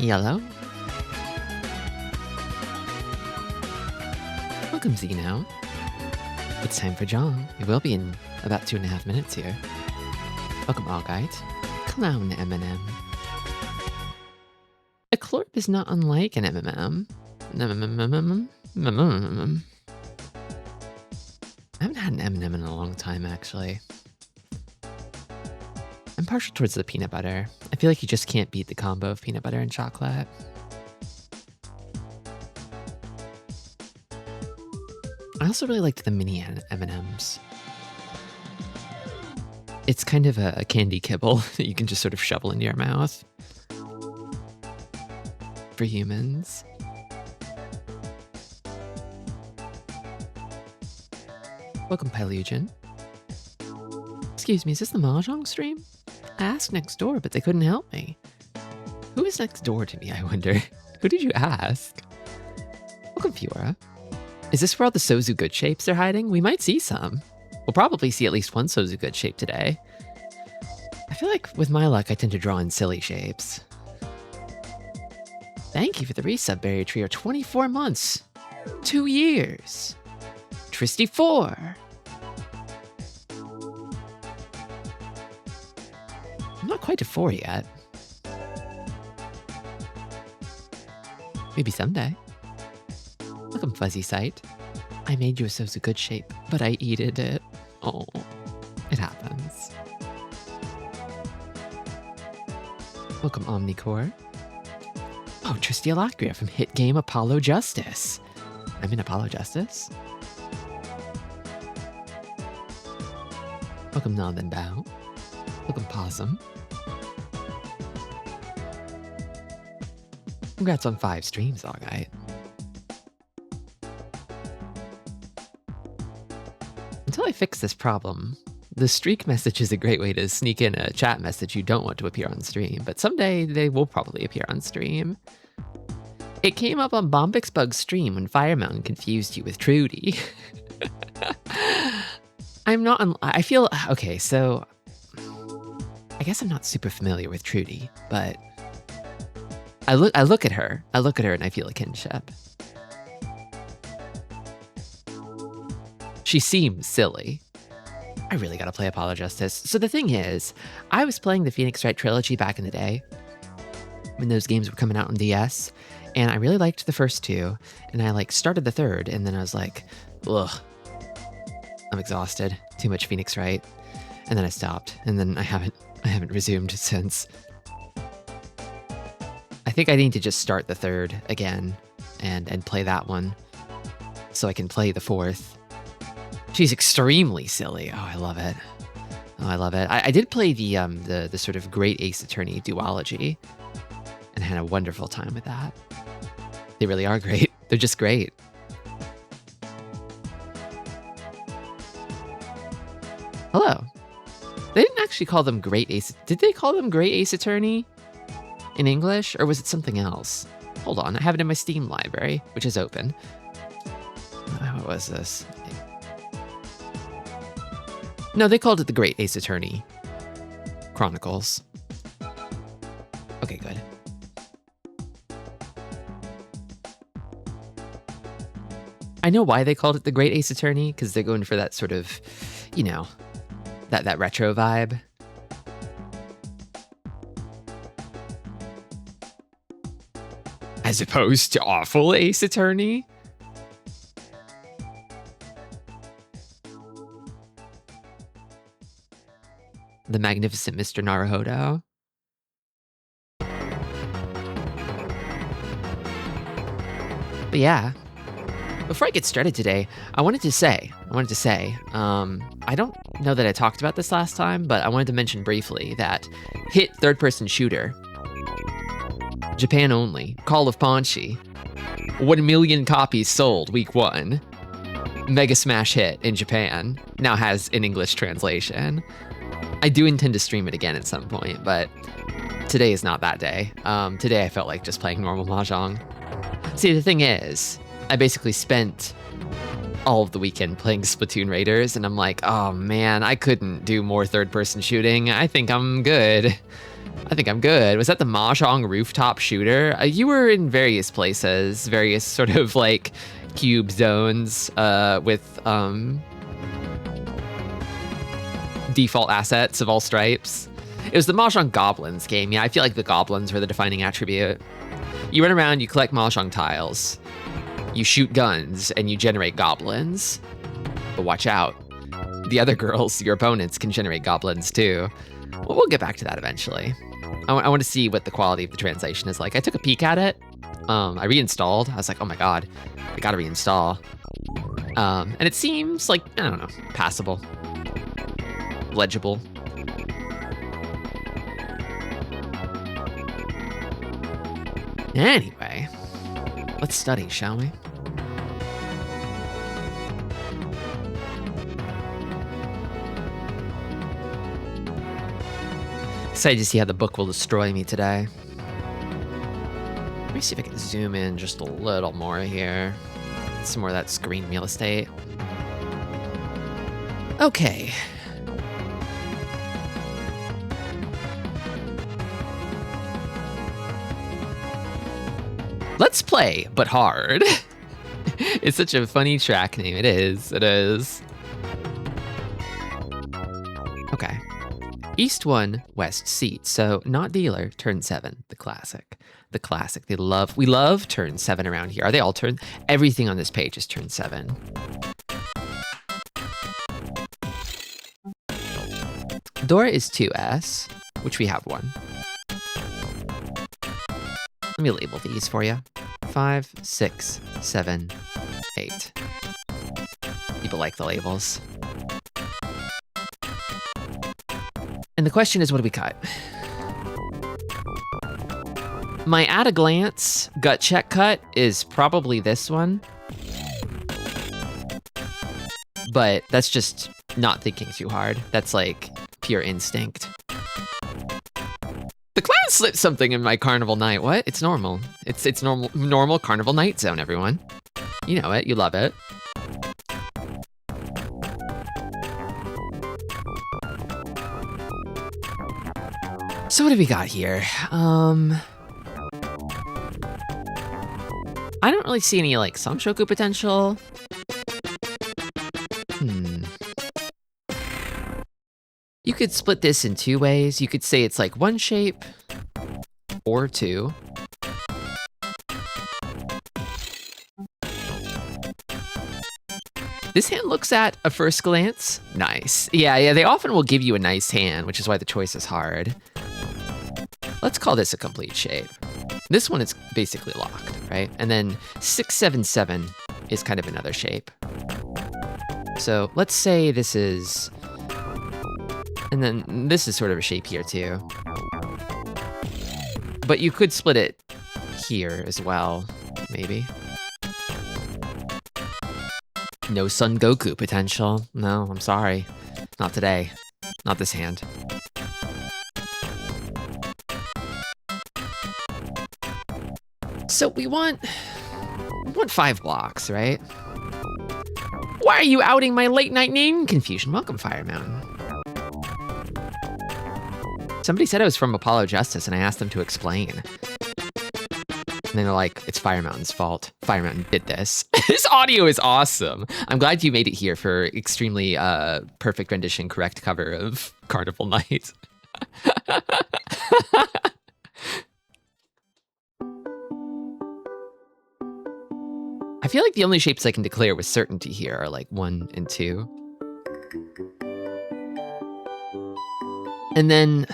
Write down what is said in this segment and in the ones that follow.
Yellow. Welcome, Zeno. It's time for Jong. It will be in about 2.5 minutes here. Welcome, Allgite. Clown M&M. A Clorp is not unlike an MMM. I haven't had an M&M in a long time, actually. I'm partial towards the peanut butter. I feel like you just can't beat the combo of peanut butter and chocolate. I also really liked the mini M&Ms. It's kind of a candy kibble that you can just sort of shovel into your mouth. For humans. Welcome, Pylugian. Excuse me, is this the Mahjong stream? I asked next door, but they couldn't help me. Who is next door to me, I wonder? Who did you ask? Welcome, Fiora. Is this where all the Sozu good shapes are hiding? We might see some. We'll probably see at least one Sozu good shape today. I feel like with my luck, I tend to draw in silly shapes. Thank you for the resub, Berry Trio. 24 months. 2 years. Tristi 4. I'm not quite to 4 yet. Maybe someday. Welcome, Fuzzy Sight. I made you a Sozu good shape, but I eated it. Oh, it happens. Welcome, Omnicore. Oh, Tristi Alacria from hit game Apollo Justice. I'm in Apollo Justice. Welcome, Nod and Bow. Welcome, Possum. Congrats on 5 streams, alright. Until I fix this problem, the streak message is a great way to sneak in a chat message you don't want to appear on stream, but someday they will probably appear on stream. It came up on Bombixbug's stream when Fire Mountain confused you with Trudy. I feel, okay, so I guess I'm not super familiar with Trudy, but I look at her and I feel a kinship. She seems silly. I really gotta play Apollo Justice. So the thing is, I was playing the Phoenix Wright trilogy back in the day when those games were coming out on DS, and I really liked the first 2, and I started the 3rd, and then I was like, ugh, I'm exhausted. Too much Phoenix Wright. And then I stopped, and then I haven't resumed since. I think I need to just start the 3rd again and play that one so I can play the 4th. She's extremely silly. Oh, I love it. Oh, I love it. I did play the sort of Great Ace Attorney duology and had a wonderful time with that. They really are great. They're just great. Hello. They didn't actually call them Great Ace. Did they call them Great Ace Attorney in English, or was it something else? Hold on, I have it in my Steam library, which is open. What was this? No, they called it the Great Ace Attorney Chronicles. Okay, good. I know why they called it the Great Ace Attorney, because they're going for that sort of, you know, that retro vibe. As opposed to awful Ace Attorney. The magnificent Mr. Naruhodo. But yeah, before I get started today, I wanted to say, I don't know that I talked about this last time, but I wanted to mention briefly that hit third-person shooter, Japan only, Call of Ponchi, 1 million copies sold week 1, mega smash hit in Japan, now has an English translation. I do intend to stream it again at some point, but today is not that day. Today I felt like just playing normal Mahjong. See, the thing is, I basically spent all of the weekend playing Splatoon Raiders, and I'm like, oh man, I couldn't do more third-person shooting. I think I'm good. I think I'm good. Was that the Mahjong rooftop shooter? You were in various places, various sort of like cube zones with default assets of all stripes. It was the Mahjong Goblins game. Yeah, I feel like the goblins were the defining attribute. You run around, you collect Mahjong tiles, you shoot guns, and you generate goblins. But watch out. The other girls, your opponents, can generate goblins too. Well, we'll get back to that eventually. I want to see what the quality of the translation is like. I took a peek at it. I reinstalled. I was like, oh my God, I gotta reinstall. And it seems like, I don't know, passable, legible. Anyway, let's study, shall we? Excited to see how the book will destroy me today. Let me see if I can zoom in just a little more here. Some more of that screen real estate. Okay. Let's play, but hard. It's such a funny track name. It is. It is. Okay. East 1, West seat. So not dealer, turn 7, the classic. The classic. We love turn 7 around here. Are they all turn? Everything on this page is turn 7. Door is 2S, which we have one. Let me label these for you. 5, 6, 7, 8. People like the labels. And the question is, what do we cut? My at a glance gut check cut is probably this one. But that's just not thinking too hard. That's like pure instinct. The clown slipped something in my carnival night. What? It's normal. It's normal carnival night zone, everyone. You know it. You love it. So what do we got here? I don't really see any like Sanshoku potential. You could split this in two ways. You could say it's like one shape or two. This hand looks at a first glance nice. Yeah, they often will give you a nice hand, which is why the choice is hard. Let's call this a complete shape. This one is basically locked, right? And then 6, 7, 7 is kind of another shape. So let's say this is, and then this is sort of a shape here too. But you could split it here as well, maybe. No Son Goku potential. No, I'm sorry. Not today. Not this hand. So we want 5 blocks, right? Why are you outing my late night name confusion? Welcome, Fire Mountain. Somebody said I was from Apollo Justice, and I asked them to explain. And then they're like, it's Fire Mountain's fault. Fire Mountain did this. This audio is awesome. I'm glad you made it here for extremely perfect rendition, correct cover of Carnival Night. I feel like the only shapes I can declare with certainty here are like 1 and 2. And then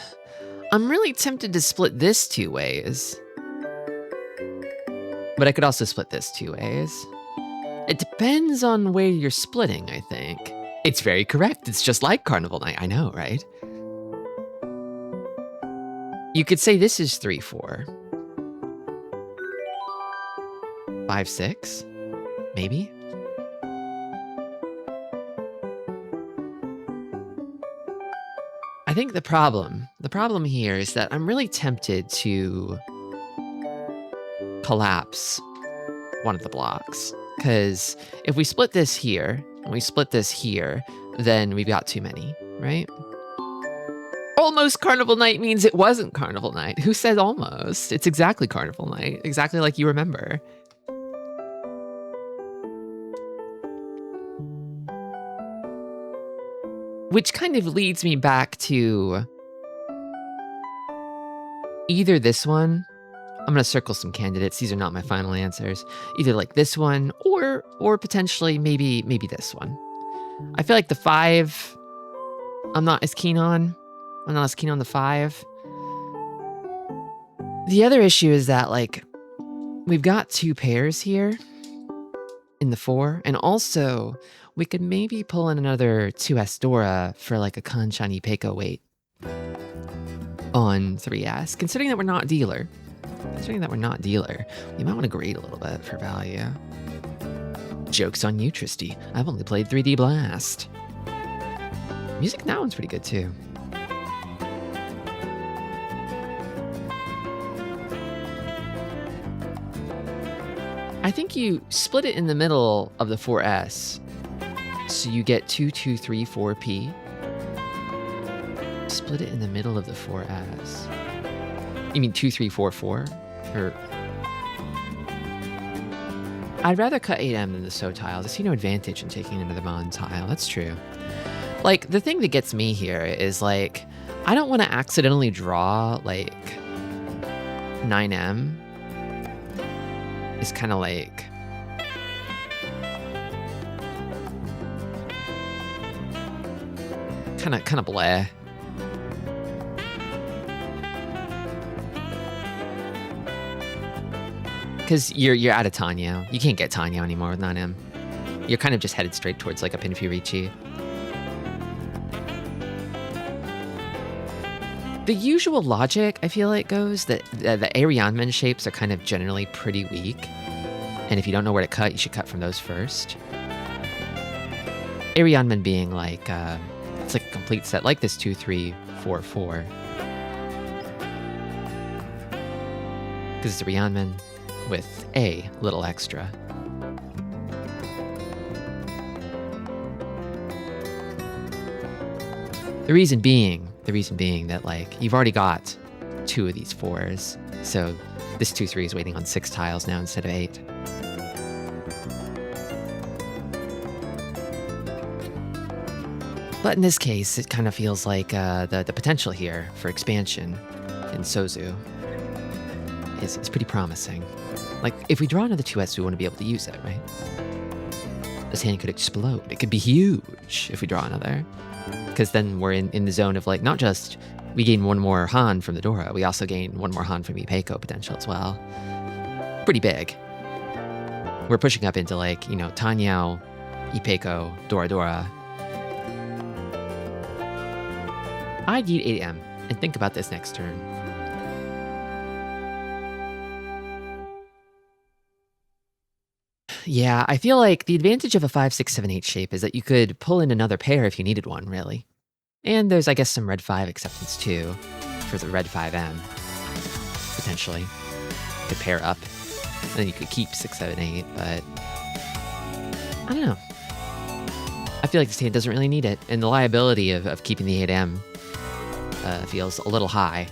I'm really tempted to split this 2 ways. But I could also split this 2 ways. It depends on where you're splitting, I think. It's very correct. It's just like Carnival Night. I know, right? You could say this is 3, 4. 5, 6, maybe? I think the problem here is that I'm really tempted to collapse one of the blocks. Because if we split this here, and we split this here, then we've got too many, right? Almost Carnival Night means it wasn't Carnival Night. Who said almost? It's exactly Carnival Night. Exactly like you remember. Which kind of leads me back to either this one. I'm going to circle some candidates. These are not my final answers. Either like this one or potentially maybe this one. I feel like the 5 I'm not as keen on. I'm not as keen on the 5. The other issue is that like we've got 2 pairs here in the 4, and also we could maybe pull in another 2S Dora for like a Kanchani Peiko weight on 3S, considering that we're not dealer. We might want to grade a little bit for value. Joke's on you, Tristi. I've only played 3D Blast. Music in that one's pretty good too. I think you split it in the middle of the 4S. So you get 2, 2, 3, 4P. Split it in the middle of the 4S. You mean 2, 3, 4, 4? Or I'd rather cut 8M than the So tiles. I see no advantage in taking another Mon tile. That's true. Like, the thing that gets me here is, like, I don't want to accidentally draw, like, 9M. It's kind of like... kind of bleh. Because you're out of Tanyo. You can't get Tanyo anymore with 9M. You're kind of just headed straight towards like a Pinfurichi. The usual logic, I feel like, goes that the Arianmen shapes are kind of generally pretty weak. And if you don't know where to cut, you should cut from those first. Arianmen being like, it's like a complete set, like this 2, 3, 4, 4. Because it's a Arianmen with a little extra. The reason being that like you've already got 2 of these 4s, so this 2, 3 is waiting on 6 tiles now instead of 8. But in this case, it kind of feels like the potential here for expansion in Sozu is pretty promising. Like, if we draw another 2S, we want to be able to use it, right? This hand could explode. It could be huge if we draw another. Because then we're in the zone of, like, not just we gain 1 more Han from the Dora, we also gain 1 more Han from Ipeiko potential as well. Pretty big. We're pushing up into, like, you know, Tanyao, Ipeiko, Dora. I'd eat 8M and think about this next turn. Yeah, I feel like the advantage of a 5, 6, 7, 8 shape is that you could pull in another pair if you needed one, really. And there's, I guess, some red 5 acceptance, too, for the red 5M, potentially. You could pair up, and then you could keep 6, 7, 8, but... I don't know. I feel like this hand doesn't really need it, and the liability of keeping the 8M feels a little high.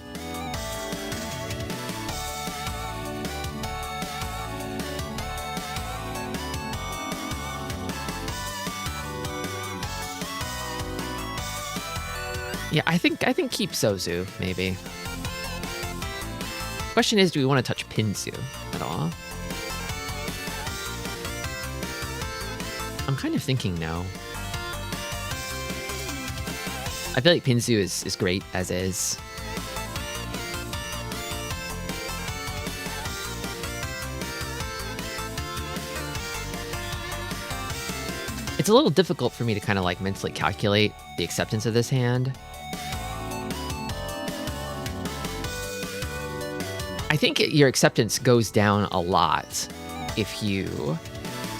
Yeah, I think keep Sozu, maybe. Question is, do we want to touch Pinsu at all? I'm kind of thinking no. I feel like Pinsu is great as is. It's a little difficult for me to kind of like mentally calculate the acceptance of this hand. I think your acceptance goes down a lot if you...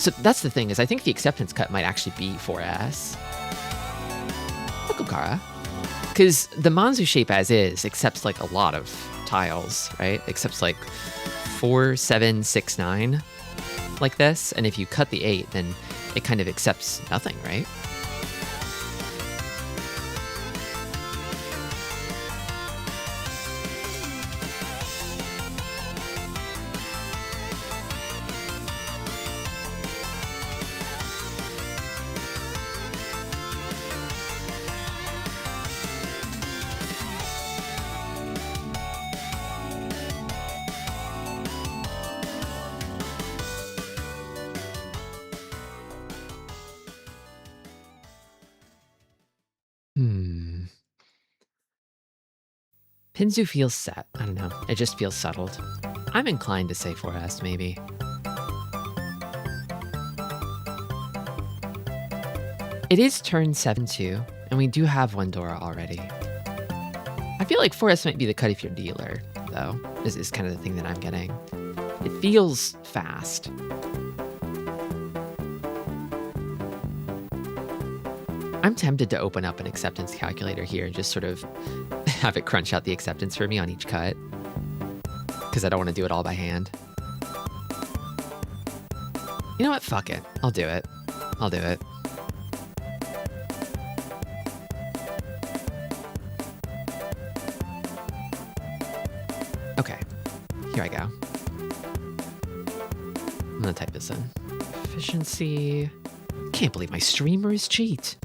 So that's the thing, is I think the acceptance cut might actually be 4S. Okokara. Because the Manzu shape as is accepts like a lot of tiles, right? Accepts like 4, 7, 6, 9 like this. And if you cut the 8, then it kind of accepts nothing, right? Pinzu feels set. I don't know. It just feels settled. I'm inclined to say 4S, maybe. It is turn 7-2, and we do have one Dora already. I feel like 4S might be the cut if you're dealer, though, is kind of the thing that I'm getting. It feels fast. I'm tempted to open up an acceptance calculator here and just sort of have it crunch out the acceptance for me on each cut, because I don't want to do it all by hand. You know what? Fuck it. I'll do it. I'll do it. Okay. Here I go. I'm gonna type this in. Efficiency. Can't believe my streamers cheat.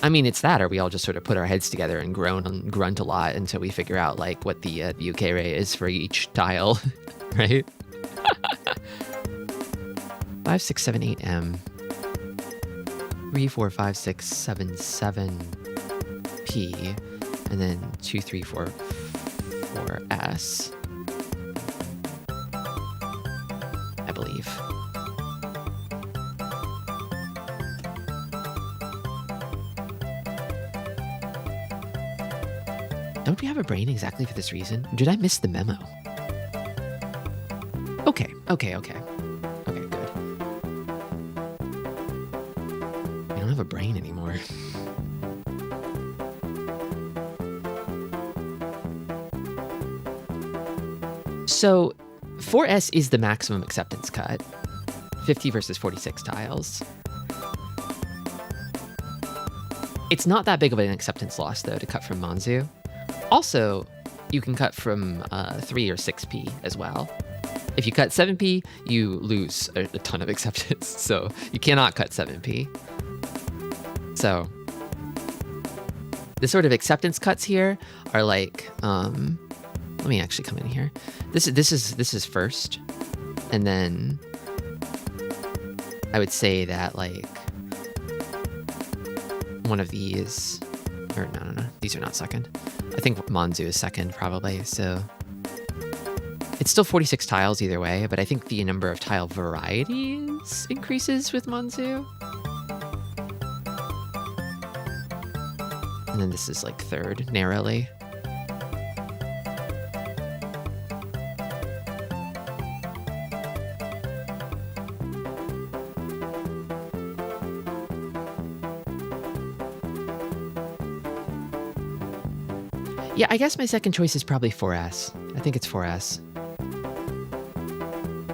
I mean, it's that, or we all just sort of put our heads together and grunt a lot until we figure out like what the UK rate is for each tile, right? 5, 6, 7, 8 M. 3, 4, 5, 6, 7, 7 P, and then 2, 3, 4, 4 S. I believe. Don't we have a brain exactly for this reason? Did I miss the memo? Okay, okay, okay. Okay, good. I don't have a brain anymore. So 4S is the maximum acceptance cut. 50 versus 46 tiles. It's not that big of an acceptance loss, though, to cut from Manzu. Also, you can cut from 3 or 6p as well. If you cut 7p, you lose a ton of acceptance, so you cannot cut 7p. So the sort of acceptance cuts here are like, let me actually come in here. This is first, and then I would say that like one of these, or no, these are not second. I think Manzu is second, probably, so it's still 46 tiles either way, but I think the number of tile varieties increases with Manzu. And then this is like third, narrowly. Yeah, I guess my second choice is probably 4S. I think it's 4S.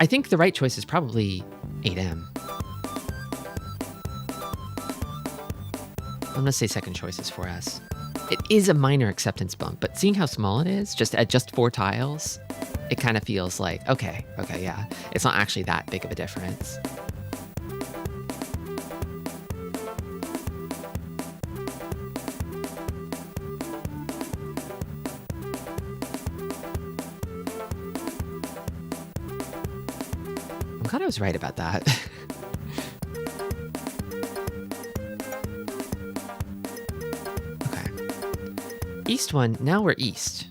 I think the right choice is probably 8M. I'm gonna say second choice is 4S. It is a minor acceptance bump, but seeing how small it is, just at just 4 tiles, it kind of feels like, okay, yeah. It's not actually that big of a difference. I'm glad I was right about that. Okay. East one, now we're east.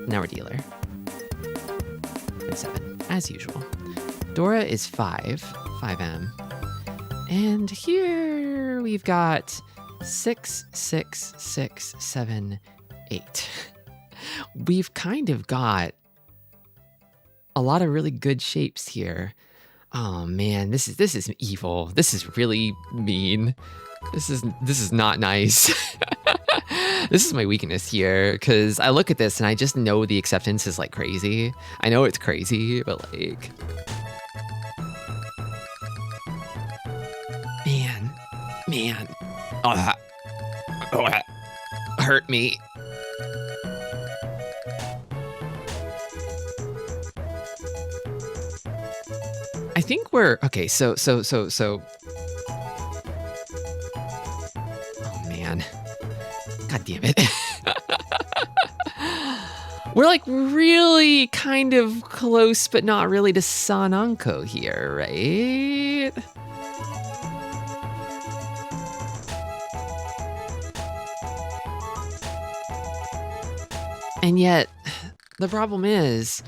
Now we're dealer. And 7, as usual. Dora is 5M. And here we've got 6, 6, 6, 7, 8. We've kind of got a lot of really good shapes here. Oh man, this is evil. This is really mean. This is not nice. This is my weakness here, because I look at this and I just know the acceptance is like crazy. I know it's crazy, but like, man, oh, hurt me. I think we're okay. So. Oh man, God damn it. We're like really kind of close, but not really to Sananko here, right? And yet, the problem is,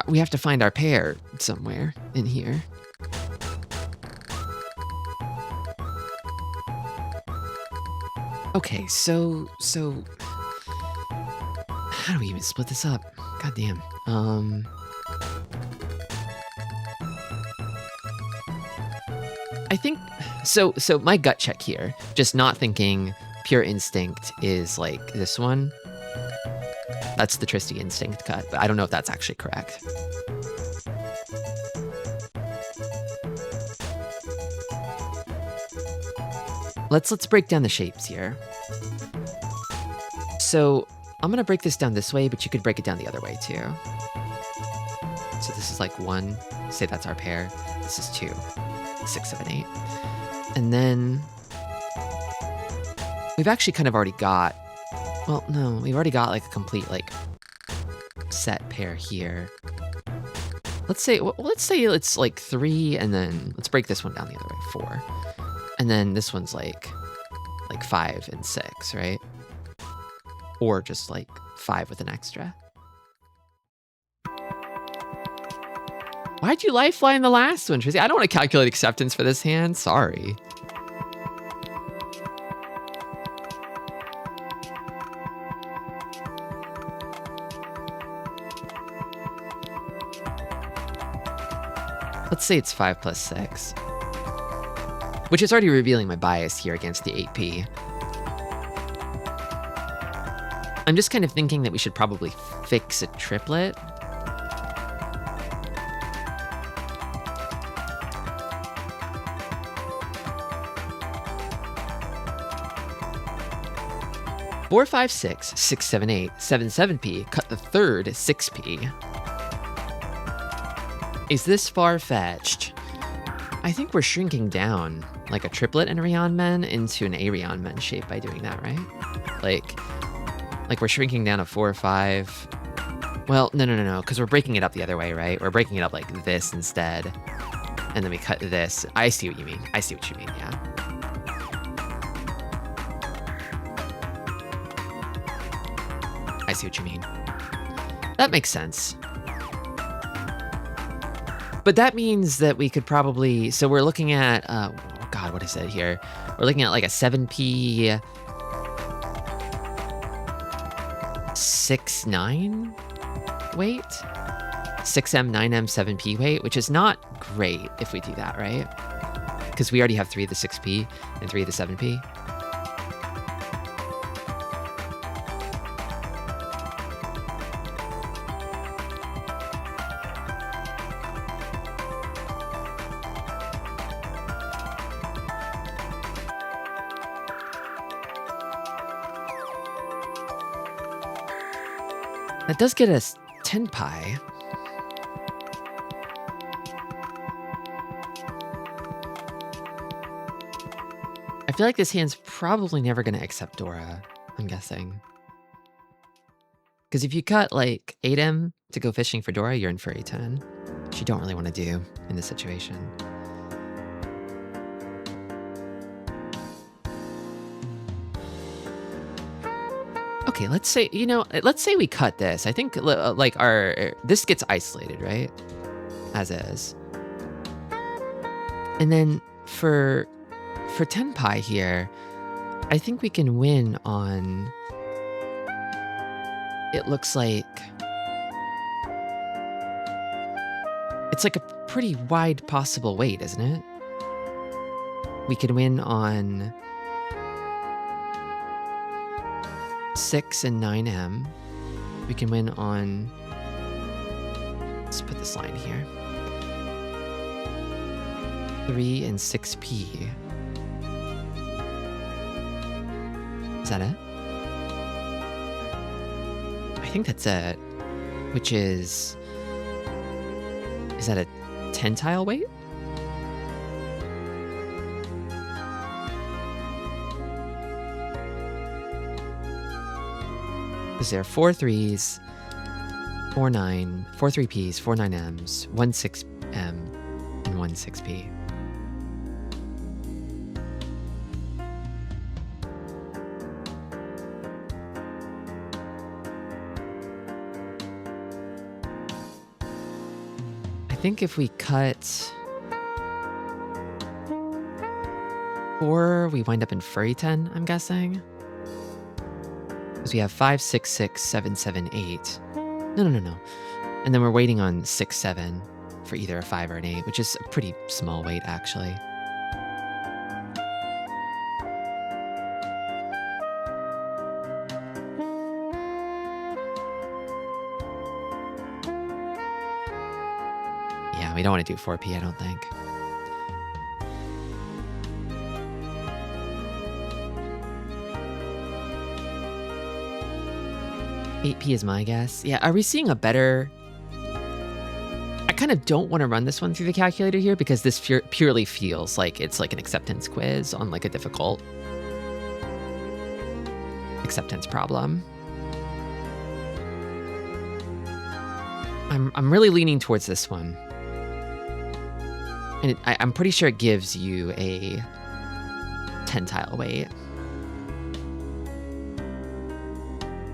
we have to find our pair somewhere in here. Okay, so how do we even split this up? God damn. I think so my gut check here, just not thinking pure instinct is like this one. That's the Tristi instinct cut, but I don't know if that's actually correct. Let's break down the shapes here. So I'm gonna break this down this way, but you could break it down the other way too. So this is like 1, say that's our pair. This is 2, 6, 7, 8. And then we've actually kind of already got, well, no, we've already got like a complete like set pair here. Let's say it's like 3, and then let's break this one down the other way, 4. And then this one's like 5 and 6, right? Or just like 5 with an extra. Why'd you lifeline the last one, Tristi? I don't want to calculate acceptance for this hand. Sorry. Let's say it's 5 plus 6. Which is already revealing my bias here against the 8p. I'm just kind of thinking that we should probably fix a triplet. Four, 5, 6, 6, 7, 8, 7, 7p, cut the third 6p. Is this far-fetched? I think we're shrinking down like a triplet in Rion Men into an Arion Men shape by doing that, right? Like we're shrinking down a 4 or 5. Well, no, because we're breaking it up the other way, right? We're breaking it up like this instead. And then we cut this. I see what you mean. I see what you mean, yeah. I see what you mean. That makes sense. But that means that we could probably, so we're looking at, oh God, what is it here? We're looking at like a 7p 6, 9 weight? 6m, 9m, 7p weight, which is not great if we do that, right? Because we already have 3 of the 6p and 3 of the 7p. That does get us 10 pi. I feel like this hand's probably never going to accept Dora, I'm guessing. Because if you cut like 8M to go fishing for Dora, you're in for A10, which you don't really want to do in this situation. Okay, let's say, let's say we cut this. I think like this gets isolated, right? As is. And then for 10 pi here, I think we can win on, it looks like, it's like a pretty wide possible weight, isn't it? We could win on 6 and 9M. We can win on, let's put this line here, 3 and 6p. Is that it? I think that's it, which is that a 10 tile weight? Because there are 4 3s, 4 9, 4 3Ps, 4 9Ms, 1 6M, and 1 6P. think if we cut 4, we wind up in furry 10, I'm guessing. Because we have 5, 6, 6, 7, 7, 8. No. And then we're waiting on 6, 7 for either a 5 or an 8, which is a pretty small wait, actually. Yeah, we don't want to do 4P, I don't think. $8P is my guess. Yeah, are we seeing a better... I kind of don't want to run this one through the calculator here because this purely feels like it's like an acceptance quiz on like a difficult acceptance problem. I'm really leaning towards this one. And I'm pretty sure it gives you a 10 tile weight.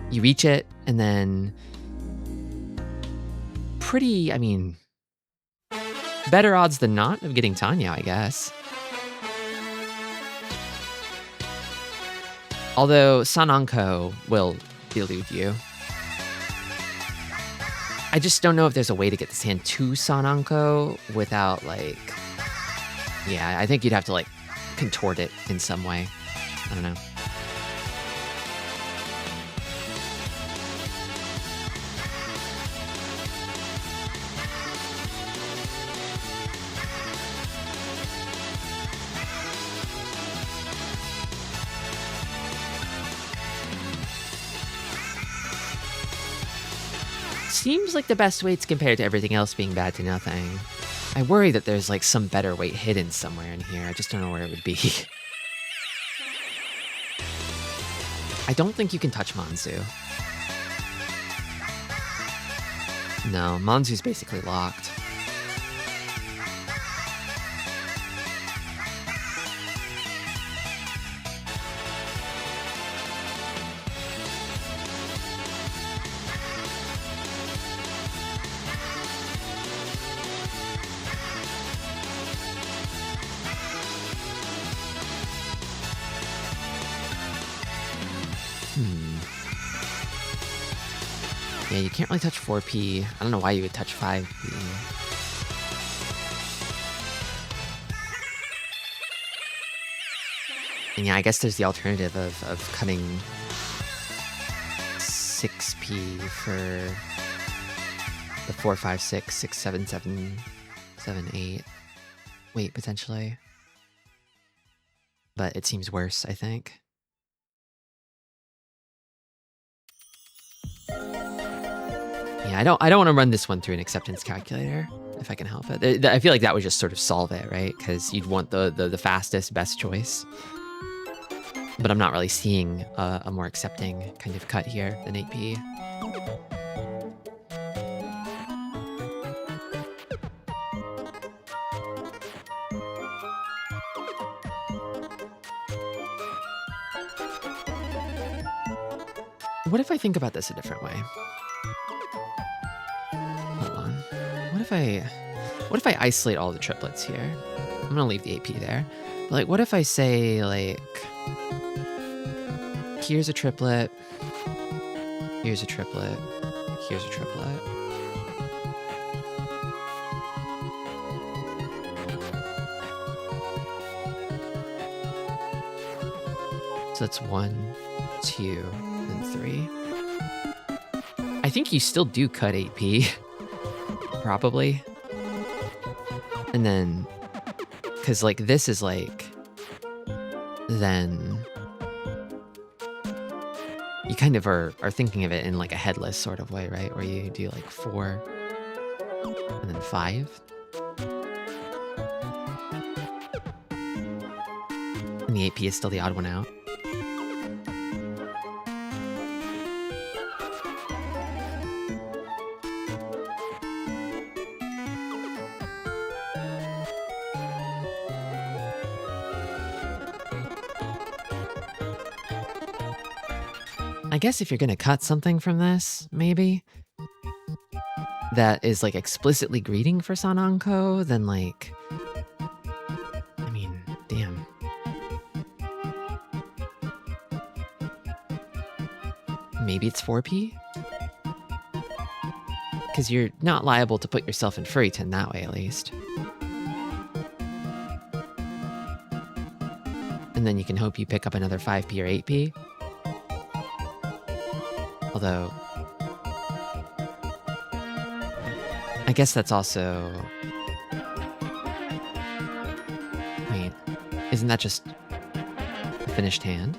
You reach it, and then pretty, I mean, better odds than not of getting Tanya, I guess. Although Sananko will delude you. I just don't know if there's a way to get this hand to Sananko without, like... Yeah, I think you'd have to, like, contort it in some way. I don't know. Seems like the best weights compared to everything else being bad to nothing. I worry that there's like some better weight hidden somewhere in here. I just don't know where it would be. I don't think you can touch Manzu. No, Manzu's basically locked. Yeah, you can't really touch 4P. I don't know why you would touch 5P. And yeah, I guess there's the alternative of cutting 6P for the 4, 5, 6, 6, 7, 7, 7, 8. Wait, potentially. But it seems worse, I think. Yeah, I don't want to run this one through an acceptance calculator if I can help it. I feel like that would just sort of solve it, right? Because you'd want the fastest, best choice. But I'm not really seeing a more accepting kind of cut here than 8P. What if I think about this a different way? Hold on. What if I isolate all the triplets here? I'm gonna leave the AP there. But like, what if I say, like, here's a triplet, here's a triplet, here's a triplet. So that's 1, 2, and 3. I think you still do cut 8P, probably. And then, because like this is like, then you kind of are thinking of it in like a headless sort of way, right? Where you do like 4 and then 5. And the 8P is still the odd one out. I guess if you're gonna cut something from this, maybe that is like explicitly greeting for Sananko, then like, I mean, damn. Maybe it's 4P? Because you're not liable to put yourself in Furryton that way, at least. And then you can hope you pick up another 5P or 8P. Although, I guess that's also... Wait, isn't that just a finished hand?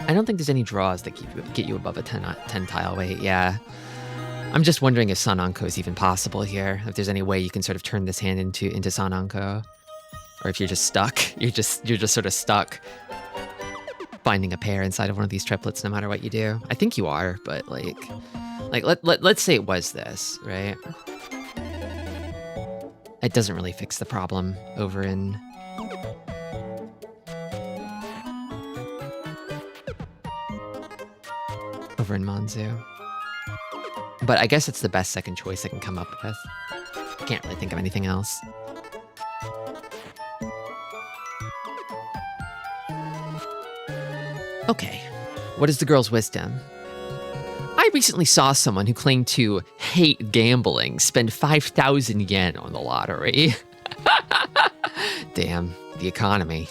I don't think there's any draws that get you above a 10 tile weight, yeah. I'm just wondering if Sananko is even possible here, if there's any way you can sort of turn this hand into Sananko. Or if you're just stuck, you're just sort of stuck finding a pair inside of one of these triplets no matter what you do. I think you are, but like let's say it was this, right? It doesn't really fix the problem over in Manzu. But I guess it's the best second choice I can come up with. I can't really think of anything else. Okay, what is the girl's wisdom? I recently saw someone who claimed to hate gambling spend 5,000 yen on the lottery. Damn, the economy.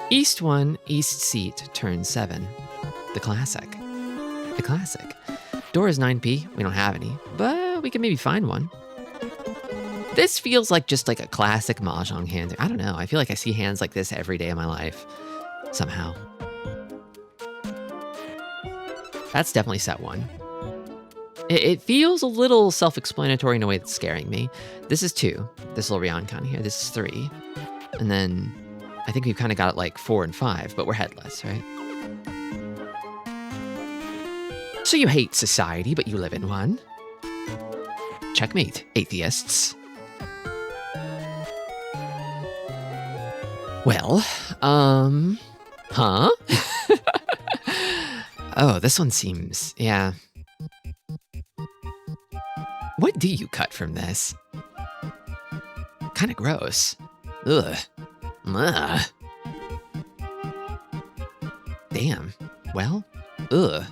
East 1, East Seat, turn 7. The classic. The classic. Door is 9P, we don't have any, but we can maybe find one. This feels like just like a classic Mahjong hand. I don't know, I feel like I see hands like this every day of my life. Somehow. That's definitely set 1. It feels a little self-explanatory in a way that's scaring me. This is 2. This little Ryankan here. This is 3. And then I think we've kind of got it like 4 and 5, but we're headless, right? So you hate society, but you live in one. Checkmate, atheists. Well, huh? Oh, this one seems, yeah. What do you cut from this? Kind of gross. Ugh. Ugh. Damn. Well, ugh.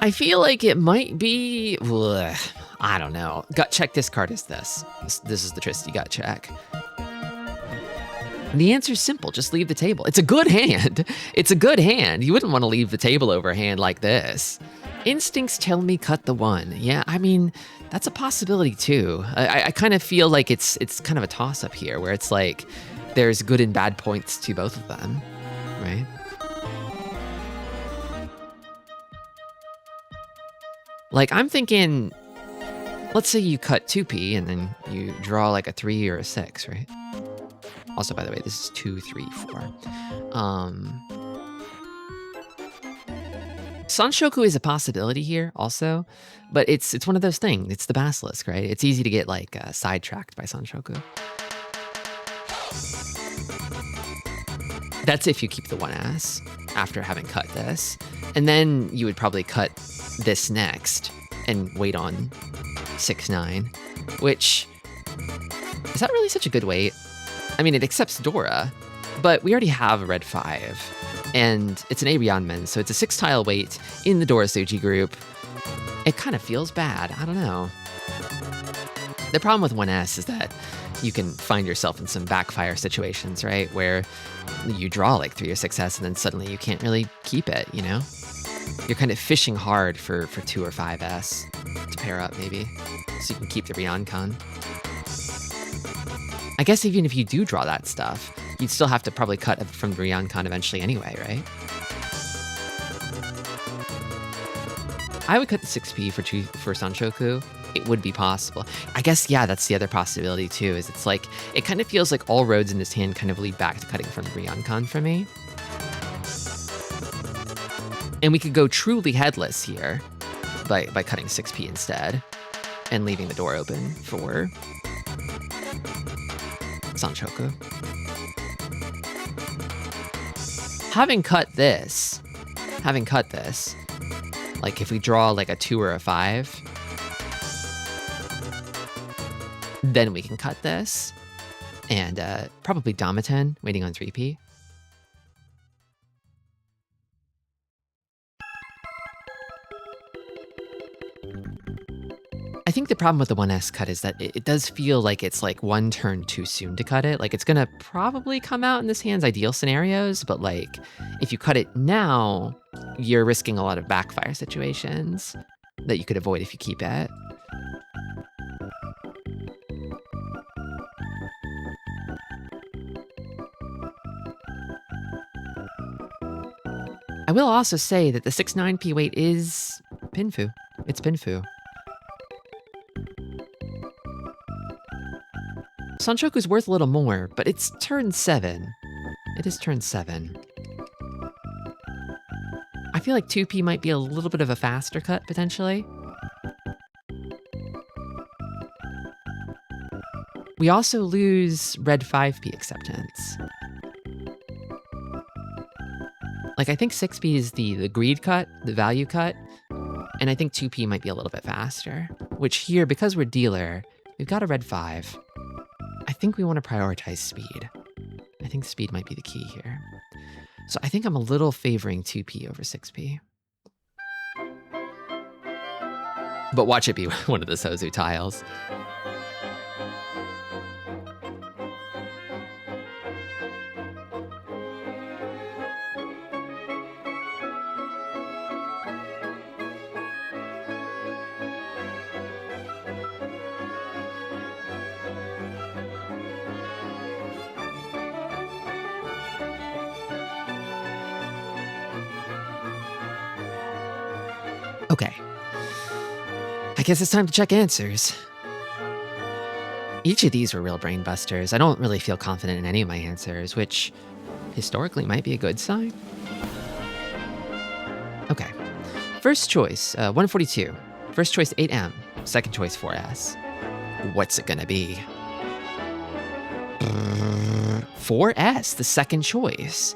I feel like it might be, ugh, I don't know. Gut check, this card is this. This is the Tristi gut check. And the answer's simple, just leave the table. It's a good hand. It's a good hand. You wouldn't want to leave the table over a hand like this. Instincts tell me cut the 1. Yeah, I mean, that's a possibility too. I kind of feel like it's kind of a toss-up here, where it's like, there's good and bad points to both of them, right? Like, I'm thinking, let's say you cut 2P and then you draw like a 3 or a 6, right? Also, by the way, this is 2, 3, 4. Sanshoku is a possibility here also, but it's one of those things. It's the basilisk, right? It's easy to get like sidetracked by Sanshoku. That's if you keep the 1S after having cut this. And then you would probably cut this next and wait on 6, 9, which, is that really such a good weight? I mean, it accepts Dora, but we already have a red 5, and it's an Arianmen, so it's a 6 tile weight in the Dora Suji group. It kind of feels bad, I don't know. The problem with 1S is that you can find yourself in some backfire situations, right? Where you draw like 3 or 6S and then suddenly you can't really keep it, you know? You're kind of fishing hard for 2 or 5S to pair up maybe, so you can keep the Ryankan. I guess even if you do draw that stuff, you'd still have to probably cut from the Ryankan eventually anyway, right? I would cut the 6P for Sanshoku. It would be possible. I guess, yeah, that's the other possibility too, is it's like, it kind of feels like all roads in this hand kind of lead back to cutting from the Ryankan for me. And we could go truly headless here by cutting 6p instead and leaving the door open for Sanchoku. Having cut this, like if we draw like a 2 or a 5, then we can cut this and probably Damaten waiting on 3p. I think the problem with the 1S cut is that it does feel like it's like one turn too soon to cut it. Like it's gonna probably come out in this hand's ideal scenarios, but like if you cut it now, you're risking a lot of backfire situations that you could avoid if you keep it. I will also say that the 6-9p weight is Pinfu. It's Pinfu. Sanchoku's worth a little more, but it's turn 7. It is turn 7. I feel like 2p might be a little bit of a faster cut, potentially. We also lose red 5p acceptance. Like, I think 6p is the greed cut, the value cut, and I think 2p might be a little bit faster. Which here, because we're dealer, we've got a red 5. I think we want to prioritize speed. I think speed might be the key here. So I think I'm a little favoring 2p over 6p. But watch it be one of the Sozu tiles. Okay. I guess it's time to check answers. Each of these were real brain busters. I don't really feel confident in any of my answers, which historically might be a good sign. Okay. First choice, 142. First choice, 8M. Second choice, 4S. What's it gonna be? 4S, the second choice.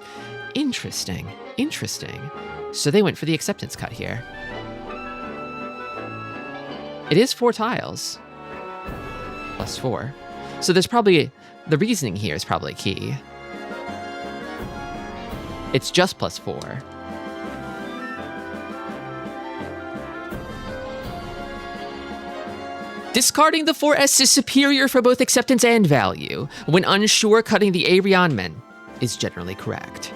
Interesting. Interesting. So they went for the acceptance cut here. It is 4 tiles. Plus 4. So there's probably... The reasoning here is probably key. It's just plus 4. Discarding the 4S is superior for both acceptance and value. When unsure, cutting the Arionmen is generally correct.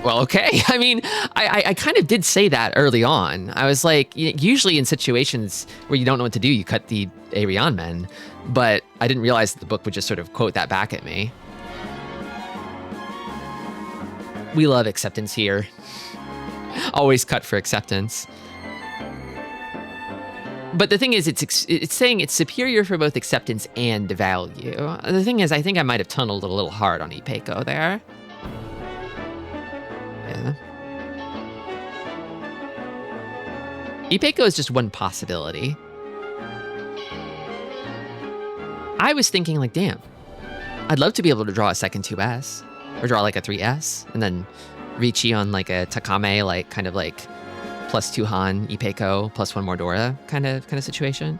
Well, okay. I mean, I kind of did say that early on. I was like, usually in situations where you don't know what to do, you cut the Arionmen, but I didn't realize that the book would just sort of quote that back at me. We love acceptance here. Always cut for acceptance. But the thing is, it's saying it's superior for both acceptance and value. The thing is, I think I might have tunneled a little hard on Ipeco there. Yeah. Ipeco is just one possibility. I was thinking like, damn, I'd love to be able to draw a second 2S or draw like a 3S and then Ricci on like a Takame, like kind of like plus 2 Han, Ipeco, plus 1 more Dora kind of situation.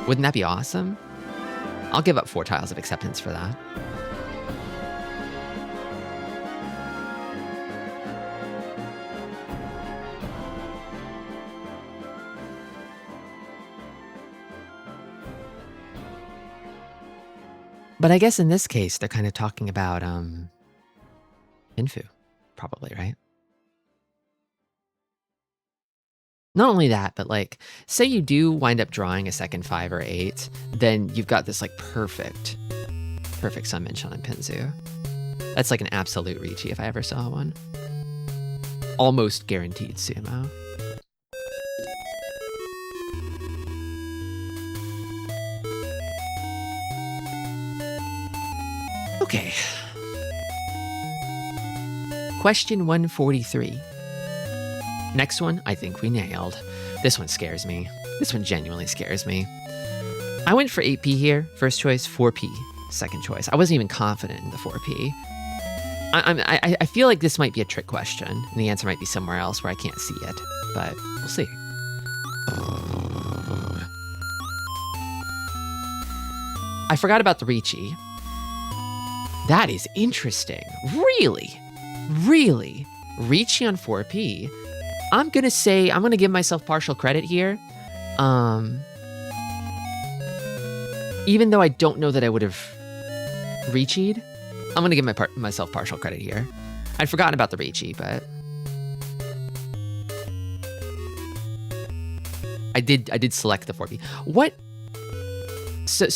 Wouldn't that be awesome? I'll give up 4 tiles of acceptance for that. But I guess in this case, they're kind of talking about Infu, probably, right? Not only that, but like, say you do wind up drawing a second 5 or 8, then you've got this like perfect Sunmin Shonen Pinzu. That's like an absolute Ricci if I ever saw one. Almost guaranteed sumo. Okay. Question 143. Next one, I think we nailed. This one scares me. This one genuinely scares me. I went for 8p here, first choice, 4p, second choice. I wasn't even confident in the 4p. I feel like this might be a trick question, and the answer might be somewhere else where I can't see it, but we'll see. I forgot about the Ricci. That is interesting. Really? Really? Ricci on 4p? I'm gonna say, I'm gonna give myself partial credit here. Even though I don't know that I would have Ricci'd, I'm gonna give myself partial credit here. I'd forgotten about the Ricci, but I did select the 4p. What? So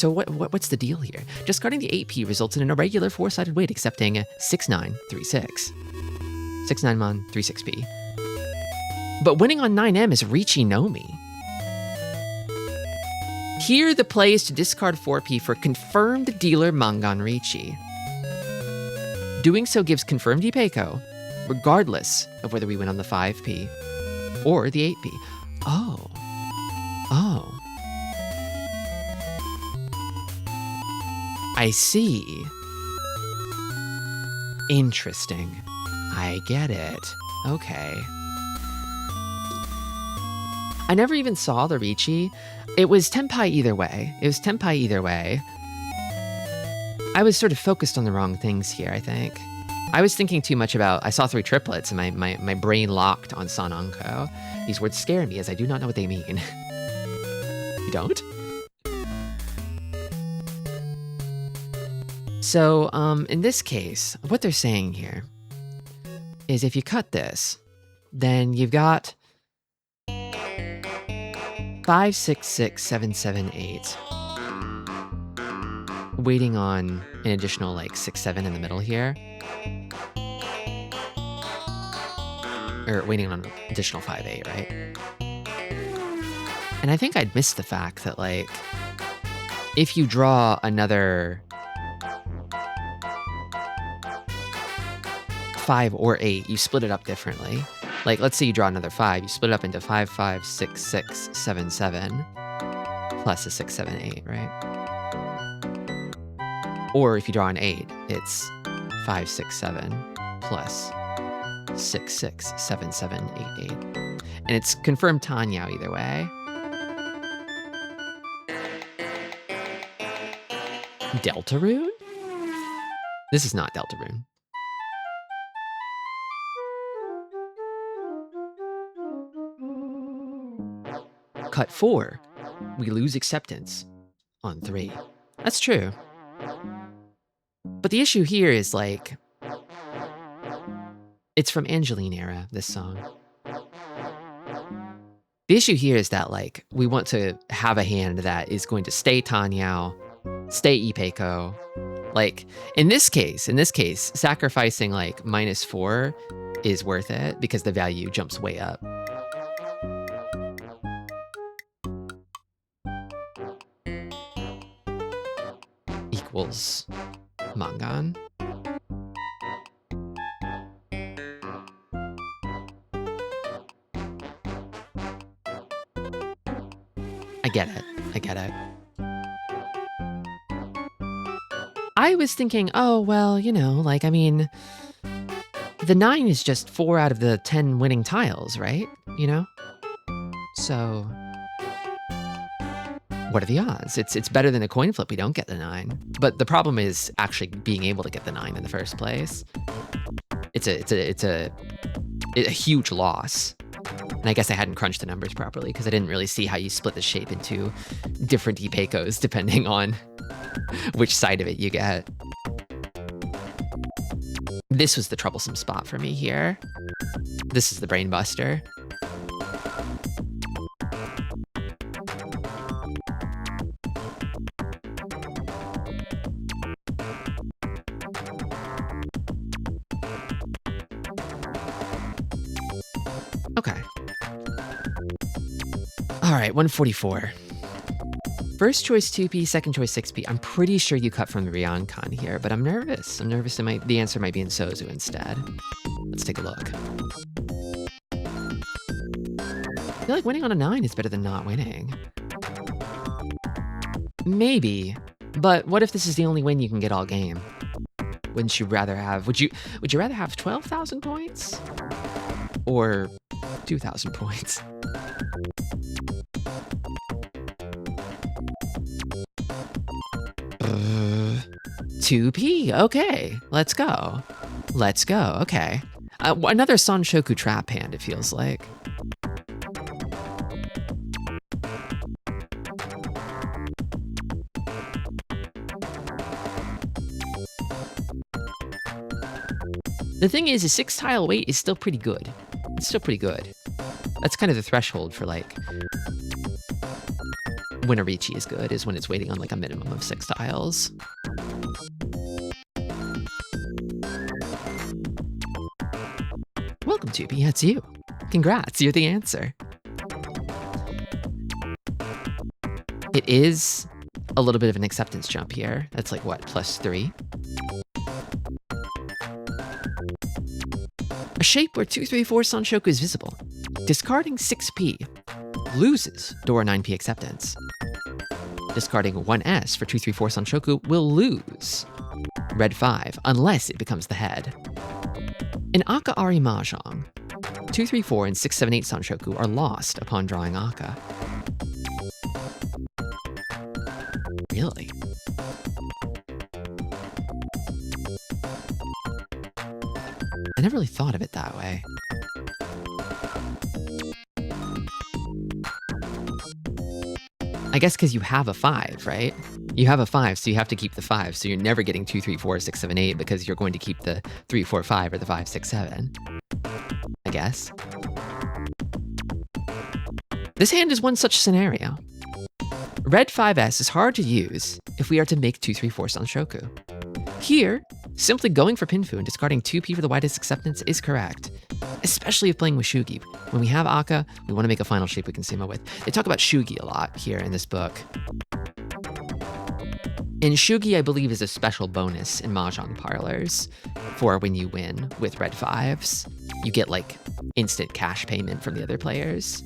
what's the deal here? Discarding the 8p results in an irregular four-sided weight, accepting 6-9, 3-6. 6-9 mon, 3-6p. But winning on 9m is Ricci no mi. Here the play is to discard 4p for confirmed dealer Mangan Ricci. Doing so gives confirmed Ipeiko, regardless of whether we win on the 5p or the 8p. Oh. I see. Interesting. I get it. Okay. I never even saw the Ricci. It was tenpai either way. I was sort of focused on the wrong things here, I think. I was thinking too much about, I saw 3 triplets and my brain locked on Sananko. These words scare me as I do not know what they mean. You don't? So, in this case, what they're saying here is if you cut this, then you've got 5, 6, 6, 7, 7, 8. Waiting on an additional like 6, 7 in the middle here. Or waiting on an additional 5, 8, right? And I think I'd missed the fact that like, if you draw another 5 or 8, you split it up differently. Like, let's say you draw another 5, you split it up into 5, 5, 6, 6, 7, 7, plus a 6, 7, 8, right? Or if you draw an 8, it's 5, 6, 7, plus 6, 6, 7, 7, 8, 8. And it's confirmed Tanyao either way. Deltarune? This is not Deltarune. Cut 4, we lose acceptance on 3. That's true. But the issue here is like, it's from Angeline era, this song. The issue here is that like, we want to have a hand that is going to stay Tanyao, stay Ipeiko. Like, in this case, sacrificing like -4 is worth it because the value jumps way up. Equals Mangan. I get it. I was thinking, oh, well, you know, like, I mean, the 9 is just 4 out of the 10 winning tiles, right? You know? So, what are the odds? It's better than a coin flip we don't get the 9. But the problem is actually being able to get the 9 in the first place. It's a huge loss. And I guess I hadn't crunched the numbers properly because I didn't really see how you split the shape into different Ipeikos depending on which side of it you get. This was the troublesome spot for me here. This is the brain buster. Okay. All right, 144. First choice 2p, second choice 6p. I'm pretty sure you cut from the Ryankan here, but I'm nervous. The answer might be in Sozu instead. Let's take a look. I feel like winning on a 9 is better than not winning. Maybe, but what if this is the only win you can get all game? Wouldn't you rather have, would you rather have 12,000 points? Or 2,000 points? Uh, 2p, okay, let's go. Let's go, okay. Another Sanshoku trap hand, it feels like. The thing is, a 6-tile wait is still pretty good. It's still pretty good. That's kind of the threshold for, like, when a Ricci is good, is when it's waiting on, like, a minimum of 6 tiles. Welcome, Tubi. That's you. Congrats, you're the answer. It is a little bit of an acceptance jump here. That's like, what, +3? A shape where 2, 3, 4 Sanshoku is visible. Discarding 6p loses Dora 9p acceptance. Discarding 1s for 2, 3, 4 Sanshoku will lose red 5 unless it becomes the head. In Aka Ari Mahjong, 2, 3, 4 and 6, 7, 8 Sanshoku are lost upon drawing Aka. Really? I never really thought of it that way. I guess because you have a 5, right? You have a 5, so you have to keep the 5, so you're never getting 2, 3, 4, 6, 7, 8 because you're going to keep the 3, 4, 5 or the 5, 6, 7. I guess. This hand is one such scenario. Red 5s is hard to use if we are to make 2, 3, 4 Sanshoku. Here, simply going for Pinfu and discarding 2p for the widest acceptance is correct, especially if playing with Shugi. When we have Aka, we want to make a final shape we can Sima with. They talk about Shugi a lot here in this book. And Shugi, I believe, is a special bonus in Mahjong parlors for when you win with red 5s. You get, like, instant cash payment from the other players.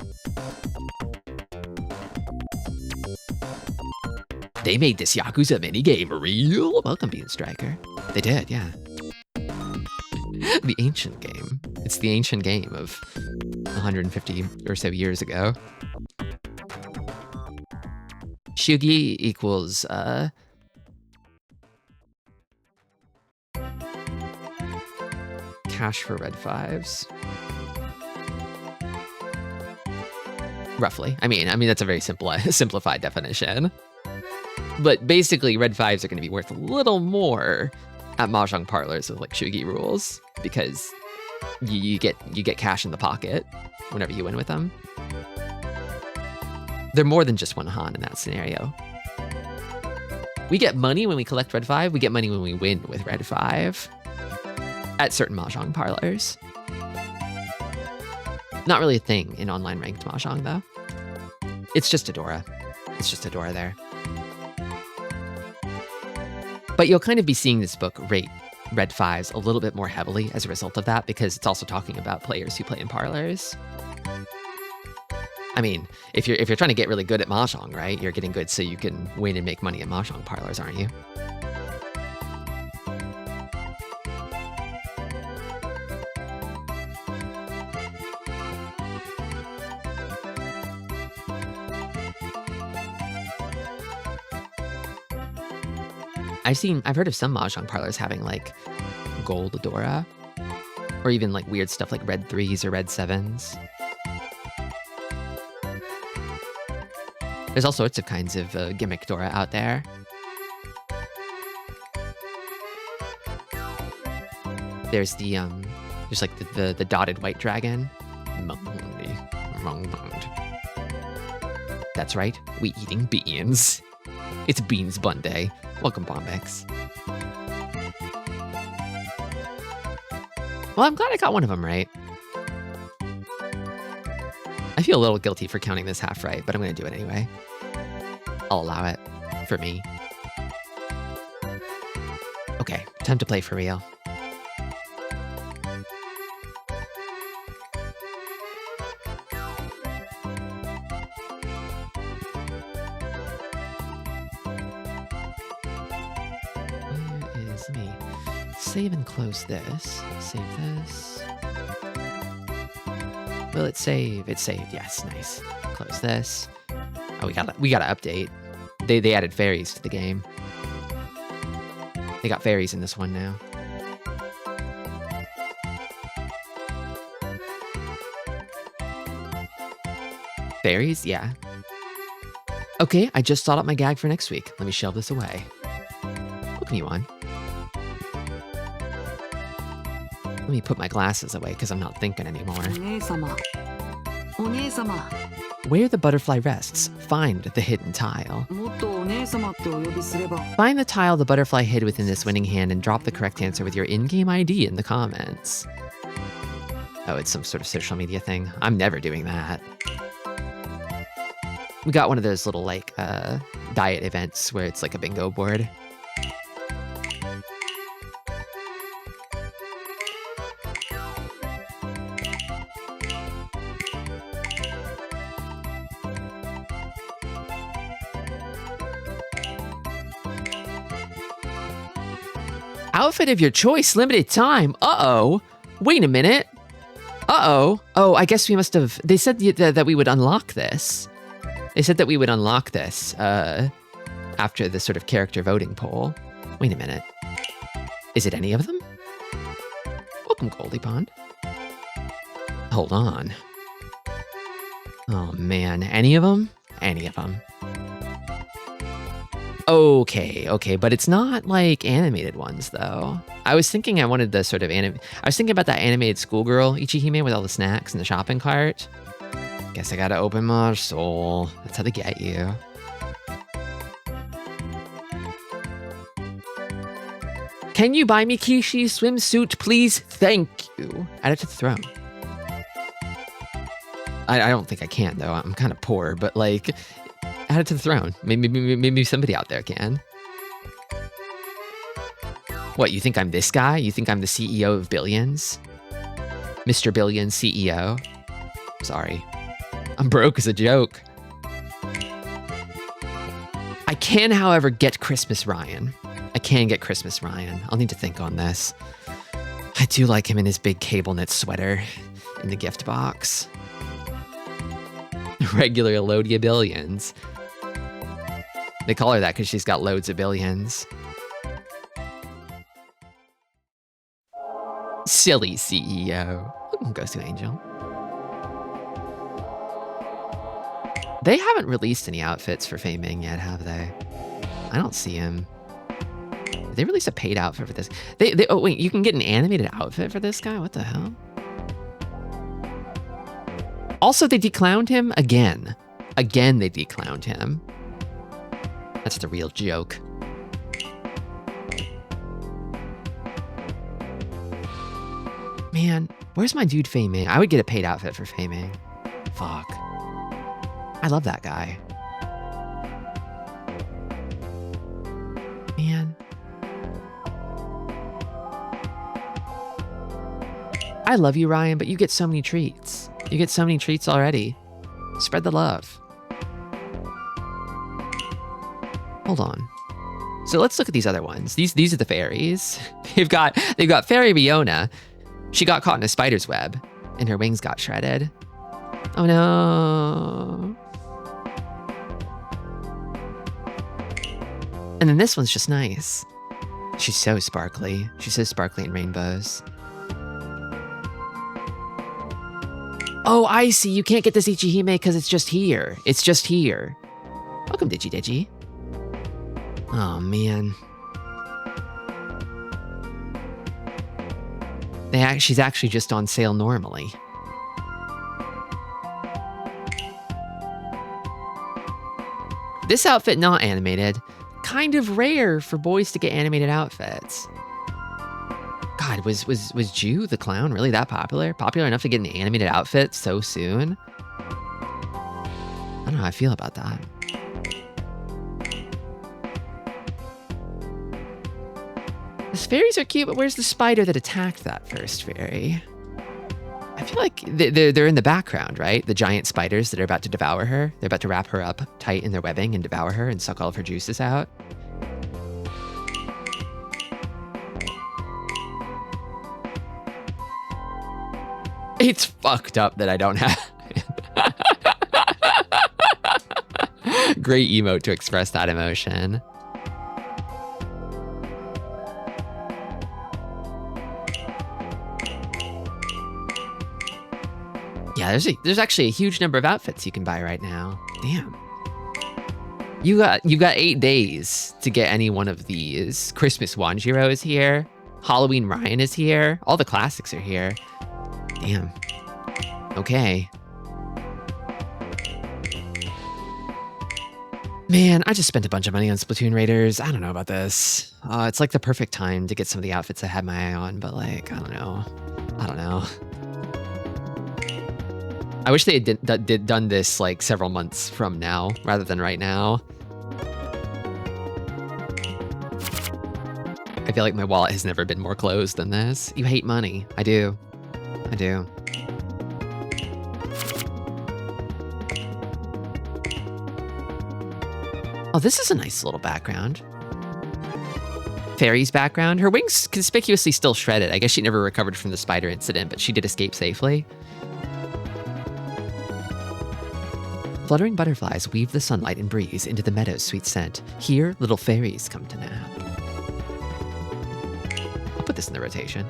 They made this Yakuza minigame real. Welcome, Bean Striker. They did, yeah. The ancient game. It's the ancient game of 150 or so years ago. Shugi equals, cash for red 5s. Roughly. I mean, that's a very simplified definition. But basically, red 5s are going to be worth a little more at Mahjong parlors with, like, Shugi rules, because you get cash in the pocket whenever you win with them. They're more than just one Han in that scenario. We get money when we collect red 5. We get money when we win with red 5 at certain Mahjong parlors. Not really a thing in online ranked Mahjong, though. It's just Adora. It's just Adora there. But you'll kind of be seeing this book rate red 5s a little bit more heavily as a result of that, because it's also talking about players who play in parlors. I mean, if you're trying to get really good at Mahjong, right? You're getting good so you can win and make money at Mahjong parlors, aren't you? I've heard of some Mahjong parlors having, like, gold Adora, or even, like, weird stuff like red 3s or red 7s. There's all sorts of kinds of gimmick Dora out there. There's the there's like the dotted white dragon. That's right, we eating beans. It's Beans Monday. Welcome, Bombex. Well, I'm glad I got one of them right. I feel a little guilty for counting this half right, but I'm going to do it anyway. I'll allow it for me. Okay, time to play for real. nice. Let me save and close this. Save this. Will it save? It saved. Yes, nice. Close this. Oh, we gotta update. They added fairies to the game. They got fairies in this one now. Fairies? Yeah. Okay, I just thought up my gag for next week. Let me shelve this away. What can you want? Let me put my glasses away because I'm not thinking anymore. Where the butterfly rests, find the hidden tile. Find the tile the butterfly hid within this winning hand and drop the correct answer with your in-game ID in the comments. Oh, it's some sort of social media thing. I'm never doing that. We got one of those little, like, diet events where it's like a bingo board. Outfit of your choice, limited time. Uh-oh. Wait a minute. Uh-oh. Oh, I guess we must have... They said that we would unlock this. They said that we would unlock this after the sort of character voting poll. Wait a minute. Is it any of them? Welcome, Goldie Pond. Hold on. Oh, man. Any of them? Any of them. Okay, but it's not like animated ones, though. I was thinking I wanted the sort of I was thinking about that animated schoolgirl Ichihime with all the snacks in the shopping cart. Guess I gotta open my soul. That's how they get you. Can you buy me Kishi's swimsuit, please? Thank you. Add it to the throne. I don't think I can, though. I'm kind of poor, but like... Add it to the throne. Maybe somebody out there can. What, you think I'm this guy? You think I'm the CEO of Billions? Mr. Billions CEO? Sorry. I'm broke as a joke. I can, however, get Christmas Ryan. I can get Christmas Ryan. I'll need to think on this. I do like him in his big cable knit sweater in the gift box. Regular Elodia Billions. They call her that because she's got loads of billions. Silly CEO. Goes to Angel. They haven't released any outfits for Fei Ming yet, have they? I don't see him. Did they release a paid outfit for this? Oh, wait, you can get an animated outfit for this guy? What the hell? Also, they declowned him again. Again, they declowned him. That's the real joke. Man, where's my dude Fei Ming? I would get a paid outfit for Fei Ming. Fuck. I love that guy. Man. I love you, Ryan, but you get so many treats. You get so many treats already. Spread the love. Hold on. So let's look at these other ones. These are the fairies. They've got Fairy Riona. She got caught in a spider's web, and her wings got shredded. Oh no. And then this one's just nice. She's so sparkly. She's so sparkly in rainbows. Oh, I see. You can't get this Ichihime because it's just here. It's just here. Welcome, Digi. Oh, man. She's actually just on sale normally. This outfit not animated. Kind of rare for boys to get animated outfits. God, was Ju the clown really that popular? Popular enough to get an animated outfit so soon? I don't know how I feel about that. The fairies are cute, but where's the spider that attacked that first fairy? I feel like they're in the background, right? The giant spiders that are about to devour her. They're about to wrap her up tight in their webbing and devour her and suck all of her juices out. It's fucked up that I don't have... Great emote to express that emotion. Yeah, there's actually a huge number of outfits you can buy right now. Damn. You got 8 days to get any one of these. Christmas Wanjiro is here. Halloween Ryan is here. All the classics are here. Damn. Okay. Man, I just spent a bunch of money on Splatoon Raiders. I don't know about this. It's like the perfect time to get some of the outfits I had my eye on, but like, I don't know. I wish they had done this like several months from now rather than right now. I feel like my wallet has never been more closed than this. You hate money. I do. Oh, this is a nice little background. Fairy's background. Her wings conspicuously still shredded. I guess she never recovered from the spider incident, but she did escape safely. Fluttering butterflies weave the sunlight and breeze into the meadow's sweet scent. Here, little fairies come to nap. I'll put this in the rotation.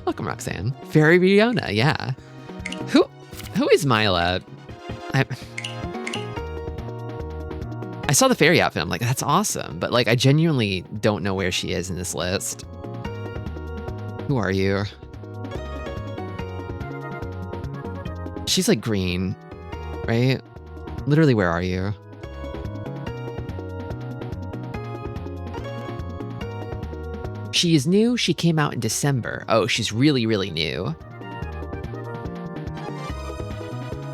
Welcome, Roxanne. Fairy Riona, yeah. Who is Mila? I saw the fairy outfit, I'm like, that's awesome. But like, I genuinely don't know where she is in this list. Who are you? She's like green, right? Literally, where are you? She is new. She came out in December. Oh, she's really, really new.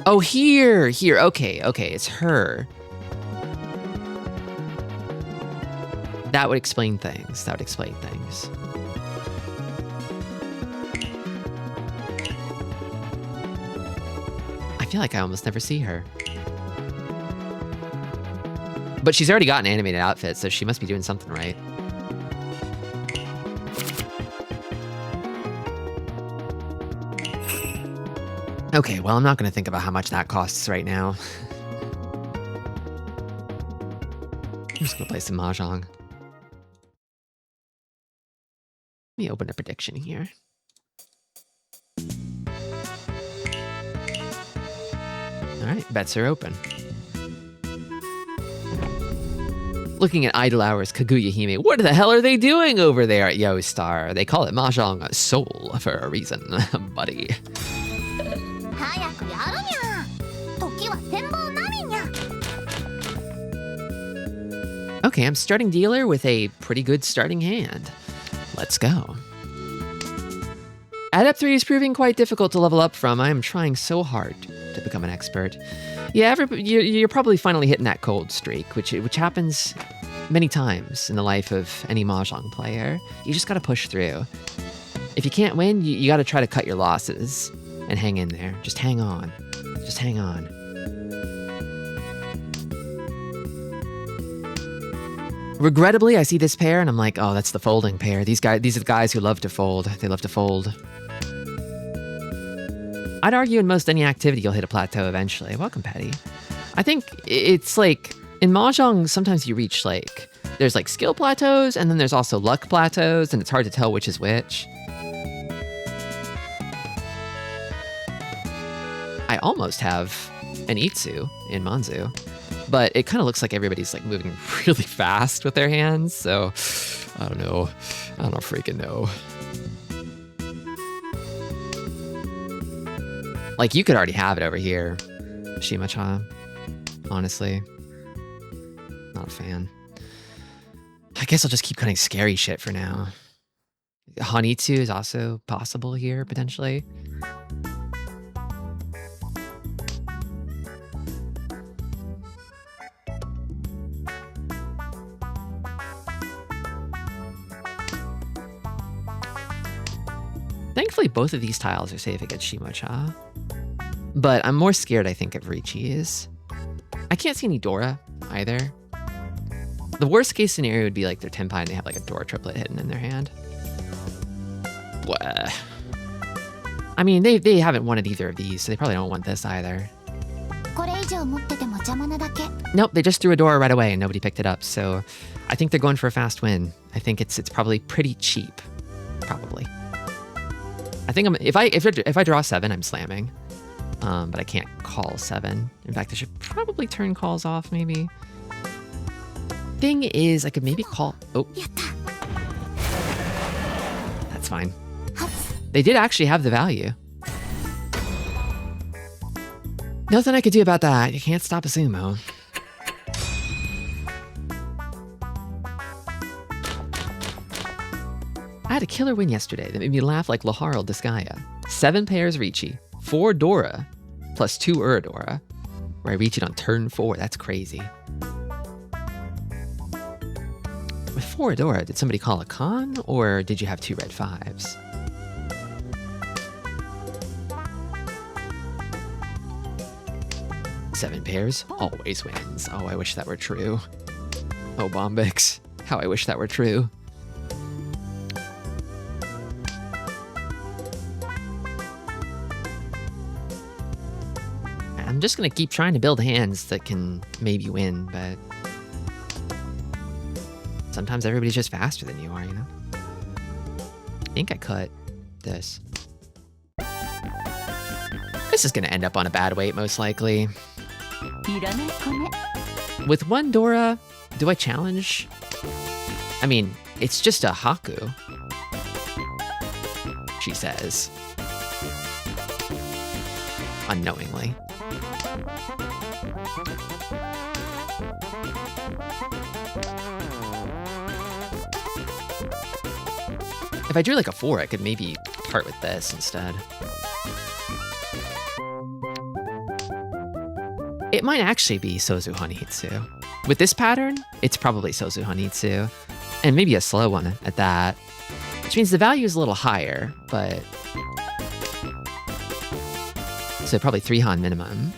Oh, here. Okay, it's her. That would explain things. I feel like I almost never see her. But she's already got an animated outfit, so she must be doing something right. Okay, well, I'm not going to think about how much that costs right now. I'm just going to play some Mahjong. Let me open a prediction here. All right, bets are open. Looking at Idle Hours, Kaguya Hime. What the hell are they doing over there at Yoestar? They call it Mahjong Soul for a reason, buddy. Okay, I'm starting dealer with a pretty good starting hand. Let's go. Adept 3 is proving quite difficult to level up from. I am trying so hard to become an expert. Yeah, you're probably finally hitting that cold streak, which happens many times in the life of any Mahjong player. You just gotta push through. If you can't win, you gotta try to cut your losses and hang in there. Just hang on. Just hang on. Regrettably, I see this pair and I'm like, oh, that's the folding pair. These are the guys who love to fold. They love to fold. I'd argue in most any activity, you'll hit a plateau eventually. Welcome, Patty. I think it's like, in Mahjong, sometimes you reach like, there's like skill plateaus and then there's also luck plateaus and it's hard to tell which is which. I almost have an Itsu in Manzu, but it kind of looks like everybody's like moving really fast with their hands, so I don't know. I don't freaking know. Like, you could already have it over here, Shima-cha. Honestly. Not a fan. I guess I'll just keep cutting scary shit for now. Hanitsu is also possible here, potentially. Thankfully, both of these tiles are safe against Shima-cha. But I'm more scared, I think, of Ricci's. I can't see any Dora, either. The worst case scenario would be like they're Tenpai and they have like a Dora triplet hidden in their hand. Blah. I mean, they haven't wanted either of these, so they probably don't want this either. Nope, they just threw a Dora right away and nobody picked it up. So I think they're going for a fast win. I think it's probably pretty cheap. Probably. I think if I draw 7, I'm slamming. But I can't call 7. In fact, I should probably turn calls off, maybe. Thing is, I could maybe call... Oh. That's fine. They did actually have the value. Nothing I could do about that. You can't stop a sumo. I had a killer win yesterday that made me laugh like Laharl Disgaea. 7 pairs Ricci, 4 Dora, plus 2 Uradora, where I reach it on turn 4. That's crazy. With 4 Dora, did somebody call a con, or did you have 2 red 5s? Seven pairs always wins. Oh, I wish that were true. Oh, Bombix, how I wish that were true. I'm just gonna keep trying to build hands that can maybe win, but sometimes everybody's just faster than you are, you know? I think I cut this. This is gonna end up on a bad weight, most likely. With 1 Dora, do I challenge? I mean, it's just a Haku, she says. Unknowingly. If I drew like a 4, I could maybe part with this instead. It might actually be Sozu Hanitsu. With this pattern, it's probably Sozu Hanitsu. And maybe a slow one at that. Which means the value is a little higher, but... So probably 3 Han minimum.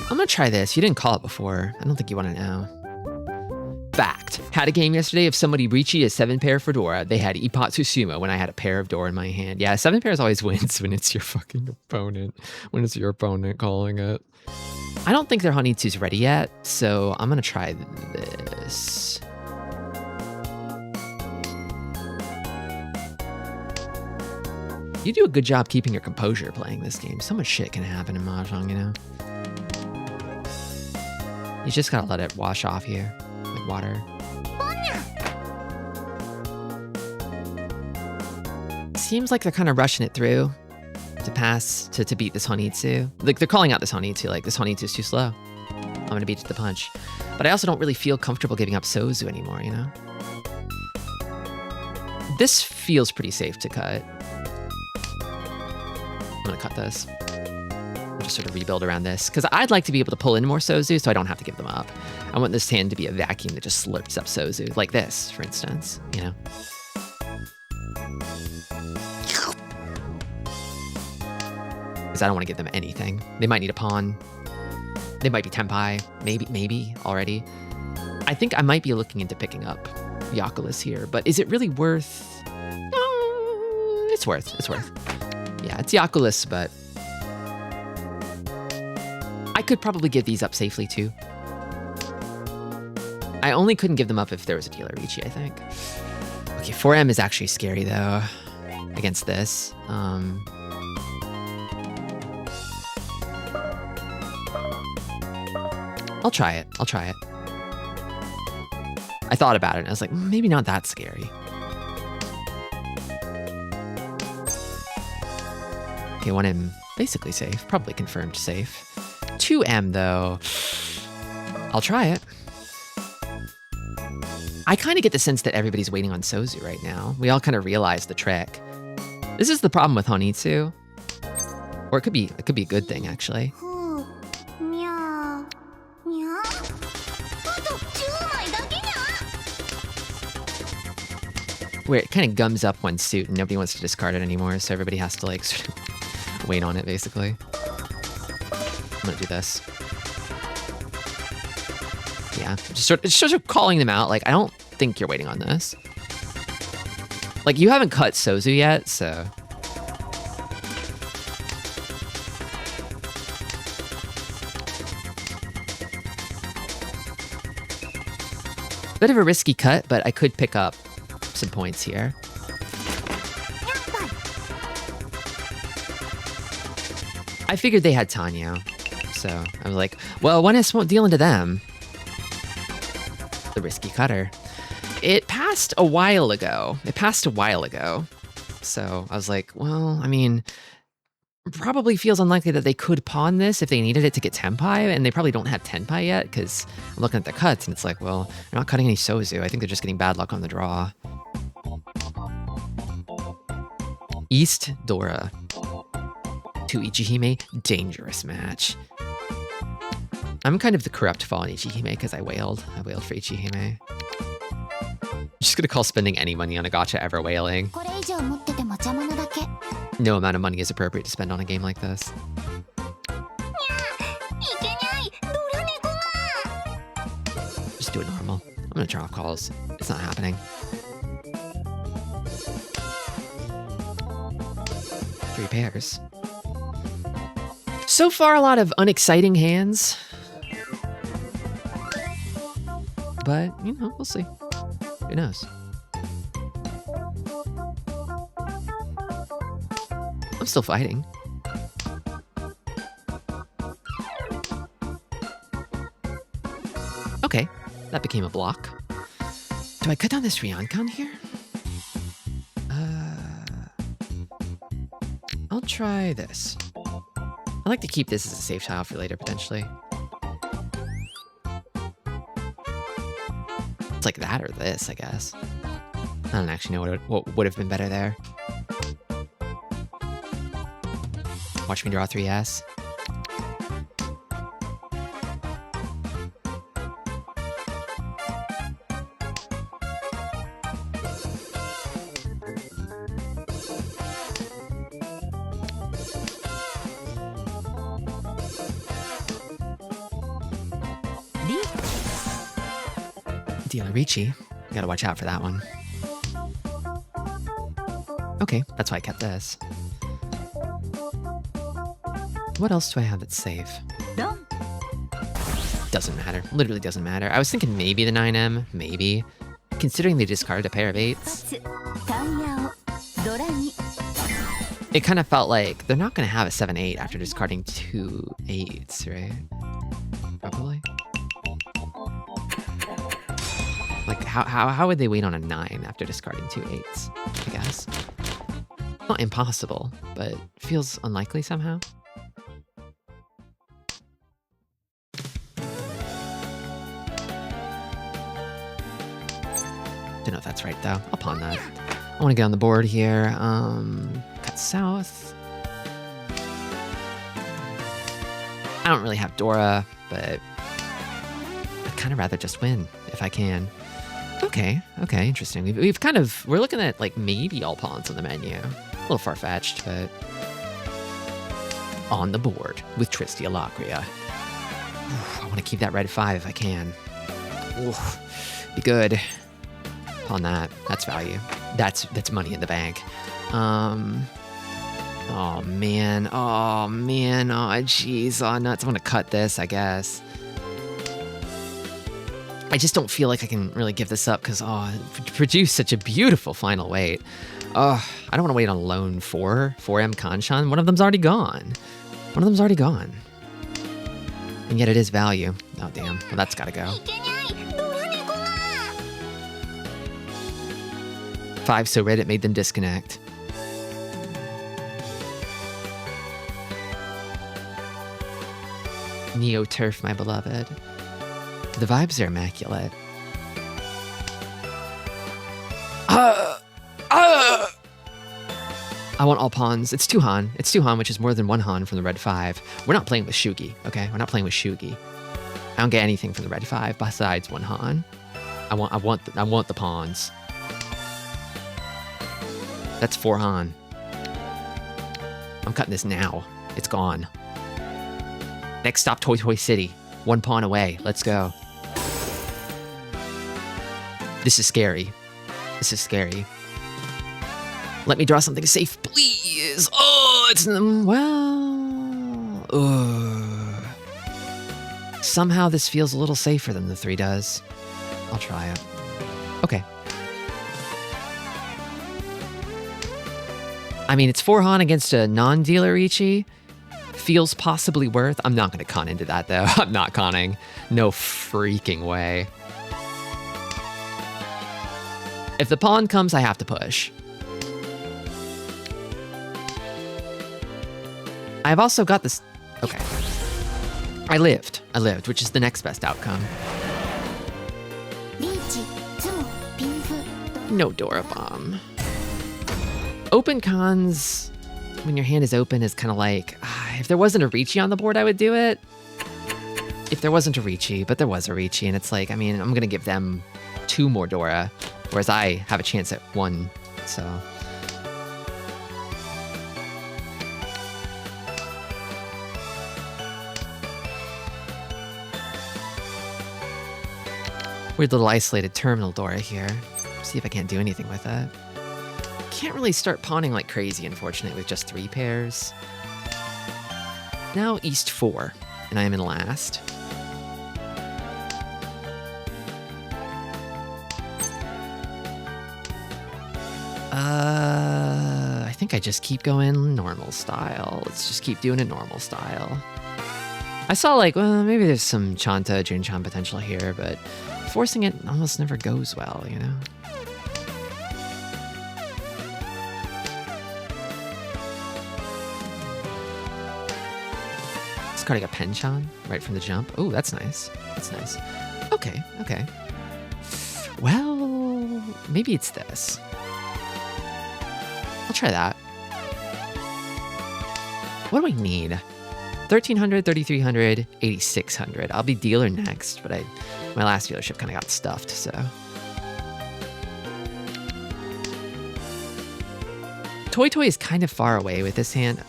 I'm gonna try this. You didn't call it before. I don't think you want to know. Fact. Had a game yesterday of somebody Ricci a 7 pair for Dora. They had Ipatsu Sumo when I had a pair of Dora in my hand. Yeah, 7 pairs always wins when it's your fucking opponent. When it's your opponent calling it. I don't think their Hanitsu's ready yet, so I'm gonna try this. You do a good job keeping your composure playing this game. So much shit can happen in Mahjong, you know? You just gotta let it wash off here, like water. Seems like they're kind of rushing it through to pass, to beat this Hanitsu. Like, they're calling out this Hanitsu, like, this Hanitsu's too slow. I'm gonna beat it to the punch. But I also don't really feel comfortable giving up Sozu anymore, you know? This feels pretty safe to cut. I'm gonna cut this. Just sort of rebuild around this, because I'd like to be able to pull in more Sozu so I don't have to give them up. I want this hand to be a vacuum that just slurps up Sozu, like this, for instance, you know? Because I don't want to give them anything. They might need a pawn. They might be Tenpai, maybe already. I think I might be looking into picking up Yakulis here, but is it really worth? No, it's worth. Yeah, it's Yakulis, but I could probably give these up safely too. I only couldn't give them up if there was a dealer Ricci, I think. Okay, 4M is actually scary though, against this. I'll try it. I thought about it and I was like, maybe not that scary. Okay, 1M basically safe, probably confirmed safe. 2M though, I'll try it. I kind of get the sense that everybody's waiting on Sozu right now. We all kind of realize the trick. This is the problem with Hanitsu. Or it could be a good thing actually. Where it kind of gums up one suit and nobody wants to discard it anymore, so everybody has to like sort of wait on it, basically. I'm gonna do this. Yeah, just sort of calling them out. Like, I don't think you're waiting on this. Like, you haven't cut Sozu yet, so. Bit of a risky cut, but I could pick up some points here. I figured they had Tanyo, so I was like, well, 1S won't deal into them. The risky cutter. It passed a while ago. So I was like, well, I mean, probably feels unlikely that they could pawn this if they needed it to get Tenpai, and they probably don't have Tenpai yet, because I'm looking at the cuts, and it's like, well, they're not cutting any Sozu. I think they're just getting bad luck on the draw. East Dora to Ichihime, dangerous match. I'm kind of the corrupt fallen Ichihime because I wailed. I wailed for Ichihime. I'm just gonna call spending any money on a gacha ever wailing. No amount of money is appropriate to spend on a game like this. Just do it normal. I'm gonna draw calls. It's not happening. 3 pairs. So far, a lot of unexciting hands. But, you know, we'll see. Who knows? I'm still fighting. Okay, that became a block. Do I cut down this Ryoncon here? I'll try this. I like to keep this as a safe tile for later, potentially. It's like that or this, I guess. I don't actually know what would have been better there. Watch me draw 3S. Ricci. Gotta watch out for that one. Okay, that's why I kept this. What else do I have that's safe? Doesn't matter. Literally doesn't matter. I was thinking maybe the 9M, maybe. Considering they discarded a pair of 8s. It kind of felt like they're not gonna have a 7-8 after discarding 2 8s, right? Probably. Like, how would they wait on a 9 after discarding 2 8s, I guess? Not impossible, but feels unlikely somehow. Don't know if that's right, though. I'll pawn that. I want to get on the board here. Cut south. I don't really have Dora, but I'd kind of rather just win if I can. Okay, interesting. We've kind of, we're looking at like maybe all pawns on the menu. A little far-fetched, but on the board with Tristi Alacria. I want to keep that red 5 if I can. Oof, be good. Pawn that. That's value. That's money in the bank. Oh man. Oh jeez. Oh nuts. I'm gonna cut this, I guess. I just don't feel like I can really give this up because, it produced such a beautiful final wait. I don't want to wait on lone 4M Kanshan. One of them's already gone. And yet it is value. Oh, damn. Well, that's gotta go. 5 so red it made them disconnect. Neo Turf, my beloved. The vibes are immaculate. I want all pawns. It's 2 Han. It's 2 Han, which is more than 1 Han from the red 5. We're not playing with Shugi, okay? We're not playing with Shugi. I don't get anything from the red 5 besides 1 Han. I want the pawns. That's 4 Han. I'm cutting this now. It's gone. Next stop, Toy Toy City. 1 pawn away. Let's go. This is scary. This is scary. Let me draw something safe, please. Oh, it's... Well... Ugh. Somehow this feels a little safer than the 3 does. I'll try it. Okay. I mean, it's 4 Han against a non-dealer Ichi. Feels possibly worth. I'm not going to con into that, though. I'm not conning. No freaking way. If the pawn comes, I have to push. I've also got this... Okay. I lived, which is the next best outcome. No Dora Bomb. Open cons, when your hand is open, is kind of like, if there wasn't a Ricci on the board, I would do it. If there wasn't a Ricci, but there was a Ricci, and it's like, I mean, I'm going to give them 2 more Dora, whereas I have a chance at 1, so... Weird little isolated terminal Dora here. See if I can't do anything with it. Can't really start pawning like crazy, unfortunately, with just 3 pairs. Now East 4, and I am in last. I think I just keep going normal style. Let's just keep doing it normal style. I saw like, well, maybe there's some Chanta, Junchan potential here, but forcing it almost never goes well, you know? Discarding a Penchan right from the jump. Oh, that's nice. That's nice. Okay, okay. Well, maybe it's this. I'll try that. What do I need? 1,300, 3,300, 8,600. I'll be dealer next, but my last dealership kind of got stuffed, so. Toy Toy is kind of far away with this hand.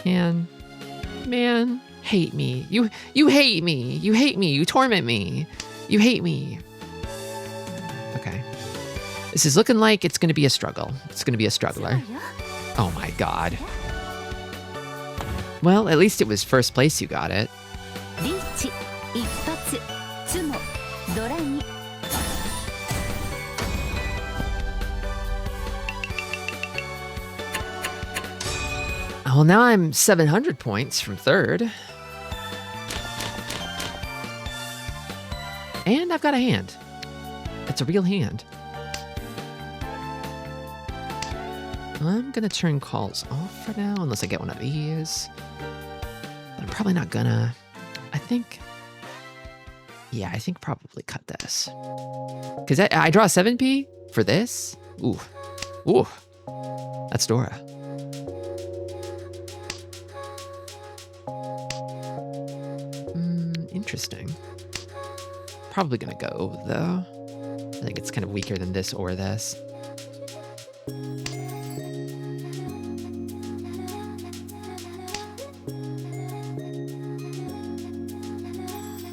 Man, hate me. You hate me. You hate me. You torment me. You hate me. Okay. This is looking like it's going to be a struggle. It's going to be a struggler. Oh my god. Well, at least it was first place you got it. Well, now I'm 700 points from 3rd. And I've got a hand. It's a real hand. I'm gonna turn calls off for now, unless I get one of these. But I'm probably not gonna. I think probably cut this. Because I draw 7p for this. Ooh. Ooh. That's Dora. Interesting. Probably gonna go, though. I think it's kind of weaker than this or this.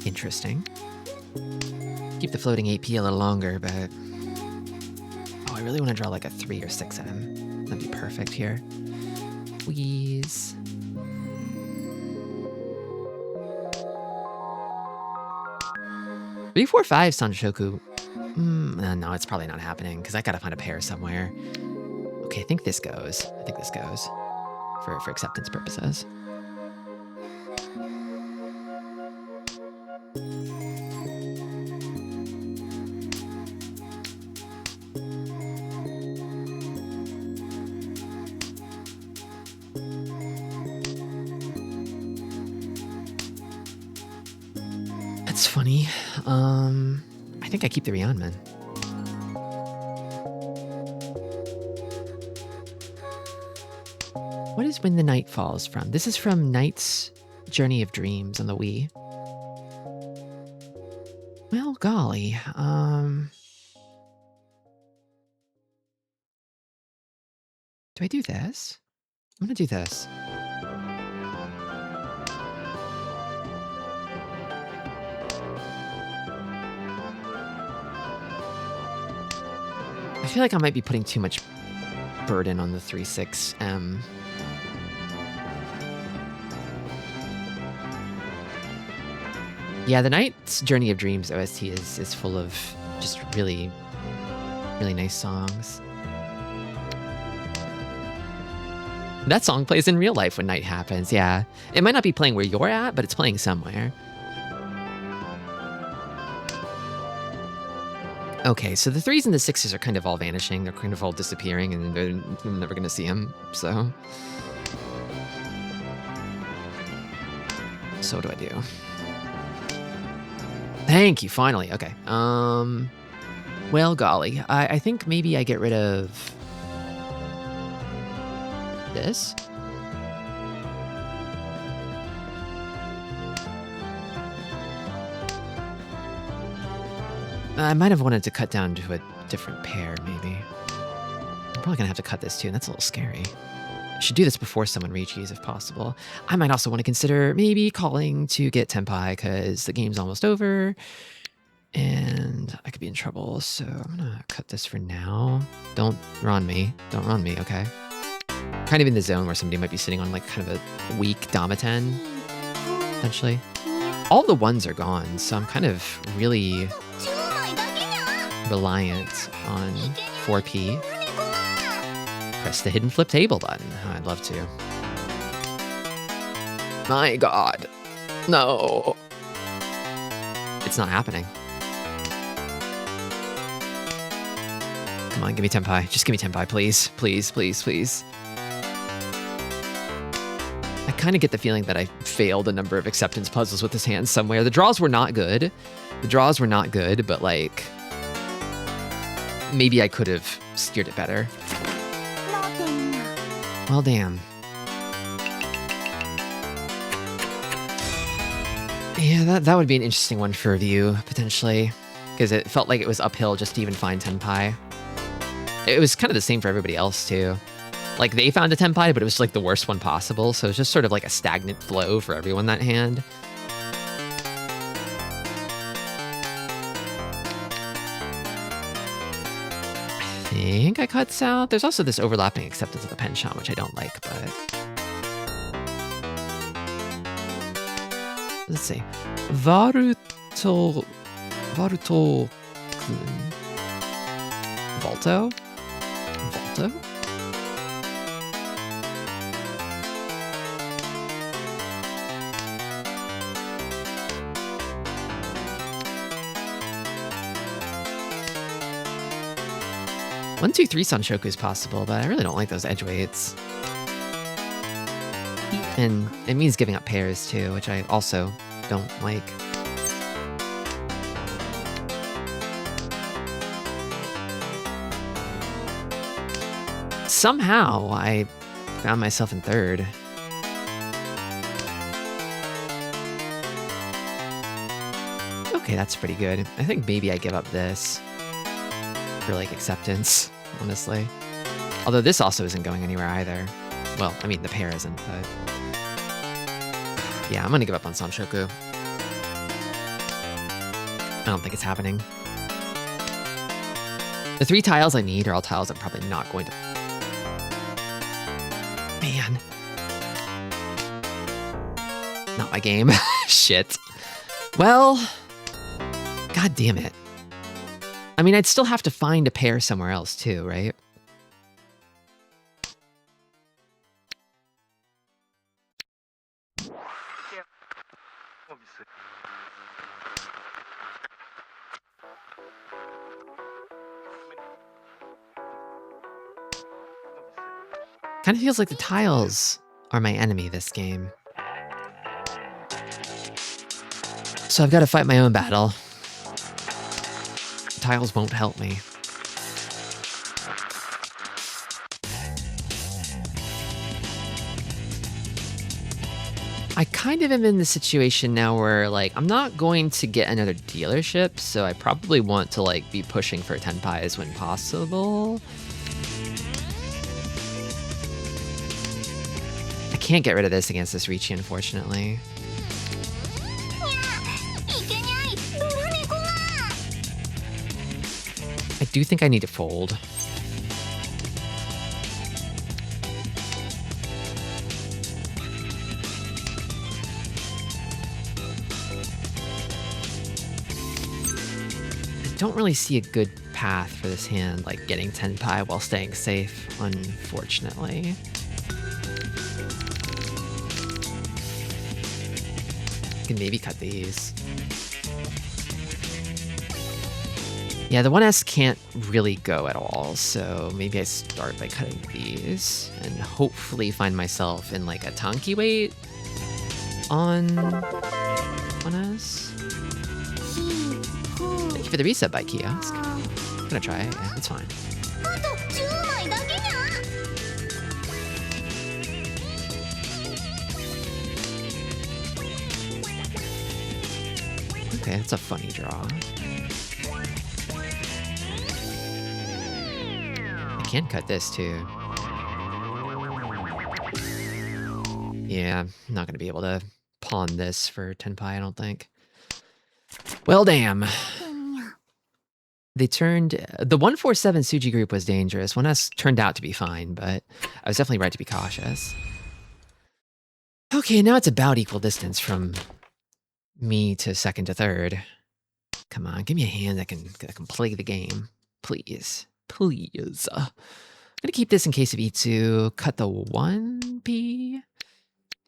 Interesting. Keep the floating AP a little longer, but... Oh, I really want to draw like a 3 or 6M. That'd be perfect here. Please. Three, 4, 5 Sanshoku. No, it's probably not happening because I gotta find a pair somewhere. Okay, I think this goes. For acceptance purposes. That's funny. I think I keep the Ryeonman. What is When the Night Falls from? This is from Night's Journey of Dreams on the Wii. Well, golly. Do I do this? I'm gonna do this. I feel like I might be putting too much burden on the 3-6M. Yeah, the Knight's Journey of Dreams OST is full of just really, really nice songs. That song plays in real life when night happens, yeah. It might not be playing where you're at, but it's playing somewhere. Okay, so the 3s and the 6s are kind of all vanishing. They're kind of all disappearing, and they're never going to see them, so... So what do I do? Thank you, finally. Okay. Well, golly. I think maybe I get rid of... this? I might have wanted to cut down to a different pair, maybe. I'm probably gonna have to cut this too, and that's a little scary. I should do this before someone reaches, if possible. I might also want to consider maybe calling to get Tenpai, because the game's almost over, and I could be in trouble, so I'm gonna cut this for now. Don't run me. Don't run me, okay? Kind of in the zone where somebody might be sitting on like kind of a weak Damaten, potentially. All the 1s are gone, so I'm kind of really reliant on 4P. Press the hidden flip table button. Oh, I'd love to. My God. No. It's not happening. Come on, give me Tenpai. Just give me Tenpai, please. Please, please, please. I kind of get the feeling that I failed a number of acceptance puzzles with this hand somewhere. The draws were not good. The draws were not good, but like... maybe I could have steered it better. Well, damn. Yeah, that would be an interesting one for review, potentially. Because it felt like it was uphill just to even find Tenpai. It was kind of the same for everybody else, too. Like, they found a Tenpai, but it was like the worst one possible. So it was just sort of like a stagnant flow for everyone that hand. I think I cut south. There's also this overlapping acceptance of the penchant, which I don't like, but... let's see. Varuto... Volto? Volto? 1, 2, 3 Sanshoku is possible, but I really don't like those edge weights. And it means giving up pairs too, which I also don't like. Somehow I found myself in 3rd. Okay, that's pretty good. I think maybe I give up this for like acceptance, honestly. Although this also isn't going anywhere either. Well, I mean the pair isn't, but yeah, I'm gonna give up on Sanshoku. I don't think it's happening. The 3 tiles I need are all tiles I'm probably not going to... Man. Not my game. Shit. Well, god damn it. I mean, I'd still have to find a pair somewhere else too, right? Kind of feels like the tiles are my enemy this game. So I've got to fight my own battle. Tiles won't help me. I kind of am in the situation now where, like, I'm not going to get another dealership, so I probably want to, like, be pushing for Tenpais when possible. can't get rid of this against this Ricci, unfortunately. I do think I need to fold. I don't really see a good path for this hand, like getting tenpai while staying safe, unfortunately. I can maybe cut these. Yeah, the 1S can't really go at all, so maybe I start by cutting these and hopefully find myself in like a Tanki weight on 1S. Thank you for the reset by Kiosk. I'm gonna try it, yeah, it's fine. Okay, that's a funny draw. I can cut this too. Yeah, I'm not gonna be able to pawn this for tenpai, I don't think. Well, damn. They turned... The 147 Suji group was dangerous. 1S turned out to be fine, but I was definitely right to be cautious. Okay, now it's about equal distance from me to second to third. Come on, give me a hand that can play the game. Please. Please. I'm gonna keep this in case of E2. Cut the 1P.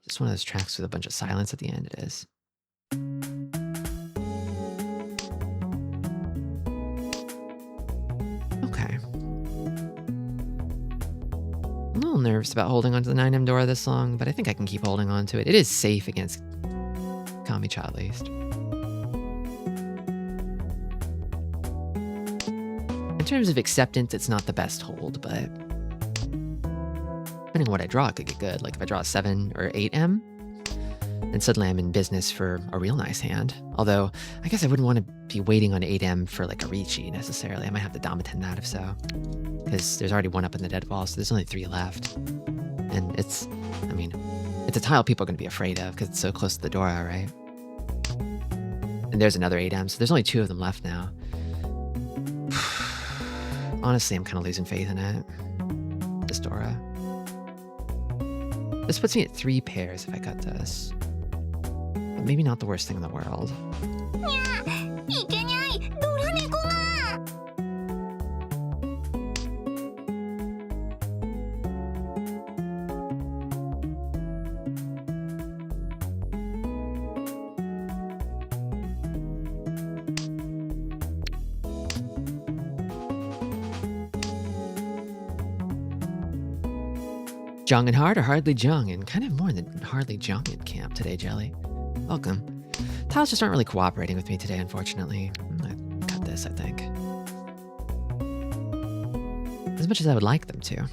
Just one of those tracks with a bunch of silence at the end, it is. Okay. I'm a little nervous about holding onto the 9M Dora this long, but I think I can keep holding on to it. It is safe against Kamicha at least. In terms of acceptance, it's not the best hold, but depending on what I draw, it could get good. Like if I draw a 7 or 8M, then suddenly I'm in business for a real nice hand. Although, I guess I wouldn't want to be waiting on 8M for like a Ricci necessarily. I might have to Damaten that if so. Because there's already one up in the dead wall, so there's only 3 left. And it's, I mean, it's a tile people are going to be afraid of because it's so close to the Dora, right? And there's another 8M, so there's only 2 of them left now. Honestly, I'm kind of losing faith in it. This Dora. This puts me at 3 pairs if I cut this. But maybe not the worst thing in the world. Jung and Hard or Hardly Jung, and kind of more in the Hardly Jung in camp today, Jelly. Welcome. Tiles just aren't really cooperating with me today, unfortunately. I cut this, I think. As much as I would like them to.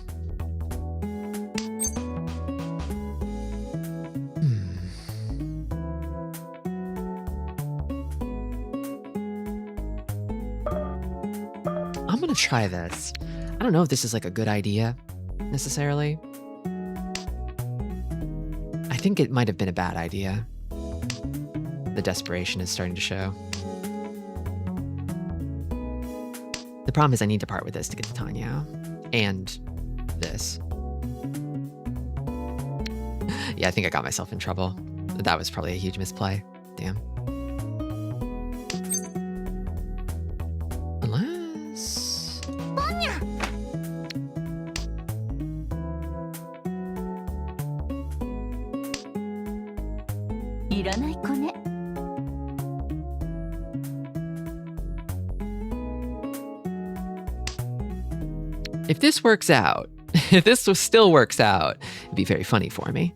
I'm gonna try this. I don't know if this is like a good idea, necessarily. I think it might have been a bad idea. The desperation is starting to show. The problem is I need to part with this to get to Tanya. And this. Yeah, I think I got myself in trouble. That was probably a huge misplay. Damn. Unless... If this works out, if this still works out, it'd be very funny for me.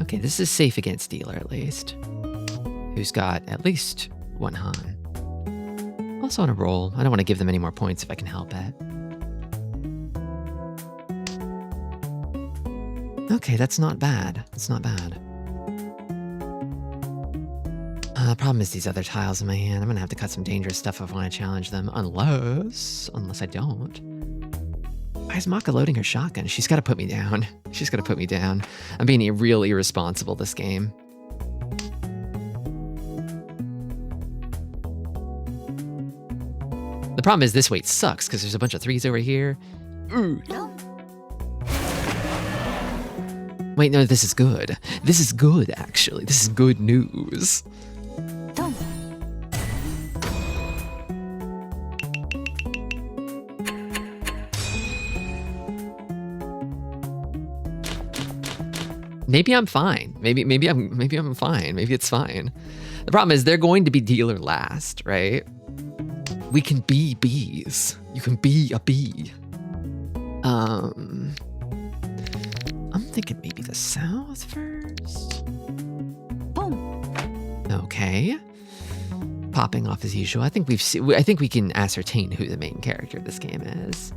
Okay, this is safe against Dealer at least, who's got at least 1 Han. Also on a roll. I don't want to give them any more points if I can help it. Okay, that's not bad. That's not bad. The problem is these other tiles in my hand. I'm gonna have to cut some dangerous stuff if I want to challenge them. Unless I don't. Why is Maka loading her shotgun? She's got to put me down. She's got to put me down. I'm being real irresponsible this game. The problem is this weight sucks because there's a bunch of 3s over here. Ooh. Wait, no, this is good. This is good, actually. This is good news. Maybe I'm fine. Maybe I'm fine. Maybe it's fine. The problem is they're going to be dealer last, right? We can be bees. You can be a bee. I'm thinking maybe the south first. Boom. Okay. Popping off as usual. I think we can ascertain who the main character of this game is.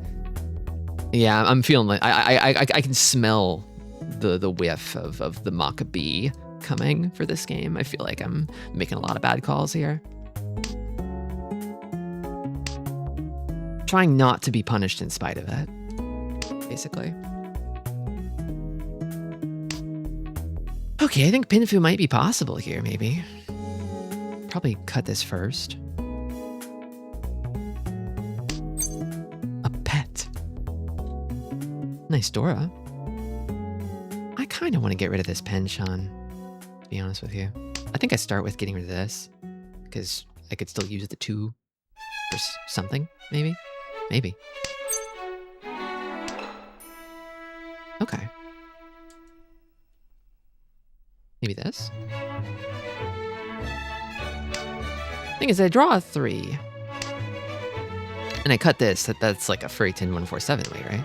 Yeah, I'm feeling like I can smell the whiff of the Maccabee coming for this game. I feel like I'm making a lot of bad calls here. Trying not to be punished in spite of it, basically. Okay, I think Pinfu might be possible here, maybe. Probably cut this first. A pet. Nice Dora. I kind of want to get rid of this penchant, to be honest with you. I think I start with getting rid of this, because I could still use the 2 for something, maybe? Maybe. Okay. Maybe this? Thing is, I draw a 3. And I cut this, that's like a furry 147 way, right?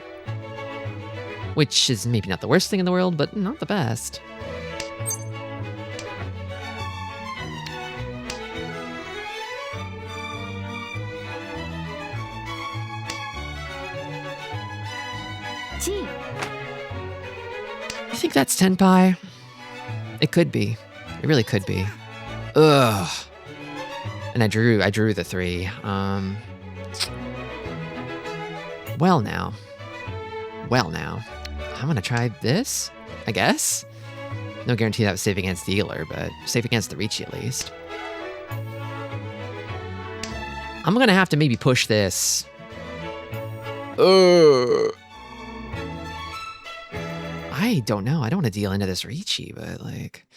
Which is maybe not the worst thing in the world, but not the best. You think that's Tenpai? It could be. It really could be. Ugh. And I drew the 3. Well now. I'm gonna try this, I guess. No guarantee that was safe against the dealer, but safe against the Ricci at least. I'm gonna have to maybe push this. I don't know. I don't want to deal into this Ricci, but like...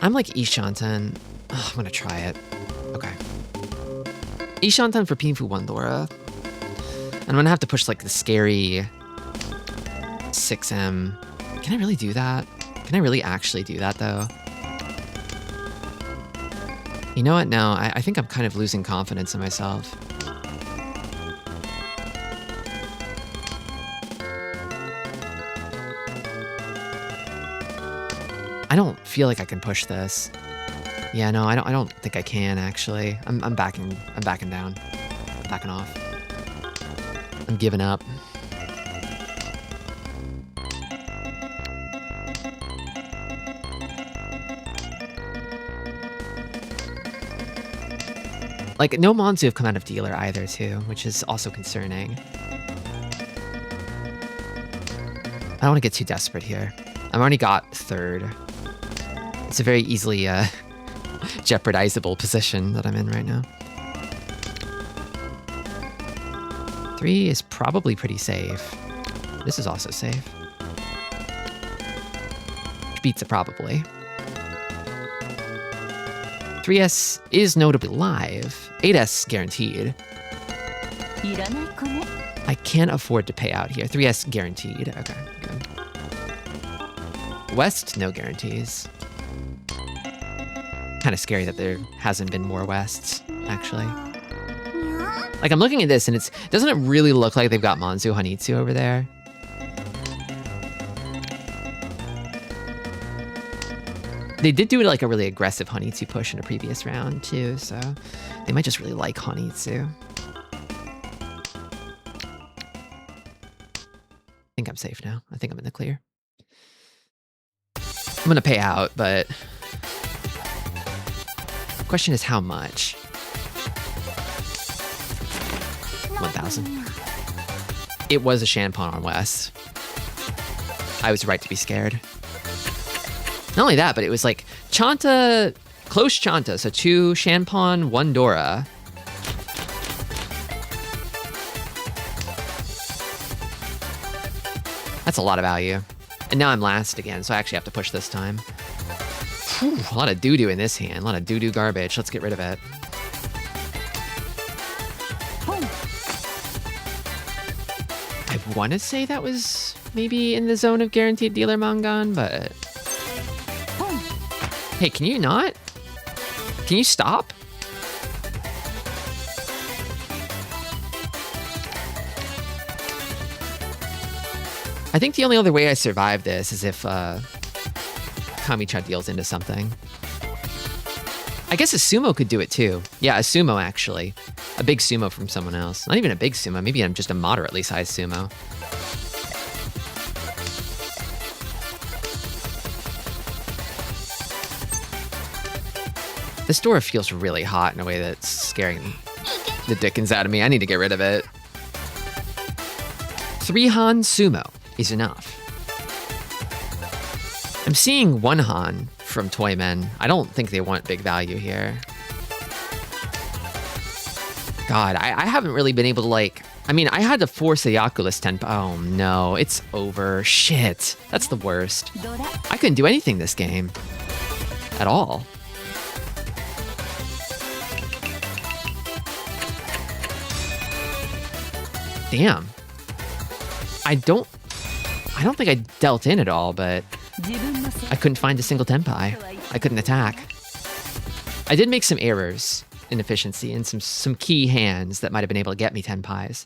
I'm like Ishanten. Oh, I'm gonna try it. Okay. Ishanten for Pinfu 1 Dora. And I'm gonna have to push like the scary 6M. Can I really do that? Can I really actually do that though? You know what? No, I think I'm kind of losing confidence in myself. I don't feel like I can push this. Yeah, no, I don't think I can actually. I'm backing down. I'm backing off. I'm giving up. Like, no Monzu have come out of dealer either, too, which is also concerning. I don't want to get too desperate here. I've already got 3rd. It's a very easily jeopardizable position that I'm in right now. 3 is probably pretty safe. This is also safe. Which beats it probably. 3S is notably live. 8S guaranteed. I can't afford to pay out here. 3S guaranteed. Okay, good. West, no guarantees. Kind of scary that there hasn't been more Wests, actually. Like, I'm looking at this, and doesn't it really look like they've got Monzu Hanitsu over there? They did do like a really aggressive Hanitsu push in a previous round, too, so they might just really like Hanitsu. I think I'm safe now. I think I'm in the clear. I'm gonna pay out, but Question is how much? 1,000. It was a shan pawn on West. I was right to be scared. Not only that, but it was like Chanta, close Chanta, so 2 shan pawn, 1 Dora. That's a lot of value. And now I'm last again, so I actually have to push this time. Whew, a lot of doo-doo in this hand, a lot of doo-doo garbage. Let's get rid of it. I want to say that was maybe in the zone of guaranteed dealer Mangan, but... Hey, can you not? Can you stop? I think the only other way I survive this is if Kami-cha deals into something. I guess a sumo could do it too. Yeah, a sumo actually. A big sumo from someone else. Not even a big sumo, maybe I'm just a moderately sized sumo. This door feels really hot in a way that's scaring the dickens out of me. I need to get rid of it. 3 Han sumo is enough. I'm seeing 1 Han from Toy Men. I don't think they want big value here. God, I haven't really been able to like... I mean, I had to force a Yakulas 10... Oh no, it's over. Shit, that's the worst. I couldn't do anything this game. At all. Damn. I don't think I dealt in at all, but I couldn't find a single tenpai. I couldn't attack. I did make some errors in efficiency and some key hands that might have been able to get me tenpais.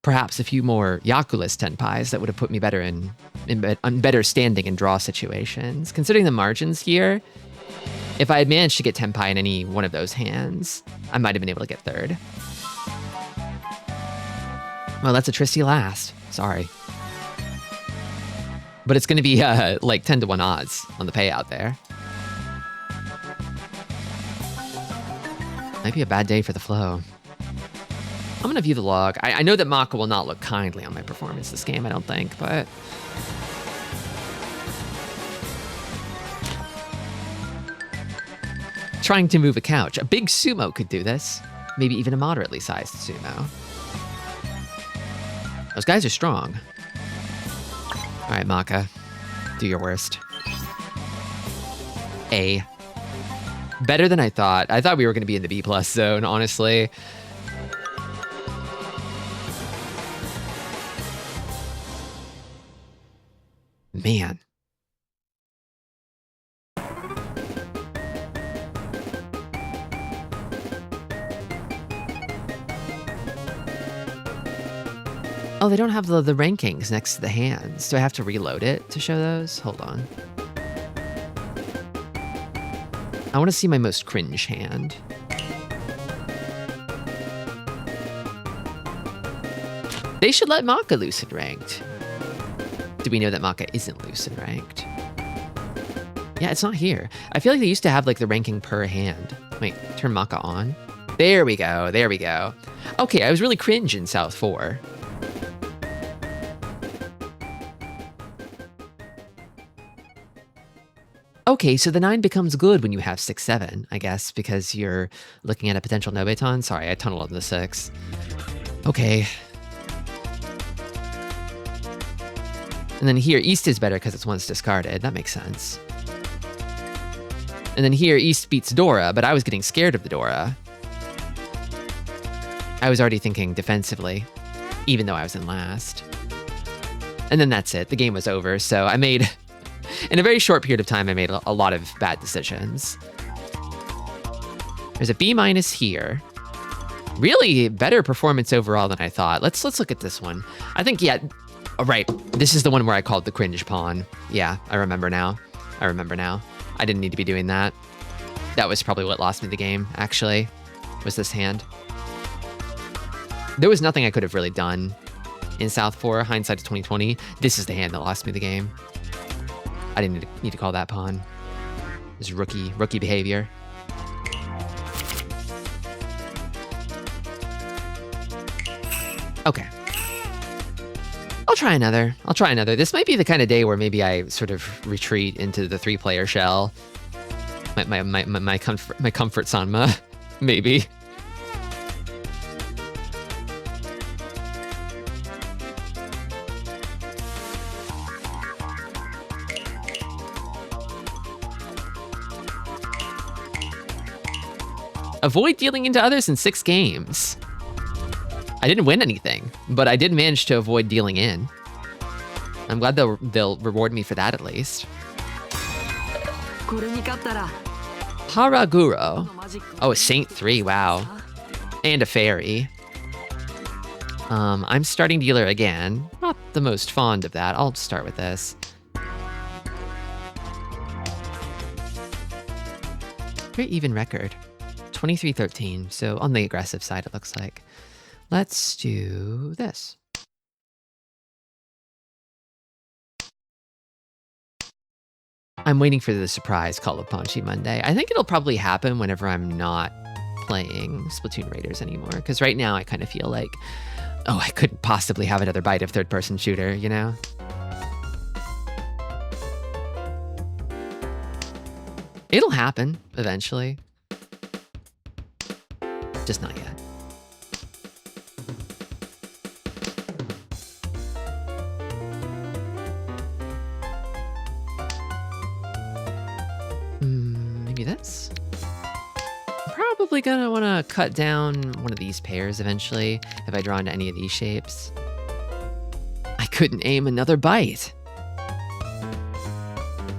Perhaps a few more Yakulas tenpais that would have put me better in better standing in draw situations. Considering the margins here, if I had managed to get tenpai in any one of those hands, I might have been able to get third. Well, that's a Tristi last. Sorry. But it's going to be like 10 to 1 odds on the payout there. Might be a bad day for the flow. I'm going to view the log. I know that Maka will not look kindly on my performance this game, I don't think, but... Trying to move a couch. A big sumo could do this. Maybe even a moderately sized sumo. Those guys are strong. All right, Maka, do your worst. A. Better than I thought. I thought we were going to be in the B+ zone, honestly. Man. Oh, they don't have the rankings next to the hands. Do I have to reload it to show those? Hold on. I want to see my most cringe hand. They should let Maka lucid ranked. Do we know that Maka isn't lucid ranked? Yeah, it's not here. I feel like they used to have like the ranking per hand. Wait, turn Maka on. There we go, there we go. Okay, I was really cringe in South 4. Okay, so the 9 becomes good when you have 6-7, I guess, because you're looking at a potential Nobeton. Sorry, I tunneled on the 6. Okay. And then here, East is better because it's once discarded. That makes sense. And then here, East beats Dora, but I was getting scared of the Dora. I was already thinking defensively, even though I was in last. And then that's it. The game was over, so I made... In a very short period of time, I made a lot of bad decisions. There's a B- here. Really better performance overall than I thought. Let's look at this one. I think, yeah, oh, right. This is the one where I called the cringe pawn. Yeah, I remember now. I remember now. I didn't need to be doing that. That was probably what lost me the game, actually, was this hand. There was nothing I could have really done in South 4, hindsight of 2020. This is the hand that lost me the game. I didn't need to call that pawn. This rookie behavior. Okay. I'll try another. This might be the kind of day where maybe I sort of retreat into the 3-player shell. My comfort Sanma, maybe. Avoid dealing into others in 6 games. I didn't win anything, but I did manage to avoid dealing in. I'm glad they'll reward me for that at least. Haraguro. Oh, a Saint 3, wow. And a fairy. I'm starting dealer again. Not the most fond of that. I'll start with this. Very even record. 23-13, so on the aggressive side it looks like. Let's do this. I'm waiting for the surprise call of Mahjong Monday. I think it'll probably happen whenever I'm not playing Splatoon Raiders anymore, because right now I kind of feel like, oh, I couldn't possibly have another bite of third-person shooter, you know? It'll happen eventually. Just not yet. Maybe this? Probably gonna wanna cut down one of these pairs eventually if I draw into any of these shapes. I couldn't aim another bite.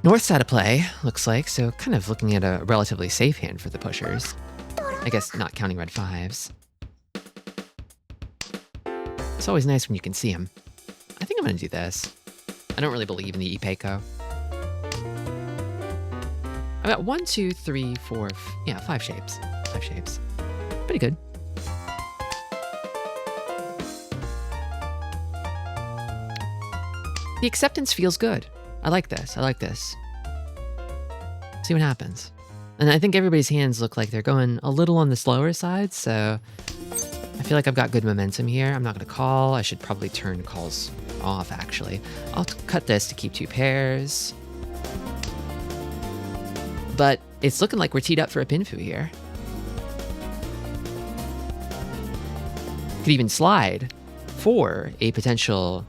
North side of play, looks like, so kind of looking at a relatively safe hand for the pushers. I guess not counting red 5s. It's always nice when you can see them. I think I'm gonna do this. I don't really believe in the Ipeco. I got 1, 2, 3, 4, yeah, 5 shapes. 5 shapes. Pretty good. The acceptance feels good. I like this. I like this. See what happens. And I think everybody's hands look like they're going a little on the slower side, so I feel like I've got good momentum here. I'm not going to call. I should probably turn calls off, actually. I'll cut this to keep 2 pairs. But it's looking like we're teed up for a Pinfu here. Could even slide for a potential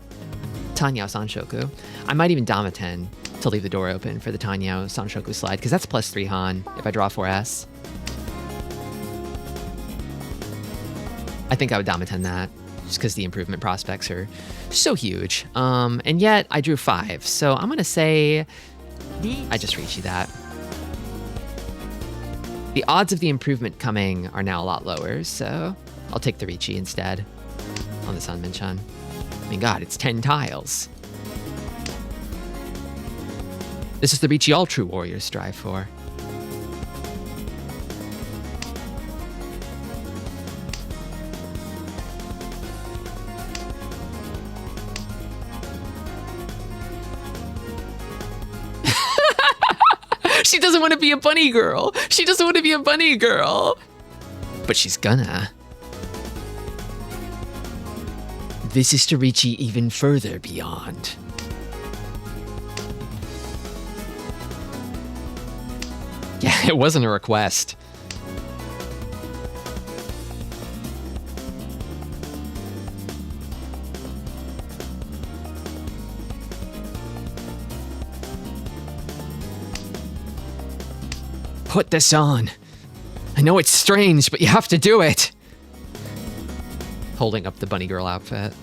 Tanyao Sanshoku. I might even Damaten to leave the door open for the Tanyao Sanshoku slide, because that's +3 Han if I draw 4S. I think I would Damaten that, just because the improvement prospects are so huge. And yet, I drew 5, so I'm going to say I just Riichi that. The odds of the improvement coming are now a lot lower, so I'll take the Riichi instead on the Sanmin-chan. I mean, God, it's 10 tiles. This is the Riichi all true warriors strive for. She doesn't want to be a bunny girl. She doesn't want to be a bunny girl. But she's gonna. This is to Riichi even further beyond. Yeah, it wasn't a request. Put this on. I know it's strange, but you have to do it. Holding up the bunny girl outfit.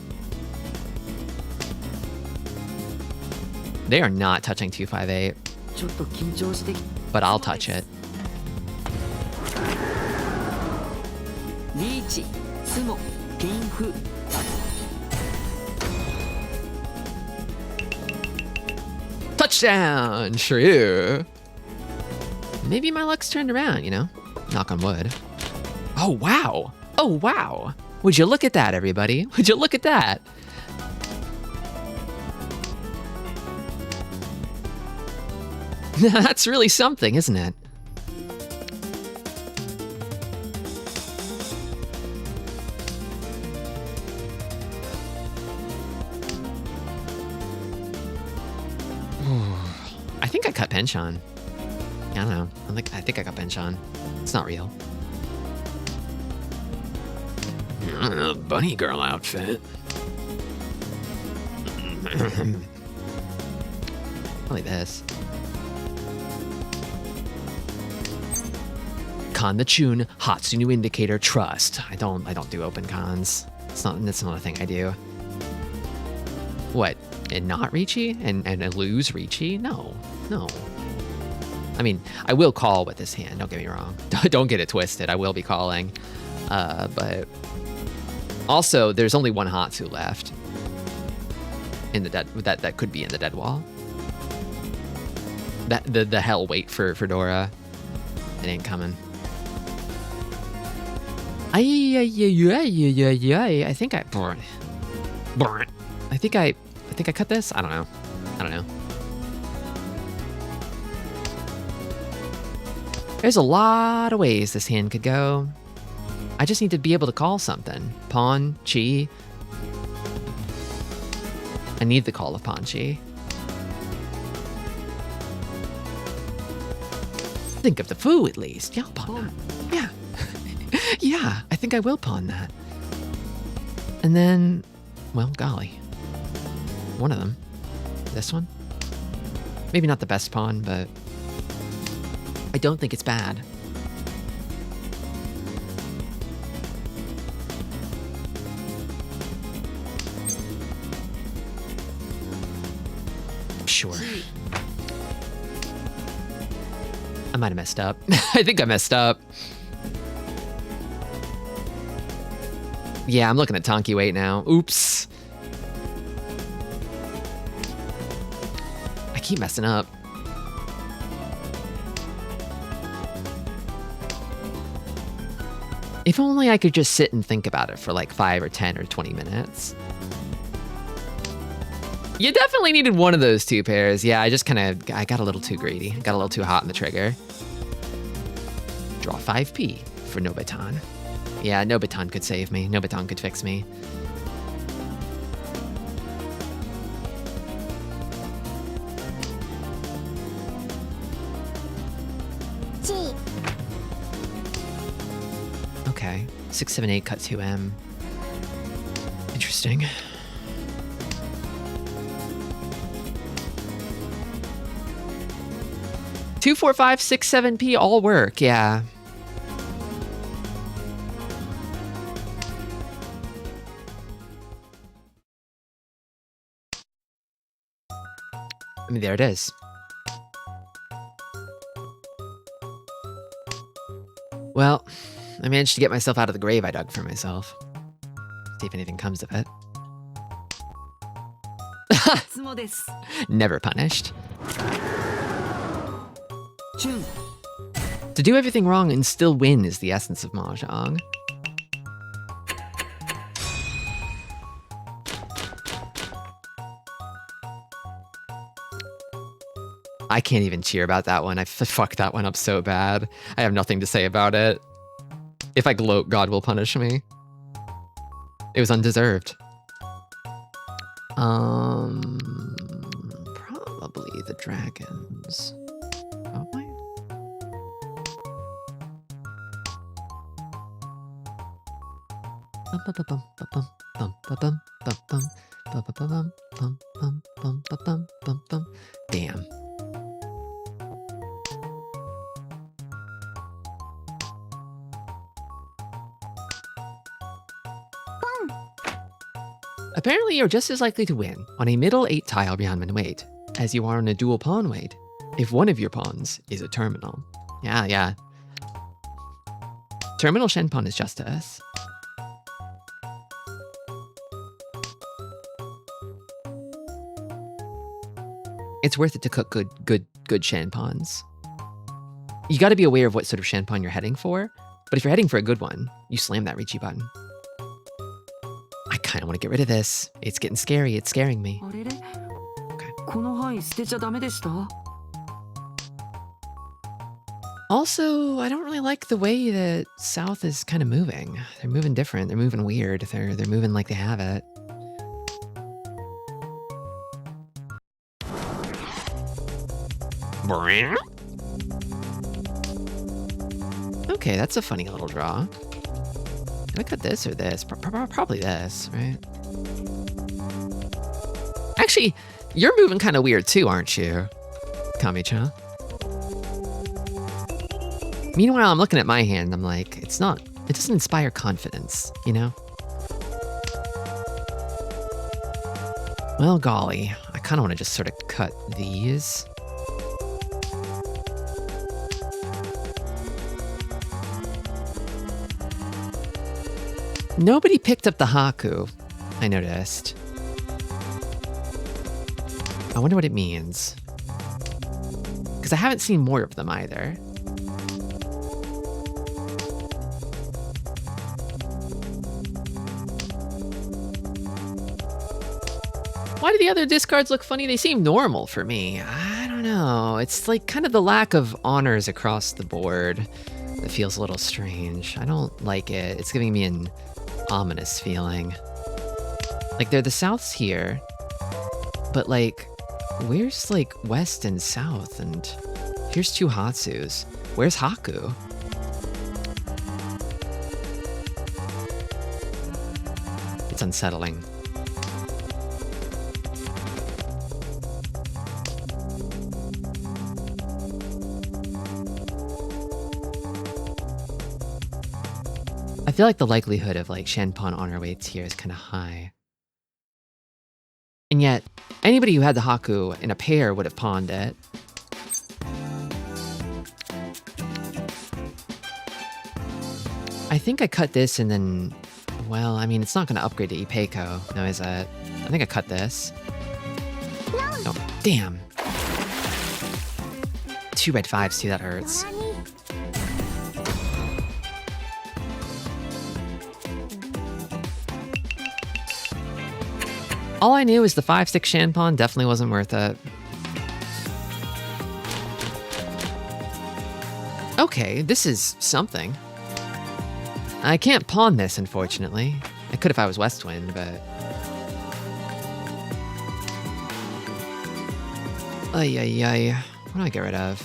They are not touching 258. But I'll touch it. Touchdown, Shrew. Maybe my luck's turned around, you know? Knock on wood. Oh, wow. Oh, wow. Would you look at that, everybody? Would you look at that? That's really something, isn't it? Ooh. I think I cut Penchon. I don't know. I think I got Penchon. It's not real. I don't know, bunny girl outfit. Like this. Con the tune, Hatsunu indicator, trust. I don't do open cons. That's not a thing I do. What? And not Ricci? And lose Ricci? No. I mean, I will call with this hand, don't get me wrong. Don't get it twisted, I will be calling. But also, there's only one Hatsu left in the dead, that could be in the dead wall. The hell wait for Dora. It ain't coming. I think I cut this. I don't know. There's a lot of ways this hand could go. I just need to be able to call something. Pawn, Chi. I need the call of Pawn Chi. Think of the foo at least. Yeah, I'll pawn that. Yeah. Yeah, I think I will pawn that. And then, well, golly. One of them. This one. Maybe not the best pawn, but I don't think it's bad. Sure. I might have messed up. I think I messed up. Yeah, I'm looking at Tonki weight now. Oops. I keep messing up. If only I could just sit and think about it for like 5 or 10 or 20 minutes. You definitely needed one of those two pairs. Yeah, I got a little too greedy. Got a little too hot in the trigger. Draw 5p for Nobitan. Yeah, Nobitan could save me. Nobitan could fix me. Okay, 6, 7, 8 cut 2M. Interesting. Two, 4, 5, 6, 7p all work, yeah. I mean, there it is. Well, I managed to get myself out of the grave I dug for myself. See if anything comes of it. Never punished. To do everything wrong and still win is the essence of Mahjong. I can't even cheer about that one. I fucked that one up so bad. I have nothing to say about it. If I gloat, God will punish me. It was undeserved. Probably the dragons. Probably. Damn. Apparently, you're just as likely to win on a middle 8 tile Beyondman weight as you are on a dual pawn weight if one of your pawns is a terminal. Yeah. Terminal Shen pawn is justice. It's worth it to cook good Shen pawns. You got to be aware of what sort of Shen pawn you're heading for, but if you're heading for a good one, you slam that Ricci button. I kind of want to get rid of this. It's getting scary. It's scaring me. Okay. Also, I don't really like the way that South is kind of moving. They're moving different. They're moving weird. They're moving like they have it. Okay, that's a funny little draw. Did I cut this or this? Probably this, right? Actually, you're moving kind of weird too, aren't you, Kami-chan? Meanwhile, I'm looking at my hand. I'm like, it doesn't inspire confidence, you know? Well, golly, I kind of want to just sort of cut these. Nobody picked up the Haku, I noticed. I wonder what it means. Because I haven't seen more of them either. Why do the other discards look funny? They seem normal for me. I don't know. It's like kind of the lack of honors across the board that feels a little strange. I don't like it. It's giving me an ominous feeling. Like, they're the Souths here, but like, where's like West and South? And here's two Hatsus. Where's Haku? It's unsettling. I feel like the likelihood of like Shenpon honor weights here is kind of high. And yet, anybody who had the Haku in a pair would have pawned it. I think I cut this and then, well, I mean, it's not going to upgrade to Ipeiko, no, is it? I think I cut this. Oh, damn. 2 red 5s too, that hurts. All I knew is the 5-6 Shanpon definitely wasn't worth it. Okay, this is something. I can't pawn this, unfortunately. I could if I was Westwind, but... Ay. What do I get rid of?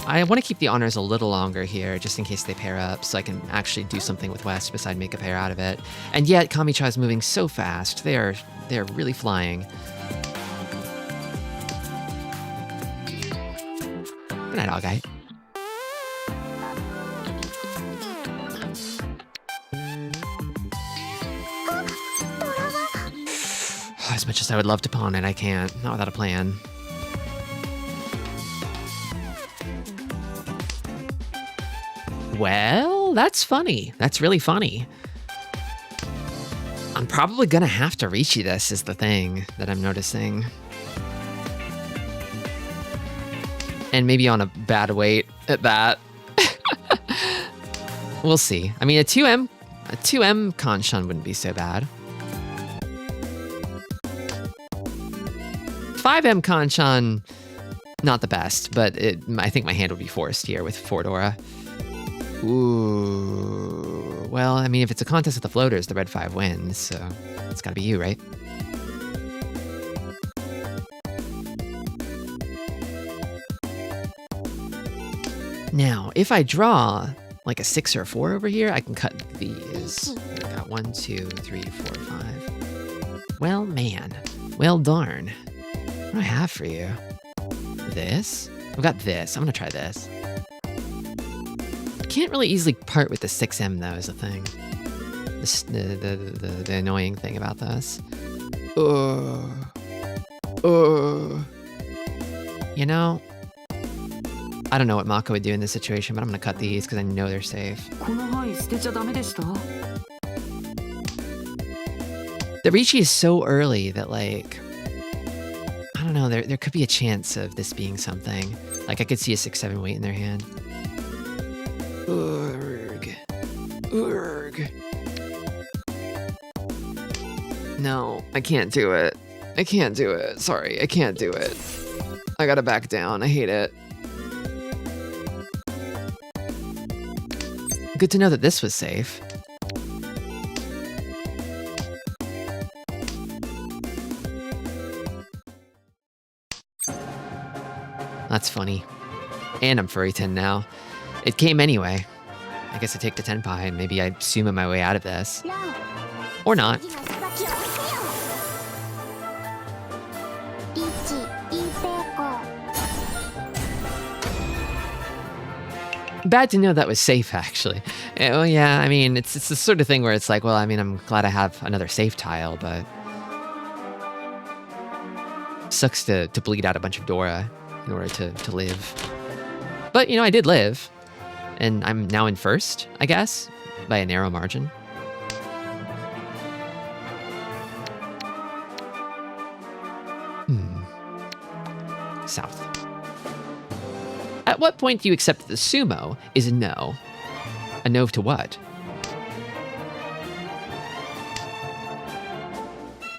I want to keep the honors a little longer here, just in case they pair up, so I can actually do something with West besides make a pair out of it. And yet, Kami-cha is moving so fast. They're really flying. Good night, all guy. As much as I would love to pawn it, I can't. Not without a plan. Well, that's funny. That's really funny. I'm probably gonna have to Riichi this is the thing that I'm noticing. And maybe on a bad weight at that. We'll see. I mean, a 2M Kanshan wouldn't be so bad. 5M Kanshan, not the best, but I think my hand would be forced here with Fordora. Ooh. Well, I mean, if it's a contest with the floaters, the red 5 wins, so it's gotta be you, right? Now, if I draw like a 6 or a 4 over here, I can cut these. I got 1, 2, 3, 4, 5. Well, man. Well, darn. What do I have for you? This? I've got this. I'm gonna try this. Can't really easily part with the 6M though, is the thing. The annoying thing about this. You know, I don't know what Mako would do in this situation, but I'm gonna cut these because I know they're safe. The Riichi is so early that, like, I don't know, there could be a chance of this being something. Like, I could see a 6-7 weight in their hand. Urgh. No, I can't do it. I can't do it. Sorry, I can't do it. I gotta back down. I hate it. Good to know that this was safe. That's funny. And I'm furry 10 now. It came anyway. I guess I take the tenpai and maybe I sumo my way out of this. Or not. Bad to know that was safe, actually. Well, yeah, I mean, it's the sort of thing where it's like, well, I mean, I'm glad I have another safe tile, but sucks to bleed out a bunch of Dora in order to live. But, you know, I did live, and I'm now in first, I guess, by a narrow margin. South. At what point do you accept that the sumo is a no? A no to what?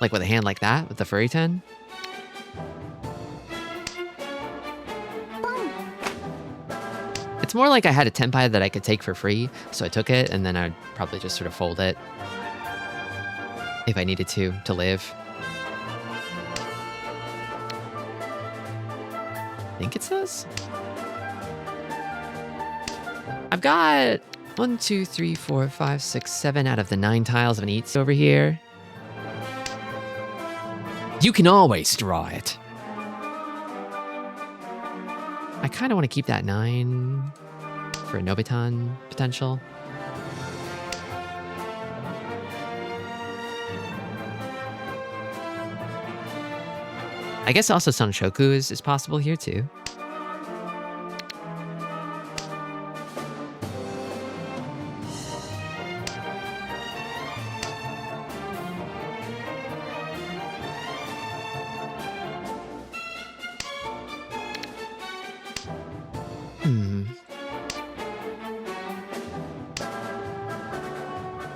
Like with a hand like that, with the furry 10? It's more like I had a tenpai that I could take for free, so I took it, and then I'd probably just sort of fold it if I needed to live. I think it says? I've got 1, 2, 3, 4, 5, 6, 7 out of the 9 tiles of an eats over here. You can always draw it. I kind of want to keep that 9 for a Nobitan potential. I guess also Sanshoku is possible here too.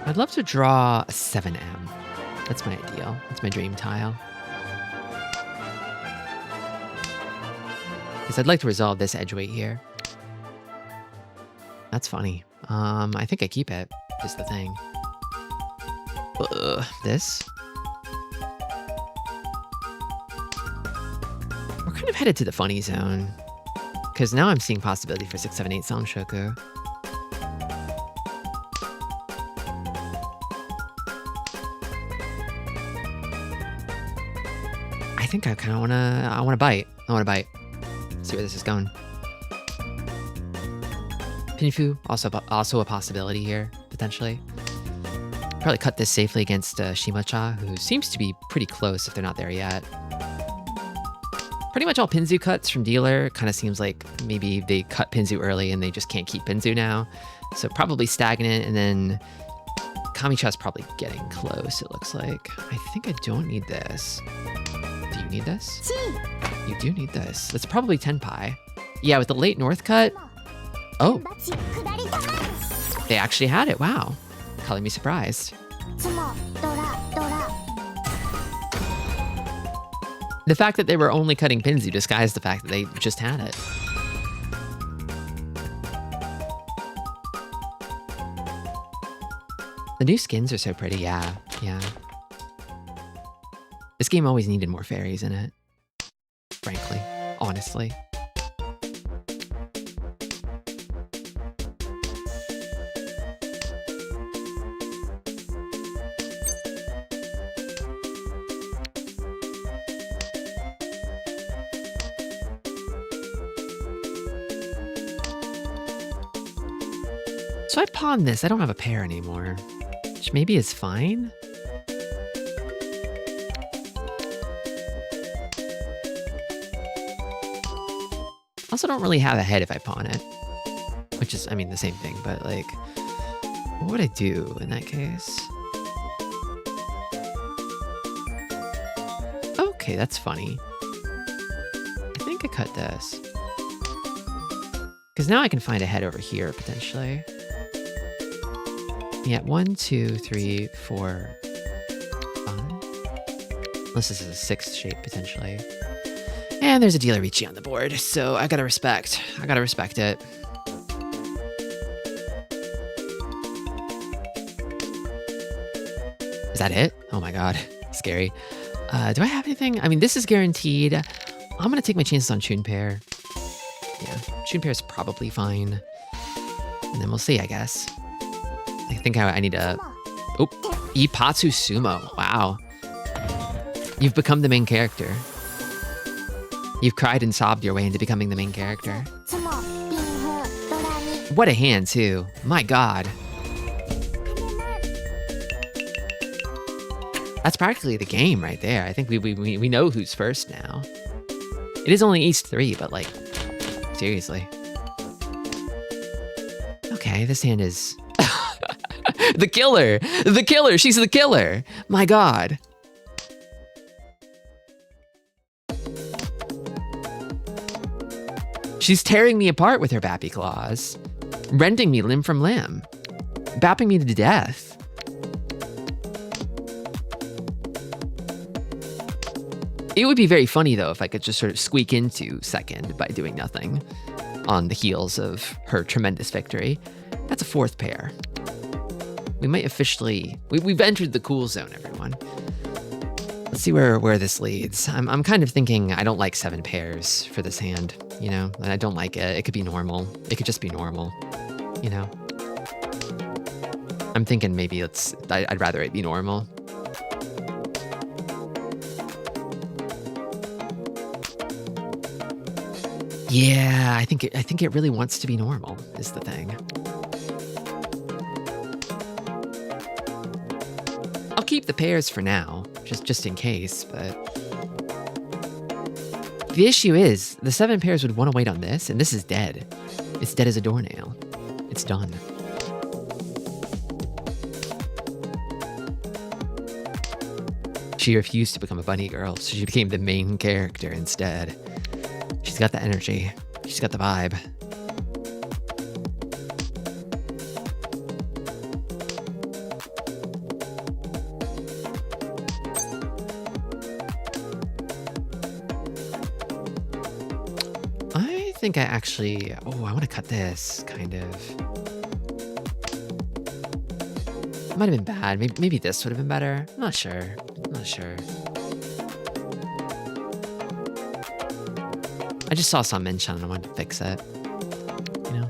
I'd love to draw a 7M. That's my ideal. That's my dream tile. Because I'd like to resolve this edge weight here. That's funny. I think I keep it, is the thing. This? We're kind of headed to the funny zone. Because now I'm seeing possibility for 6, 7, 8 Sanshoku. I think I kind of wanna bite. I wanna bite. See where this is going. Pinfu, also a possibility here, potentially. Probably cut this safely against Shimacha, who seems to be pretty close if they're not there yet. Pretty much all Pinzu cuts from dealer kind of seems like maybe they cut Pinzu early and they just can't keep Pinzu now. So probably stagnant, and then Kamicha's probably getting close, it looks like. I think I don't need this. Do you need this? You do need this. That's probably tenpai. Yeah, with the late north cut. Oh. They actually had it. Wow. Calling me surprised. The fact that they were only cutting Pinzu disguised the fact that they just had it. The new skins are so pretty. Yeah. This game always needed more fairies in it. Frankly. Honestly. So I pawned this. I don't have a pair anymore, which maybe is fine. Also don't really have a head if I pawn it, which is, I mean, the same thing, but like, what would I do in that case? Okay, that's funny. I think I cut this. Because now I can find a head over here, potentially. Yeah, 1, 2, 3, 4, 5. Unless this is a 6th shape, potentially. And there's a dealer Ricci on the board, so I gotta respect it. Is that it? Oh my god, scary. Do I have anything? I mean, this is guaranteed. I'm gonna take my chances on Chun Pair. Yeah, June pair is probably fine. And then we'll see, I guess. I think I need a... Oh, Ipatsu Sumo. Wow. You've become the main character. You've cried and sobbed your way into becoming the main character. What a hand, too. My God. That's practically the game right there. I think we know who's first now. It is only East 3, but like, seriously. Okay, this hand is... The killer! The killer! She's the killer! My God. She's tearing me apart with her bappy claws. Rending me limb from limb. Bapping me to death. It would be very funny, though, if I could just sort of squeak into second by doing nothing on the heels of her tremendous victory. That's a 4th pair. We might officially... We've entered the cool zone, everyone. Let's see where this leads. I'm kind of thinking I don't like 7 pairs for this hand, you know? And I don't like it. It could be normal. It could just be normal, you know? I'm thinking maybe I'd rather it be normal. Yeah, I think it really wants to be normal, is the thing. I'll keep the pairs for now, just in case, but... The issue is, the 7 pairs would want to wait on this, and this is dead. It's dead as a doornail. It's done. She refused to become a bunny girl, so she became the main character instead. She's got the energy. She's got the vibe. I think I actually... Oh, I want to cut this, kind of. It might have been bad. Maybe this would have been better. I'm not sure. I'm not sure. I just saw some mention and I wanted to fix it. You know?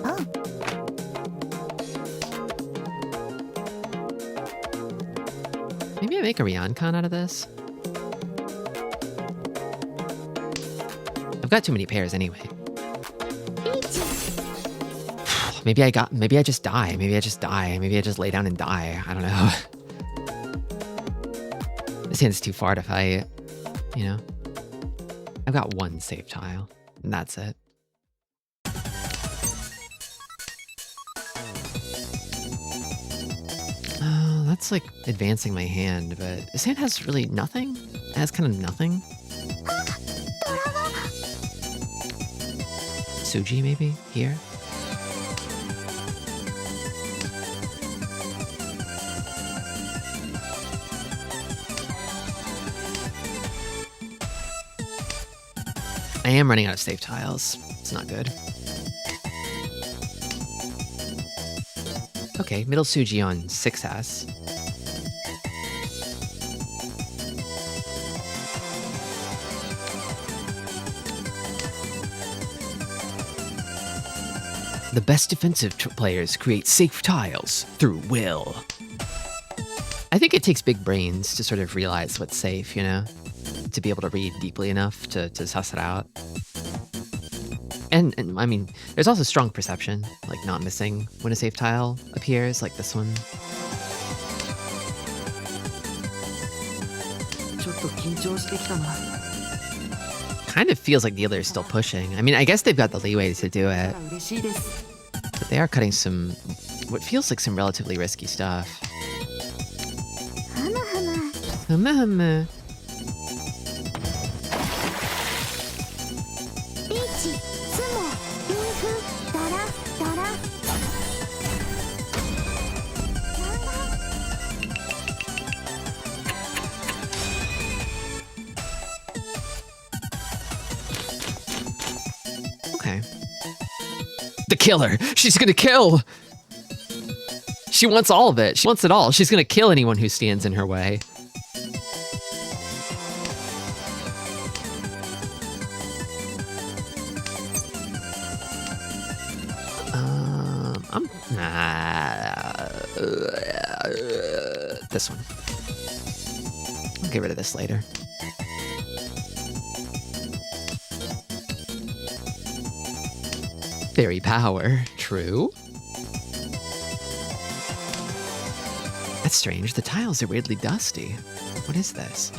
Oh. Maybe I make a Ryoncon out of this? I've got too many pairs anyway. Maybe I just die. Maybe I just die. Maybe I just lay down and die. I don't know. This hand's too far to fight, you know? I've got 1 save tile, and that's it. Oh, that's like advancing my hand, but this hand has really nothing. It has kind of nothing. Suji, maybe? Here? I am running out of save tiles. It's not good. Okay, middle Suji on 6S. The best defensive players create safe tiles through will. I think it takes big brains to sort of realize what's safe, you know? To be able to read deeply enough to suss it out. And I mean, there's also strong perception, like not missing when a safe tile appears, like this one. Kind of feels like the other is still pushing. I mean, I guess they've got the leeway to do it. But they are cutting some, what feels like some relatively risky stuff. Hama. Okay. The killer! She's gonna kill! She wants all of it. She wants it all. She's gonna kill anyone who stands in her way. This one. I'll get rid of this later. Fairy power. True. That's strange. The tiles are weirdly dusty. What is this?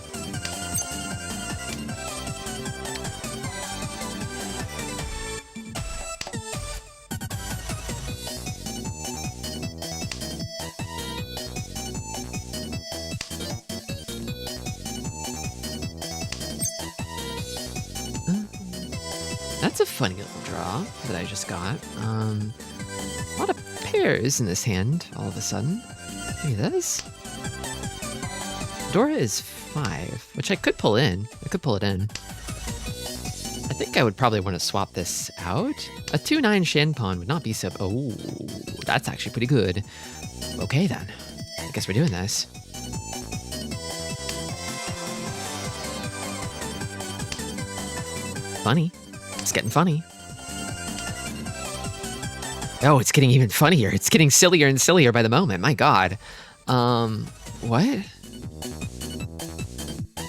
That's a funny little draw that I just got. A lot of pairs in this hand all of a sudden. Maybe this? Dora is 5, which I could pull in. I could pull it in. I think I would probably want to swap this out. A 2-9 Shan Pawn would not be so... Oh, that's actually pretty good. Okay then. I guess we're doing this. Funny. It's getting funny. Oh, it's getting even funnier. It's getting sillier and sillier by the moment. My God. What?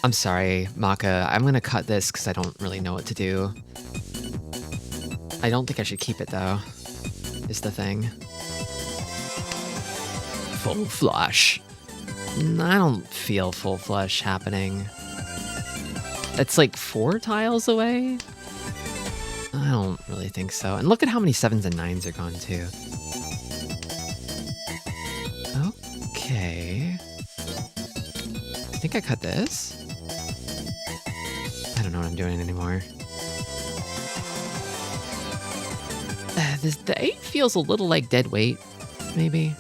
I'm sorry, Maka. I'm gonna cut this because I don't really know what to do. I don't think I should keep it though, is the thing. Full flush. I don't feel full flush happening. It's like 4 tiles away? I don't really think so. And look at how many 7s and 9s are gone too. Okay. I think I cut this. I don't know what I'm doing anymore. The 8 feels a little like dead weight, maybe.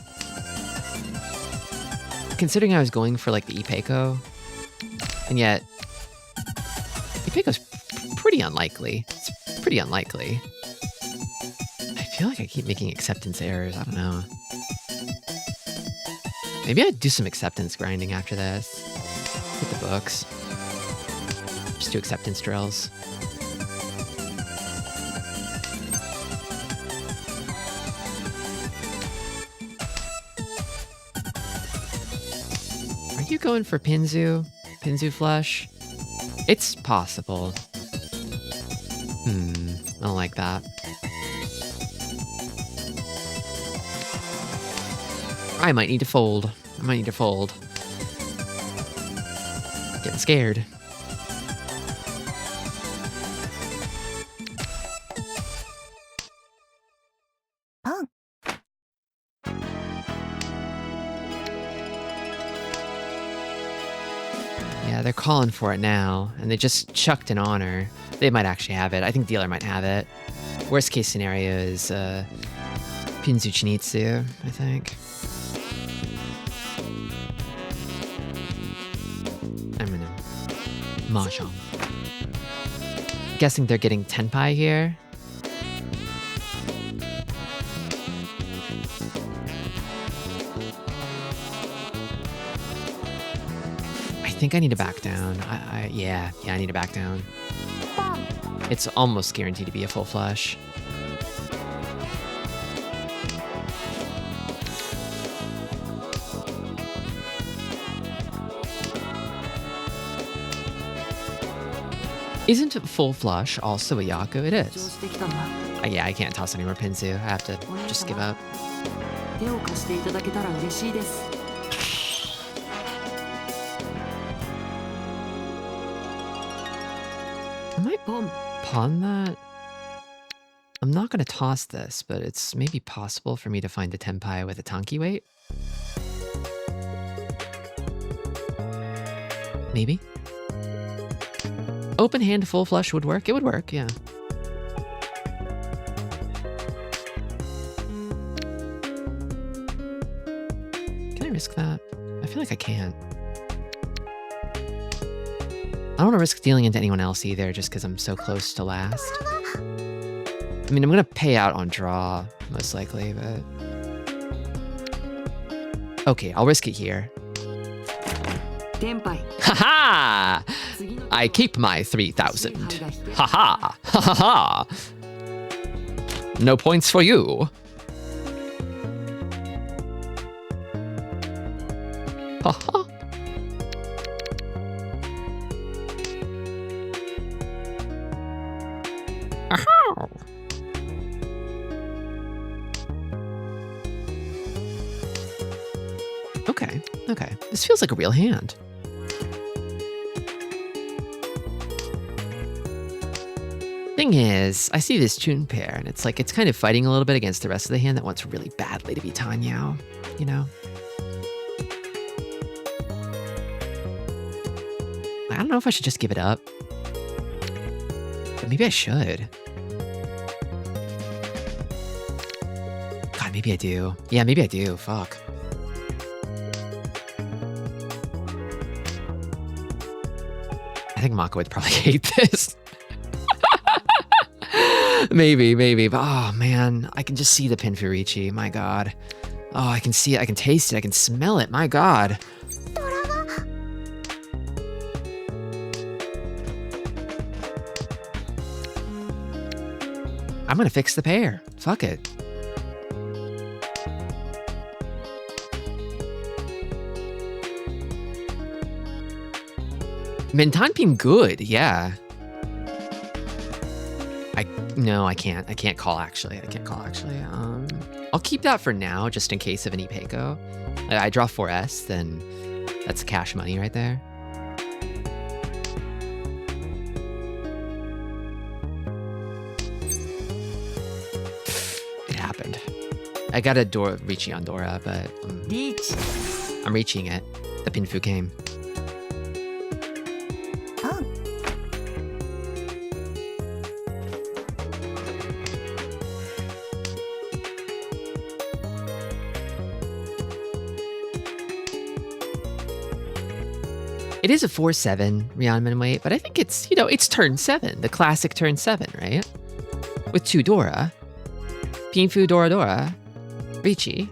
Considering I was going for like the Ipeco, and yet Ipeco's pretty unlikely. It's pretty unlikely. I feel like I keep making acceptance errors. I don't know. Maybe I'd do some acceptance grinding after this. Hit the books. Just do acceptance drills. Are you going for Pinzu? Pinzu flush? It's possible. I don't like that. I might need to fold. Getting scared. Yeah, they're calling for it now, and they just chucked an honor. They might actually have it. I think dealer might have it. Worst case scenario is Pinzu Chinitsu, I think. I'm gonna Mahjong. Guessing they're getting Tenpai here. I think I need to back down. Yeah, I need to back down. It's almost guaranteed to be a full flush. Isn't full flush also a Yaku? It is. Yeah, I can't toss any more Pinzu. I have to just give up. I might pawn that. I'm not going to toss this, but it's maybe possible for me to find a Tenpai with a Tanki weight. Maybe. Open hand full flush would work. It would work, yeah. Can I risk that? I feel like I can't. I don't want to risk dealing into anyone else either, just because I'm so close to last. I mean, I'm going to pay out on draw, most likely, but... Okay, I'll risk it here. Haha! I keep my 3,000. Haha! Ha ha ha! No points for you. Haha. Aha! Okay, okay. This feels like a real hand. Thing is, I see this tune pair, and it's like it's kind of fighting a little bit against the rest of the hand that wants really badly to be Tanyao, you know? I don't know if I should just give it up. But maybe I should. God, maybe I do. Yeah, maybe I do. Fuck. I think Mako would probably hate this. Maybe. But oh man, I can just see the Pinfurichi. My God. Oh, I can see it. I can taste it. I can smell it. My God. I'm gonna fix the pair. Fuck it. Mentanpin good, yeah. No, I can't. I can't call actually. I'll keep that for now, just in case of an Ipeco. I draw 4S, then that's cash money right there. It happened. I got a Reaching on Dora, but I'm reaching it. The Pinfu came. It is a 4/7 Ryanman weight, but I think it's, you know, it's turn 7, the classic turn 7, right? With 2 Dora. Pinfu Dora Dora. Richi.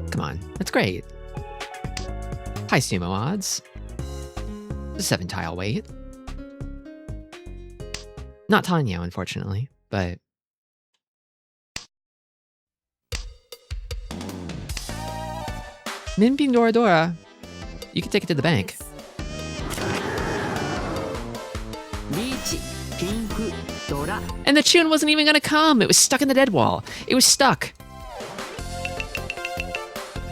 Come on, that's great. High sumo odds. The 7 tile weight. Not Tanyao, unfortunately, but... Minping Dora Dora. You can take it to the bank. And the tune wasn't even gonna come. It was stuck in the dead wall. It was stuck.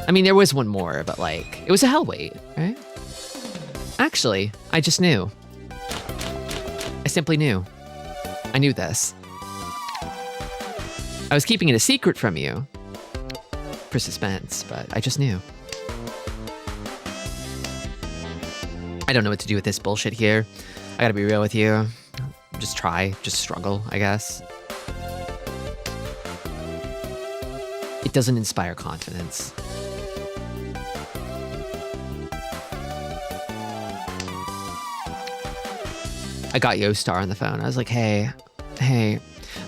I mean, there was one more, but like, it was a hell weight, right? Actually, I just knew. I simply knew. I knew this. I was keeping it a secret from you. For suspense, but I just knew. I don't know what to do with this bullshit here. I gotta be real with you. Just try, just struggle, I guess. It doesn't inspire confidence. I got Yostar on the phone. I was like, hey,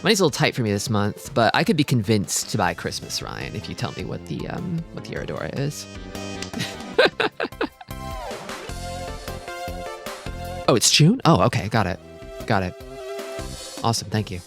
money's a little tight for me this month, but I could be convinced to buy Christmas Ryan if you tell me what the Iridora is. Oh, it's June? Oh, okay, got it. Awesome, thank you.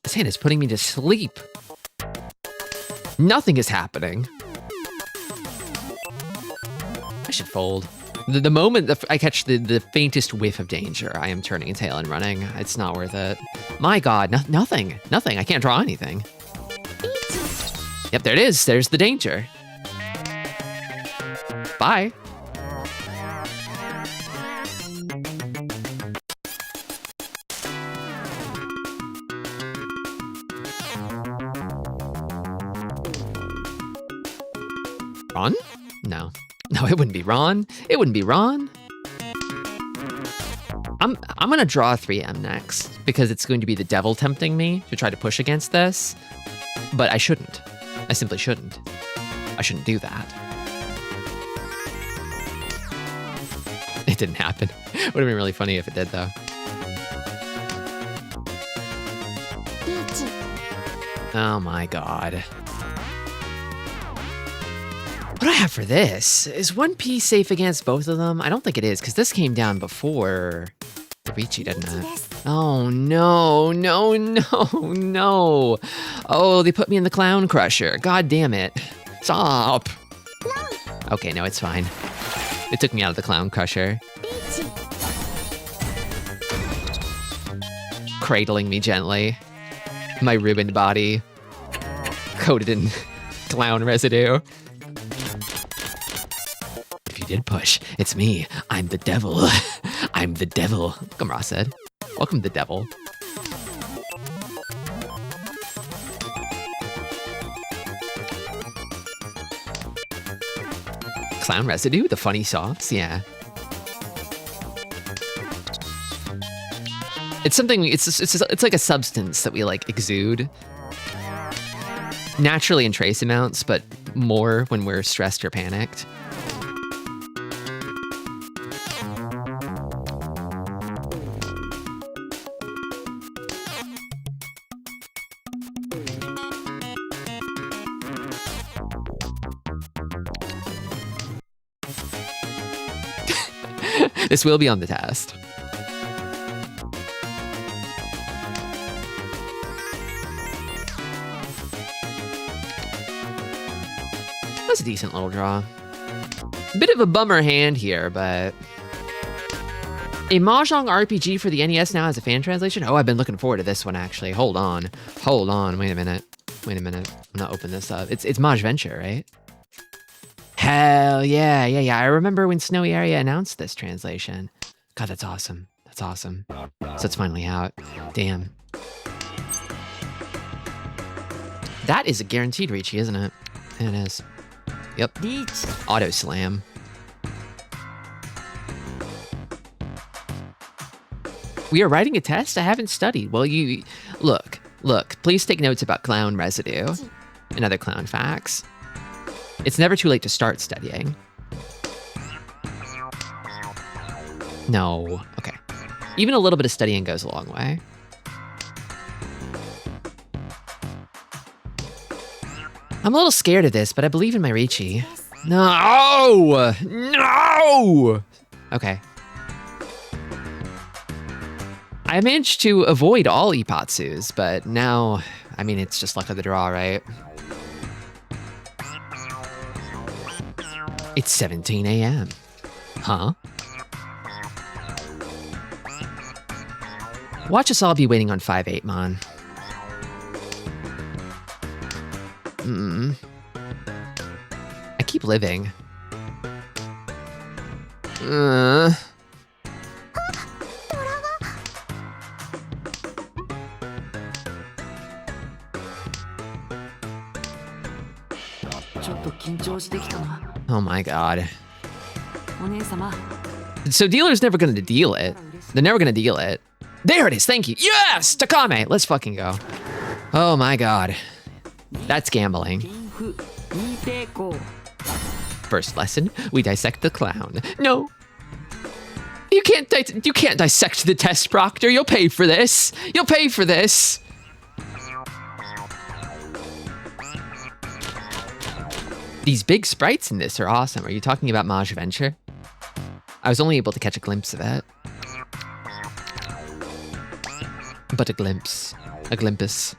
This hand is putting me to sleep. Nothing is happening. I should fold. The moment I catch the faintest whiff of danger, I am turning a tail and running. It's not worth it. My God, nothing. Nothing. I can't draw anything. Yep, there it is. There's the danger. Bye. Ron? No. No, it wouldn't be Ron. It wouldn't be Ron. I'm gonna draw a 3M next because it's going to be the devil tempting me to try to push against this. But I shouldn't. I simply shouldn't. I shouldn't do that. It didn't happen. Would have been really funny if it did, though. Oh my God. What do I have for this? Is one piece safe against both of them? I don't think it is, because this came down before the Ricci, didn't it? Oh, no, no, no, no. Oh, they put me in the Clown Crusher. God damn it. Stop. Okay, no, it's fine. They took me out of the Clown Crusher. Cradling me gently. My ruined body. Coated in clown residue. If you did push, it's me. I'm the devil. I'm the devil. Welcome, Ross said. Welcome, the devil. Clown residue, the funny sauce, yeah. It's something. It's like a substance that we like exude naturally in trace amounts, but more when we're stressed or panicked. This will be on the test. That's a decent little draw. Bit of a bummer hand here, but... A Mahjong RPG for the NES now has a fan translation? Oh, I've been looking forward to this one, actually. Hold on. Hold on. Wait a minute. Wait a minute. I'm not opening this up. It's Mahjventure, right? Hell yeah, yeah, yeah. I remember when Snowy Area announced this translation. God, that's awesome. That's awesome. So it's finally out. Damn. That is a guaranteed Ricci, isn't it? Yeah, it is. Yep. Auto slam. We are writing a test? I haven't studied. Well, you... Look. Please take notes about clown residue and other clown facts. It's never too late to start studying. No. Okay. Even a little bit of studying goes a long way. I'm a little scared of this, but I believe in my Ricci. No! No! Okay. I managed to avoid all Ippatsus, but now, I mean, it's just luck of the draw, right? It's 17 a.m. Huh? Watch us all be waiting on 5-8, man. I keep living. Oh my God. So dealer's never gonna deal it. They're never gonna deal it. There it is, thank you. Yes, Takame, let's fucking go. Oh my God. That's gambling. First lesson, we dissect the clown. No. You can't dissect the test, Proctor. You'll pay for this. You'll pay for this. These big sprites in this are awesome. Are you talking about Mahjventure? I was only able to catch a glimpse of it. But a glimpse. A glimpus.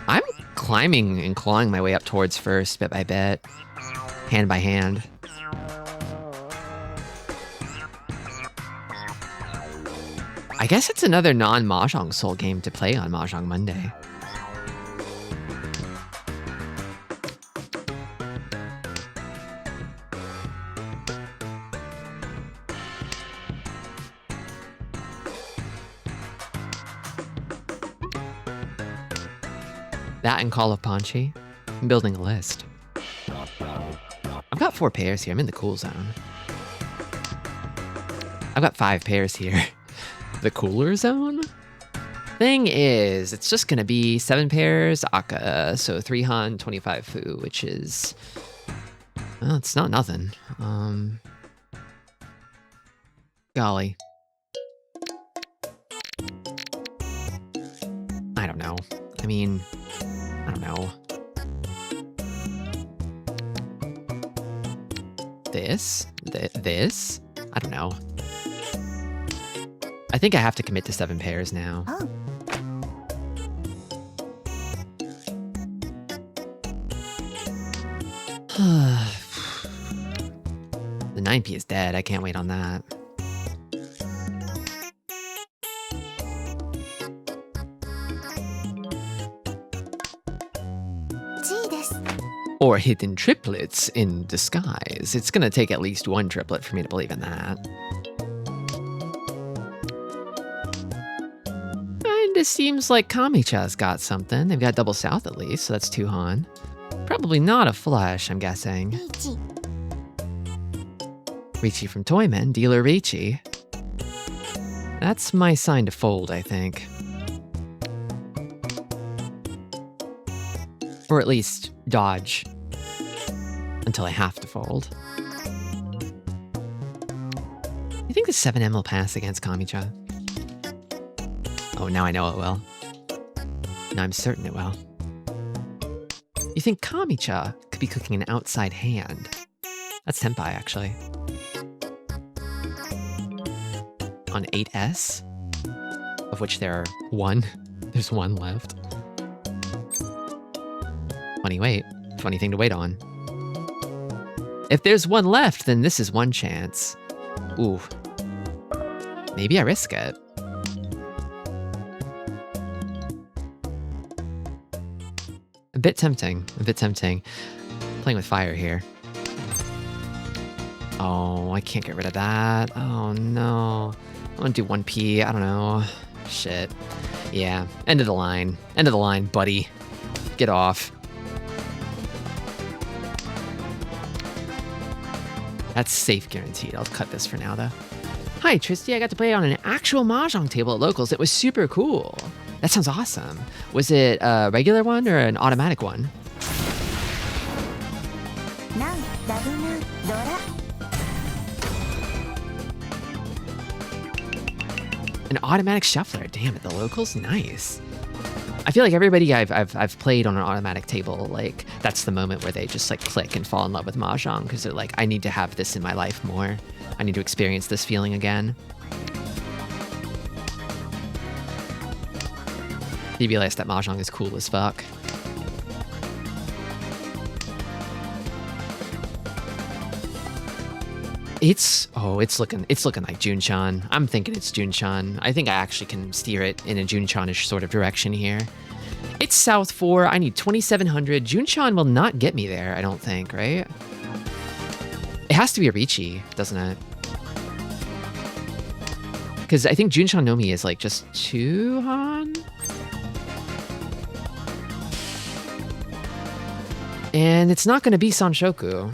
I'm climbing and clawing my way up towards first, bit by bit, hand by hand. I guess it's another non-Mahjong Soul game to play on Mahjong Monday. That and Call of Panchi. I'm building a list. I've got 4 pairs here. I'm in the cool zone. I've got 5 pairs here. The cooler zone? Thing is, it's just gonna be 7 pairs, Aka, so 3 Han, 25 Fu, which is... Well, it's not nothing. Golly. I don't know. I mean... I don't know. This? This? I don't know. I think I have to commit to 7 pairs now. Oh. The 9p is dead. I can't wait on that. Or hidden triplets in disguise. It's gonna take at least 1 triplet for me to believe in that. Kinda seems like Kamicha's got something. They've got double south at least, so that's 2 Han. Probably not a flush, I'm guessing. Ricci from Toyman, dealer Ricci. That's my sign to fold, I think. Or at least dodge until I have to fold. You think the 7M will pass against Kamicha? Oh, now I know it will. Now I'm certain it will. You think Kamicha could be cooking an outside hand? That's Senpai, actually. On 8S, of which there are 1. There's 1 left. Funny thing to wait on. If there's 1 left, then this is 1 chance. Ooh. Maybe I risk it. A bit tempting. Playing with fire here. Oh, I can't get rid of that. Oh no. I'm gonna do 1p, I don't know. Shit. Yeah, end of the line. End of the line, buddy. Get off. That's safe guaranteed. I'll cut this for now, though. Hi, Tristi. I got to play on an actual Mahjong table at Locals. It was super cool. That sounds awesome. Was it a regular one or an automatic one? An automatic shuffler. Damn it, the Locals? Nice. I feel like everybody I've played on an automatic table, like, that's the moment where they just, like, click and fall in love with Mahjong, because they're like, I need to have this in my life more. I need to experience this feeling again. You realize that Mahjong is cool as fuck. It's looking like Junchan. I'm thinking it's Junchan. I think I actually can steer it in a Junchanish sort of direction here. It's South 4. I need 2700. Junchan will not get me there, I don't think, right? It has to be a Ricci, doesn't it? Because I think Junchan Nomi is like just 2 Han? And it's not going to be Sanshoku.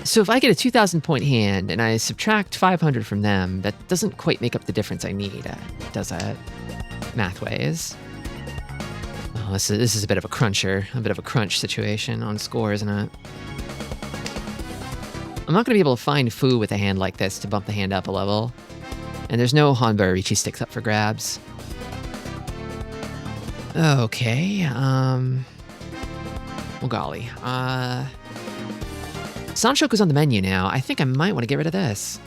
So if I get a 2,000 point hand and I subtract 500 from them, that doesn't quite make up the difference I need, does it? Mathways. Oh, this is a bit of a cruncher, a bit of a crunch situation on score, isn't it? I'm not going to be able to find Fu with a hand like this to bump the hand up a level. And there's no Hanba Ricci sticks up for grabs. Okay, well, Oh, golly. Sanshoku's on the menu now. I think I might want to get rid of this.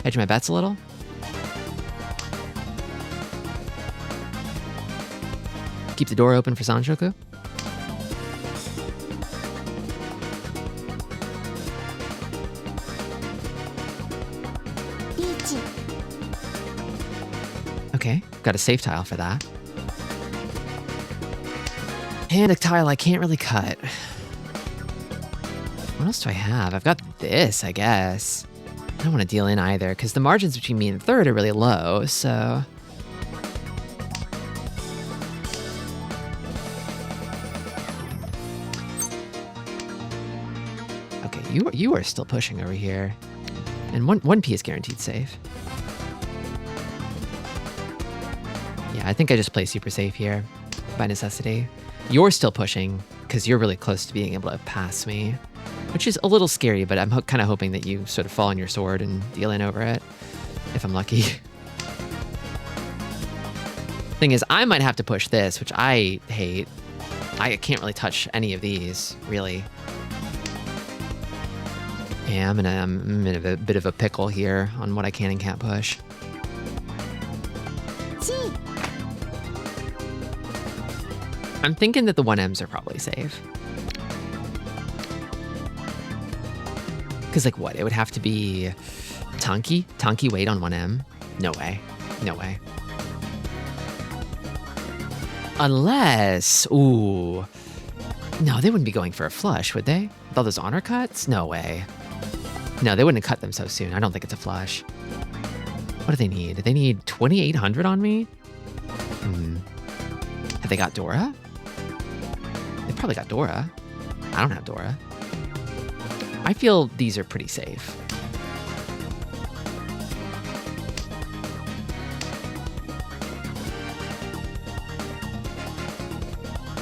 Hedge my bets a little. Keep the door open for Sanshoku. Okay, got a safe tile for that. And a tile I can't really cut. What else do I have? I've got this, I guess. I don't want to deal in either, because the margins between me and third are really low, so... Okay, you are still pushing over here. And one P is guaranteed safe. Yeah, I think I just play super safe here, by necessity. You're still pushing, because you're really close to being able to pass me, which is a little scary, but I'm kind of hoping that you sort of fall on your sword and deal in over it, if I'm lucky. Thing is, I might have to push this, which I hate. I can't really touch any of these, really. Yeah, I'm in a bit of a pickle here on what I can and can't push. I'm thinking that the 1Ms are probably safe. Because, like, what? It would have to be Tanky? Tanky wait on 1M? No way. No way. Unless... Ooh. No, they wouldn't be going for a flush, would they? With all those honor cuts? No way. No, they wouldn't have cut them so soon. I don't think it's a flush. What do they need? They need 2,800 on me? Have they got Dora? They probably got Dora. I don't have Dora. I feel these are pretty safe.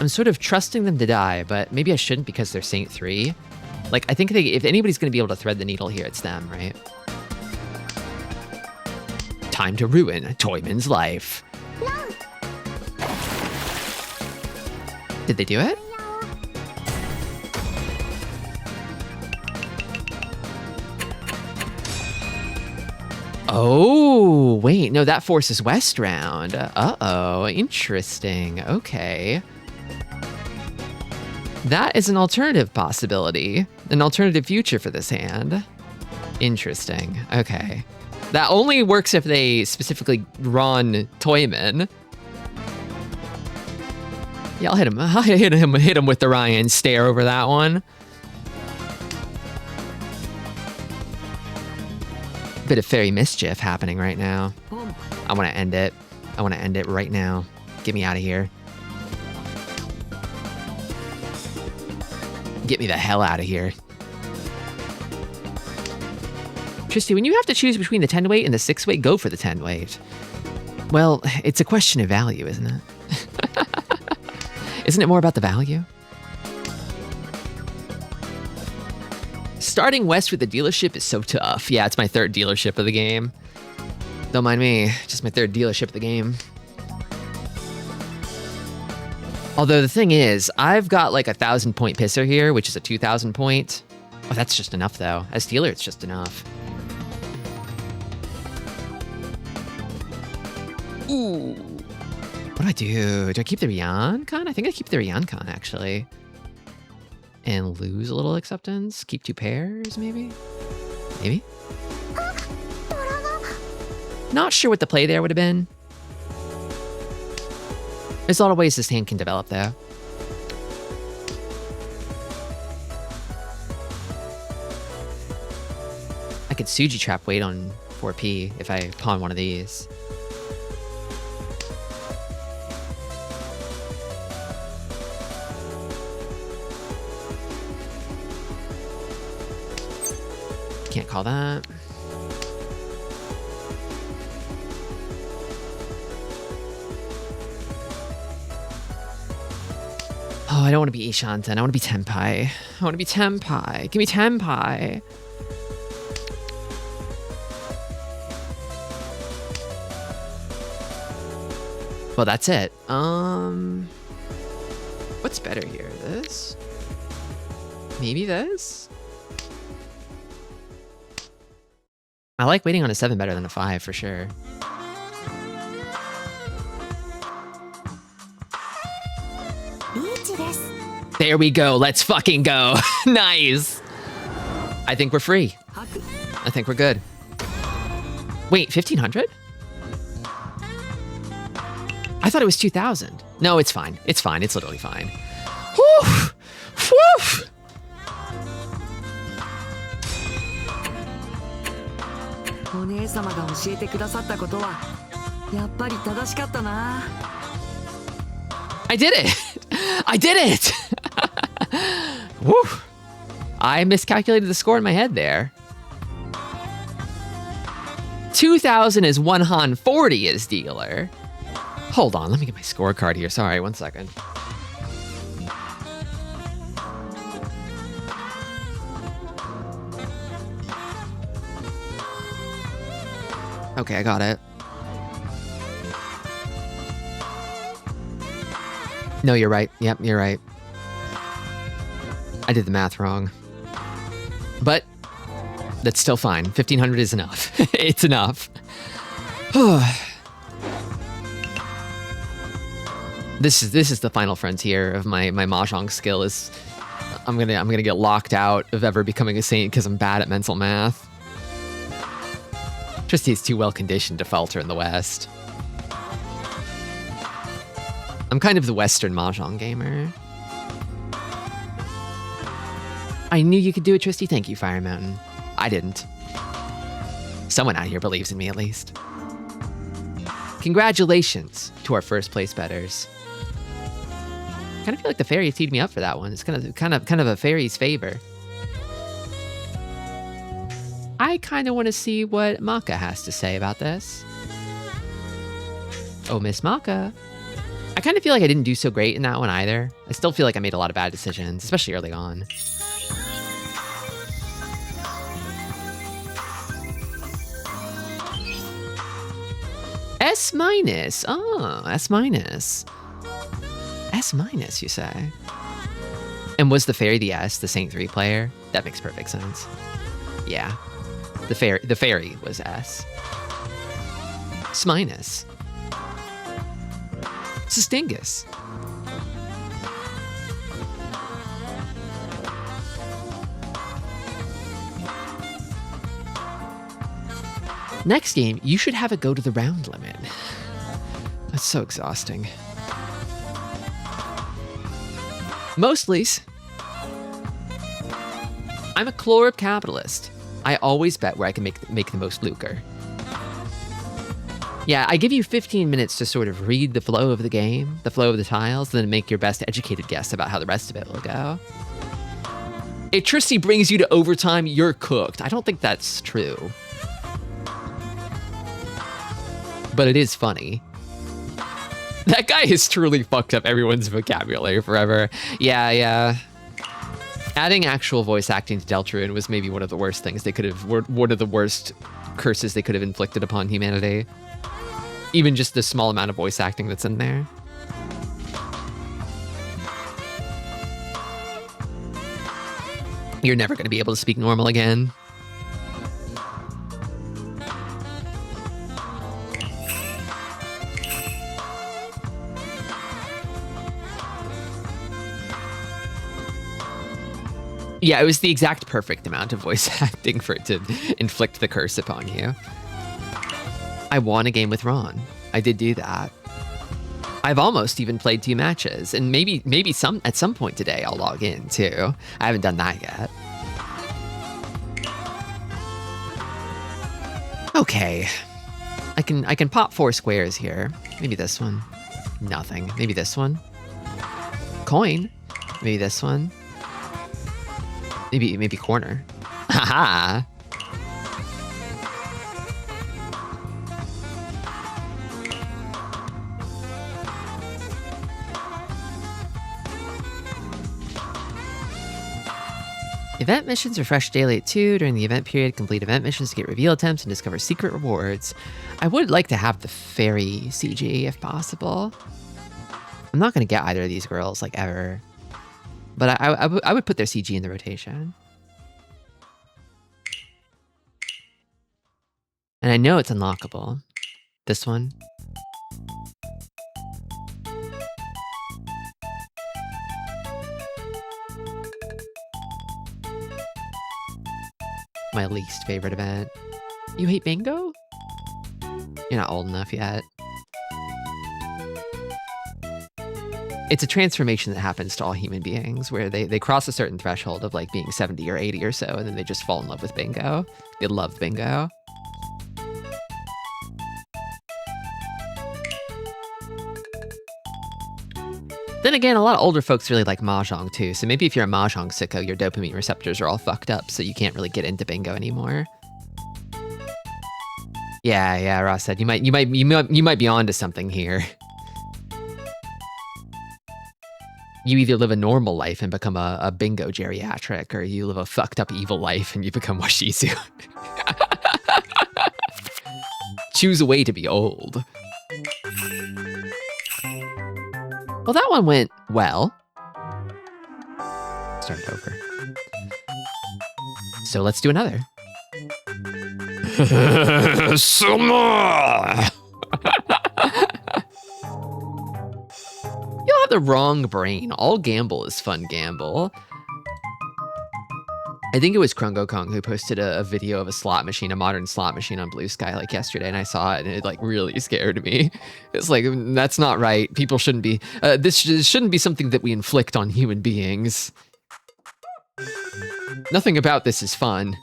I'm sort of trusting them to die, but maybe I shouldn't because they're Saint 3. Like, I think if anybody's going to be able to thread the needle here, it's them, right? Time to ruin Toyman's life. Did they do it? Oh, wait. No, that forces West round. Uh-oh. Interesting. Okay. That is an alternative possibility. An alternative future for this hand. Interesting. Okay. That only works if they specifically run Toyman. Yeah, I'll hit him. I'll hit him with the Ryan stare over that one. Bit of fairy mischief happening right now. I want to end it. I want to end it right now. Get me out of here. Get me the hell out of here. Tristi, when you have to choose between the 10 weight and the 6 weight, go for the 10 weight. Well, it's a question of value, isn't it? Isn't it more about the value? Starting West with the dealership is so tough. Yeah, it's my third dealership of the game. Don't mind me, just my third dealership of the game. Although the thing is, I've got like a 1,000-point pisser here, which is a 2,000 point. Oh, that's just enough though. As dealer, it's just enough. Ooh. What do I do? Do I keep the Ryankon? I think I keep the Ryankon, actually. And lose a little acceptance? Keep 2 pairs, maybe? Maybe? Not sure what the play there would have been. There's a lot of ways this hand can develop, though. I could Suji Trap wait on 4P if I pawn one of these. Can't call that. Oh, I don't want to be Ishanten. I want to be Tenpai. I want to be Tenpai. Give me Tenpai. Well, that's it. What's better here? This? Maybe this? I like waiting on a 7 better than a 5 for sure. There we go. Let's fucking go. Nice. I think we're free. I think we're good. Wait, 1500? I thought it was 2000. No, it's fine. It's fine. It's literally fine. Whew. Whew. I did it! I did it! Woo! I miscalculated the score in my head there. 2000 is 140 as dealer. Hold on, let me get my scorecard here. Sorry, 1 second. Okay, I got it. No, you're right. Yep, you're right. I did the math wrong. But that's still fine. 1500 is enough. It's enough. This is the final frontier of my Mahjong skill. Is I'm gonna get locked out of ever becoming a saint because I'm bad at mental math. Tristi is too well conditioned to falter in the West. I'm kind of the Western Mahjong gamer. I knew you could do it, Tristi. Thank you, Fire Mountain. I didn't. Someone out here believes in me, at least. Congratulations to our first place betters. Kind of feel like the fairy teed me up for that one. It's kind of a fairy's favor. I kind of want to see what Maka has to say about this. Oh, Miss Maka. I kind of feel like I didn't do so great in that one either. I still feel like I made a lot of bad decisions, especially early on. S minus. Oh, S minus. S minus, you say? And was the fairy the S, the Saint 3 player? That makes perfect sense. Yeah. The fairy was S. S minus. Sustingus. Next game, you should have it go to the round limit. That's so exhausting. Mostly's. I'm a chlorib capitalist. I always bet where I can make the most lucre. Yeah, I give you 15 minutes to sort of read the flow of the game, the flow of the tiles, then make your best educated guess about how the rest of it will go. If Tristi brings you to overtime, you're cooked. I don't think that's true. But it is funny. That guy has truly fucked up everyone's vocabulary forever. Yeah. Adding actual voice acting to Deltarune was maybe one of the worst things they could have, one of the worst curses they could have inflicted upon humanity. Even just the small amount of voice acting that's in there. You're never going to be able to speak normal again. Yeah, it was the exact perfect amount of voice acting for it to inflict the curse upon you. I won a game with Ron. I did do that. I've almost even played 2 matches, and maybe at some point today I'll log in too. I haven't done that yet. Okay, I can pop 4 squares here. Maybe this one. Nothing. Maybe this one. Coin. Maybe this one. Maybe corner. Haha. Event missions refresh daily at 2. During the event period, complete event missions to get reveal attempts and discover secret rewards. I would like to have the fairy CG if possible. I'm not going to get either of these girls, like, ever. But I would put their CG in the rotation. And I know it's unlockable. This one. My least favorite event. You hate bingo? You're not old enough yet. It's a transformation that happens to all human beings where they cross a certain threshold of like being 70 or 80 or so, and then they just fall in love with bingo. They love bingo. Then again, a lot of older folks really like Mahjong too, so maybe if you're a Mahjong sicko, your dopamine receptors are all fucked up, so you can't really get into bingo anymore. Yeah, Ross said you might be onto something here. You either live a normal life and become a bingo geriatric, or you live a fucked up evil life and you become Washizu. Choose a way to be old. Well, that one went well. Start over. So let's do another. Some more! You'll have the wrong brain. All gamble is fun gamble. I think it was Krungo Kong who posted a video of a slot machine, a modern slot machine on Blue Sky like yesterday, and I saw it and it like really scared me. It's like, that's not right. People shouldn't be, this shouldn't be something that we inflict on human beings. Nothing about this is fun.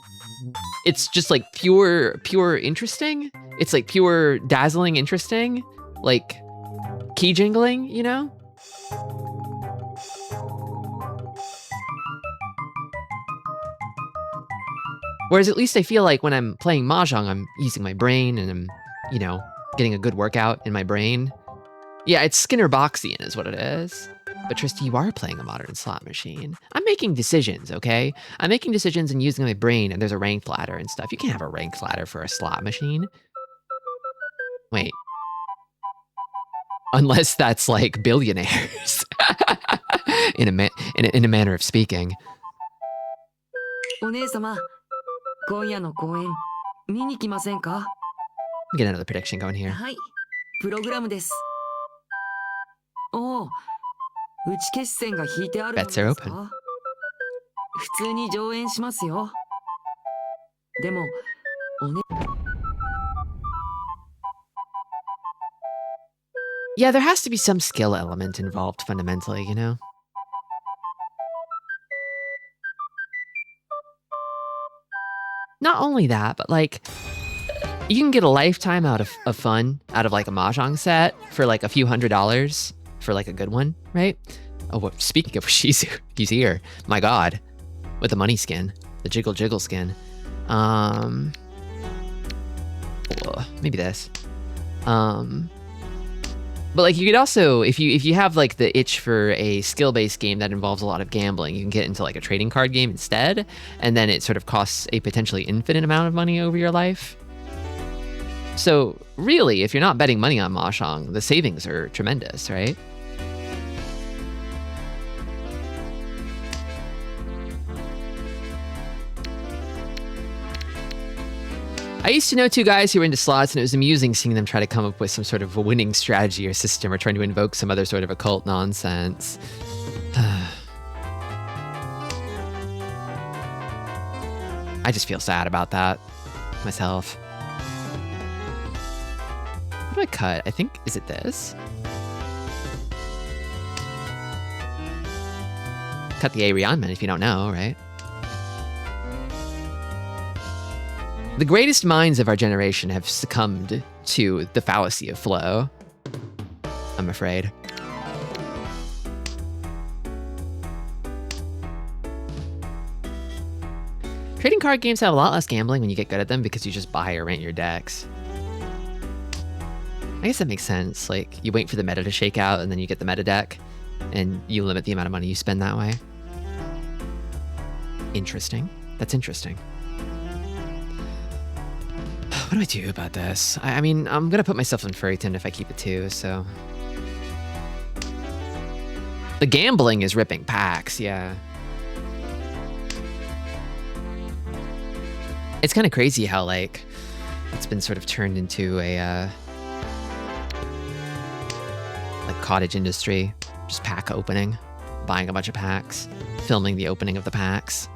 It's just like pure interesting. It's like pure dazzling interesting. Like key jingling, you know? Whereas at least I feel like when I'm playing Mahjong, I'm using my brain and I'm, you know, getting a good workout in my brain. Yeah, it's Skinner Boxian is what it is. But Tristi, you are playing a modern slot machine. I'm making decisions, okay? I'm making decisions and using my brain, and there's a ranked ladder and stuff. You can't have a ranked ladder for a slot machine. Wait. Unless that's like billionaires. in a manner of speaking. Get another prediction going here. Bets are open. Yeah, there has to be some skill element involved fundamentally, you know? Not only that, but like, you can get a lifetime out of fun out of like a Mahjong set for like a few $100s for like a good one, right? Oh, well, speaking of Shizu, he's here. My God, with the money skin, the jiggle skin. Maybe this. But like you could also, if you have like the itch for a skill-based game that involves a lot of gambling, you can get into like a trading card game instead, and then it sort of costs a potentially infinite amount of money over your life. So really, if you're not betting money on Mahjong, the savings are tremendous, right? I used to know two guys who were into slots, and it was amusing seeing them try to come up with some sort of a winning strategy or system or trying to invoke some other sort of occult nonsense. I just feel sad about that myself. What do I cut? I think, is it this? Cut the Arianman if you don't know, right? The greatest minds of our generation have succumbed to the fallacy of flow, I'm afraid. Trading card games have a lot less gambling when you get good at them because you just buy or rent your decks. I guess that makes sense. Like, you wait for the meta to shake out and then you get the meta deck and you limit the amount of money you spend that way. Interesting. That's interesting. What do I do about this? I mean, I'm gonna put myself in Furryton if I keep it too, so. The gambling is ripping packs, yeah. It's kind of crazy how, like, it's been sort of turned into a, like, cottage industry. Just pack opening, buying a bunch of packs, filming the opening of the packs.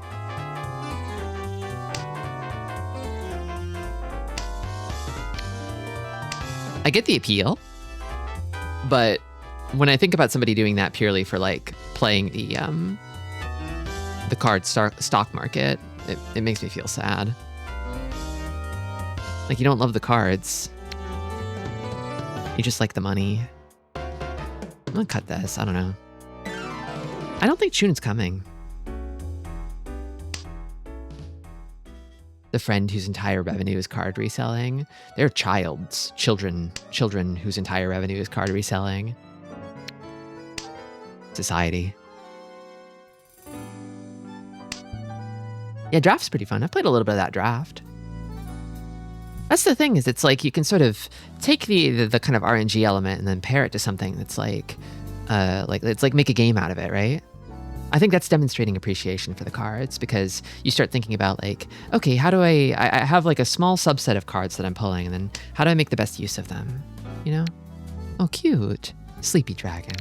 I get the appeal, but when I think about somebody doing that purely for, like, playing the card stock market, it makes me feel sad. Like, you don't love the cards. You just like the money. I'm gonna cut this, I don't know. I don't think Chun's coming. The friend whose entire revenue is card reselling. They're children whose entire revenue is card reselling. Society. Yeah, draft's pretty fun. I've played a little bit of that draft. That's the thing, is it's like you can sort of take the kind of RNG element and then pair it to something that's like it's like make a game out of it, right? I think that's demonstrating appreciation for the cards, because you start thinking about, like, okay, how do I have like a small subset of cards that I'm pulling, and then how do I make the best use of them, you know? Oh, cute. Sleepy dragon.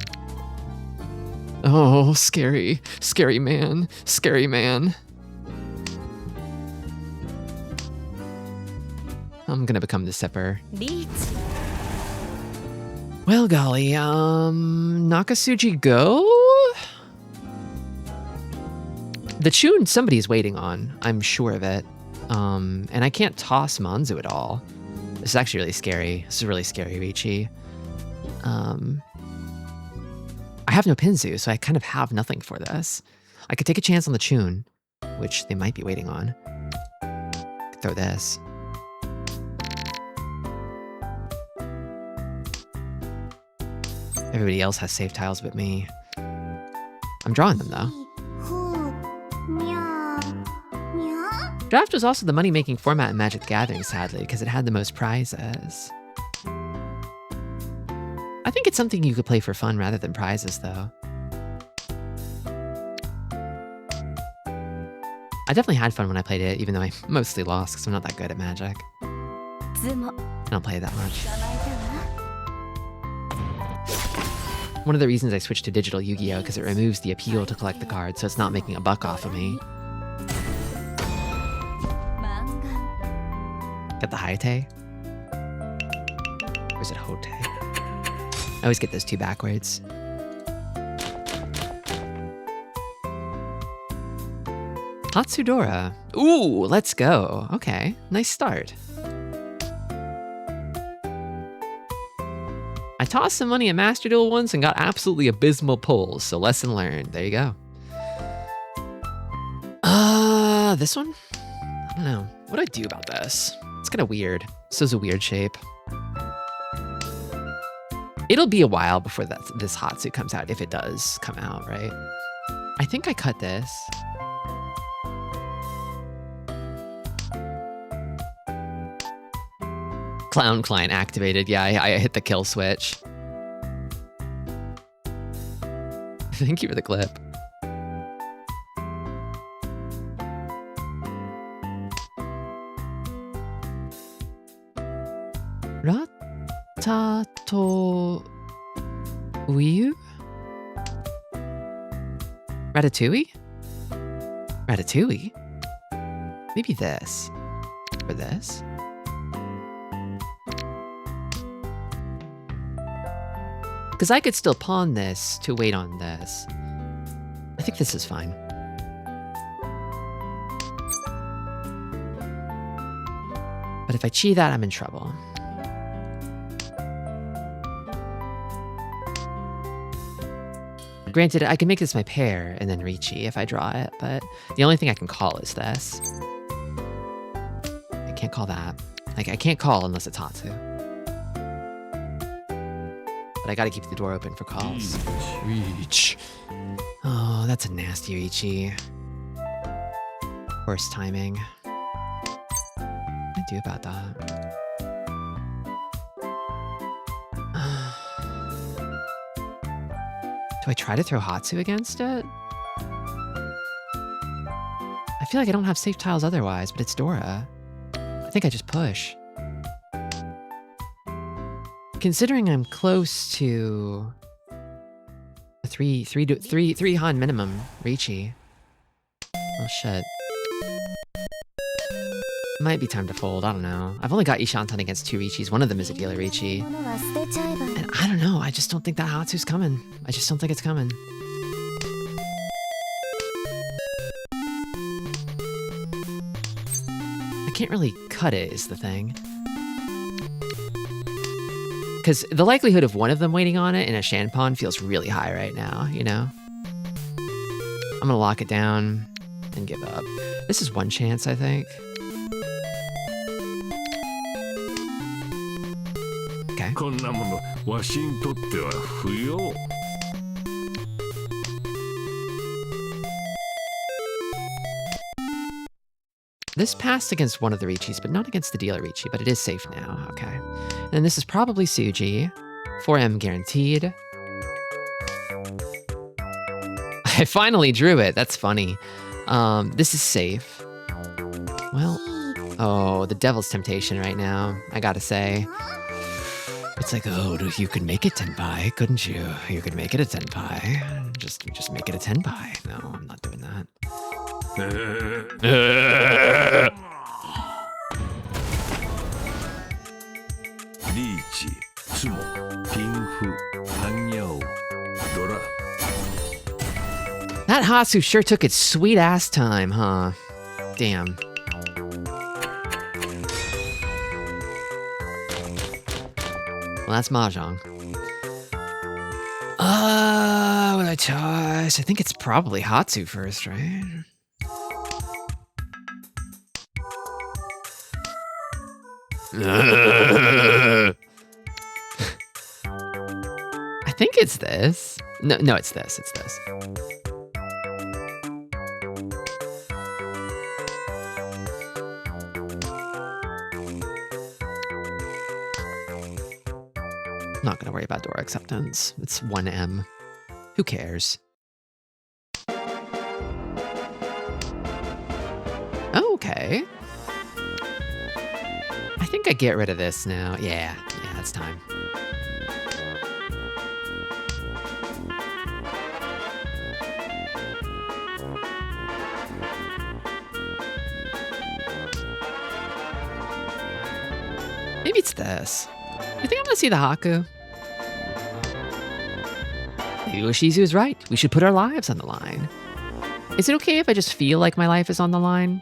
Oh, scary. Scary man. Scary man. I'm gonna become the sipper. Neat. Well, golly, Nakasuji go? The Chun somebody's waiting on, I'm sure of it. And I can't toss Manzu at all. This is actually really scary. This is really scary, Riichi. I have no Pinzu, so I kind of have nothing for this. I could take a chance on the Chun, which they might be waiting on. Could throw this. Everybody else has safe tiles but me. I'm drawing them, though. Draft was also the money-making format in Magic the Gathering, sadly, because it had the most prizes. I think it's something you could play for fun rather than prizes, though. I definitely had fun when I played it, even though I mostly lost because I'm not that good at Magic. I don't play it that much. One of the reasons I switched to digital Yu-Gi-Oh! Because it removes the appeal to collect the cards, so it's not making a buck off of me. Got the Haite? Or is it Hote? I always get those two backwards. Hatsudora. Ooh, let's go. Okay, nice start. I tossed some money at Master Duel once and got absolutely abysmal pulls, so lesson learned. There you go. This one? I don't know. What do I do about this? It's kind of weird. This is a weird shape. It'll be a while before this Hatsu comes out, if it does come out, right? I think I cut this. Clown Client activated. Yeah, I hit the kill switch. Thank you for the clip. Ratatouille? Ratatouille? Ratatouille? Maybe this. Or this? Because I could still pawn this to wait on this. I think this is fine. But if I cheat that, I'm in trouble. Granted, I can make this my pair and then Riichi if I draw it, but the only thing I can call is this. I can't call that. Like, I can't call unless it's Hatsu. But I gotta keep the door open for calls. Reach. Oh, that's a nasty Riichi. Worst timing. What do I do about that? Do I try to throw Hatsu against it? I feel like I don't have safe tiles otherwise, but it's Dora. I think I just push. Considering I'm close to a three Han minimum Ricci. Oh shit. Might be time to fold, I don't know. I've only got Ishantan against 2 Riccis. One of them is a dealer Ricci. And I don't know, I just don't think that Hatsu's coming. I just don't think it's coming. I can't really cut it is the thing. Because the likelihood of one of them waiting on it in a Shanpon feels really high right now, you know? I'm gonna lock it down and give up. This is one chance, I think. Okay. This passed against one of the Riccis, but not against the dealer Ricci, but it is safe now. Okay. And this is probably Suji. 4M guaranteed. I finally drew it. That's funny. This is safe. Well, oh, the devil's temptation right now, I gotta say. It's like, oh, you could make it tenpai, couldn't you? You could make it a tenpai. Just make it a tenpai. No, I'm not doing that. That Hatsu sure took its sweet ass time, huh? Damn. Well, that's Mahjong. What I toss? I think it's probably Hatsu first, right? I think it's this. No, it's this. It's this. Not gonna worry about Dora acceptance. It's 1M. Who cares? Okay. I think I get rid of this now. Yeah, it's time. Maybe it's this. You think I'm gonna see the Haku? Maybe Yoshizu is right. We should put our lives on the line. Is it okay if I just feel like my life is on the line?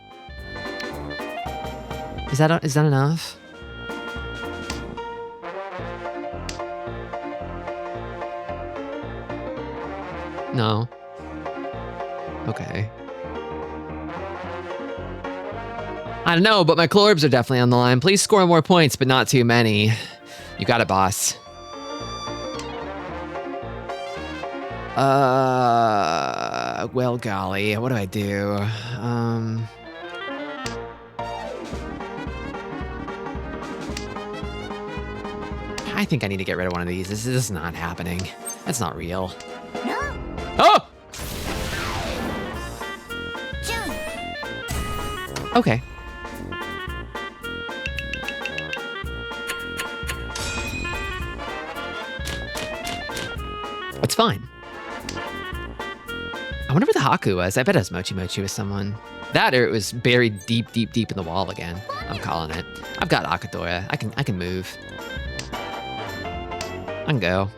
Is that enough? No. Okay. I don't know, but my Clorbs are definitely on the line. Please score more points, but not too many. You got it, boss. Well, golly, what do I do? I think I need to get rid of one of these. This is not happening. That's not real. No. Oh! Okay. It's fine. I wonder where the Haku was. I bet it was Mochi Mochi with someone. That or it was buried deep in the wall again. I'm calling it. I've got Akadora. I can move. I can go.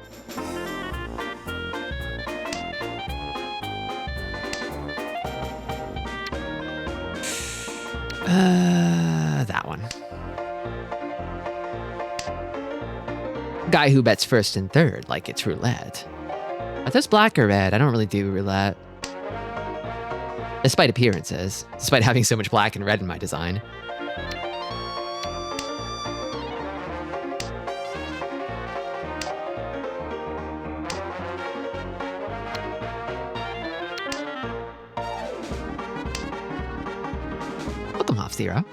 That one. Guy who bets first and third, like it's roulette. Are those black or red? I don't really do roulette. Despite appearances, despite having so much black and red in my design. Welcome, Half Zero.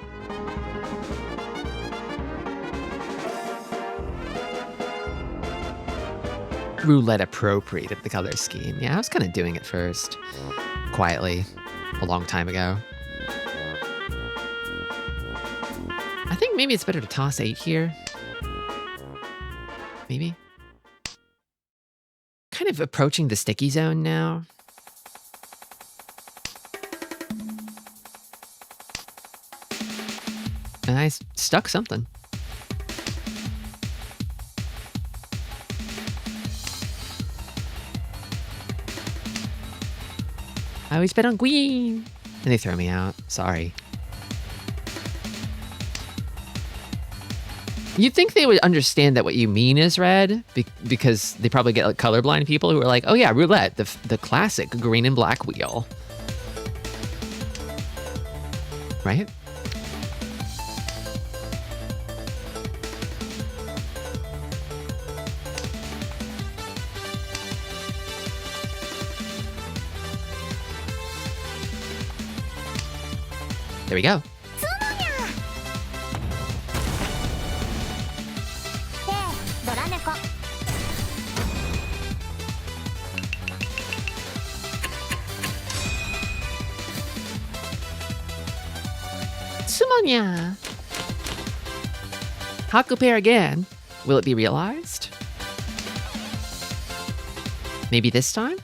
roulette appropriated the color scheme. Yeah, I was kind of doing it first, quietly, a long time ago. I think maybe it's better to toss 8 here. Maybe. Kind of approaching the sticky zone now. And I stuck something. I always bet on queen. And they throw me out. Sorry. You'd think they would understand that what you mean is red, because they probably get like colorblind people who are like, oh yeah, roulette, the classic green and black wheel. Right? There we go. Sumonya. Haku pair again. Will it be realized? Maybe this time?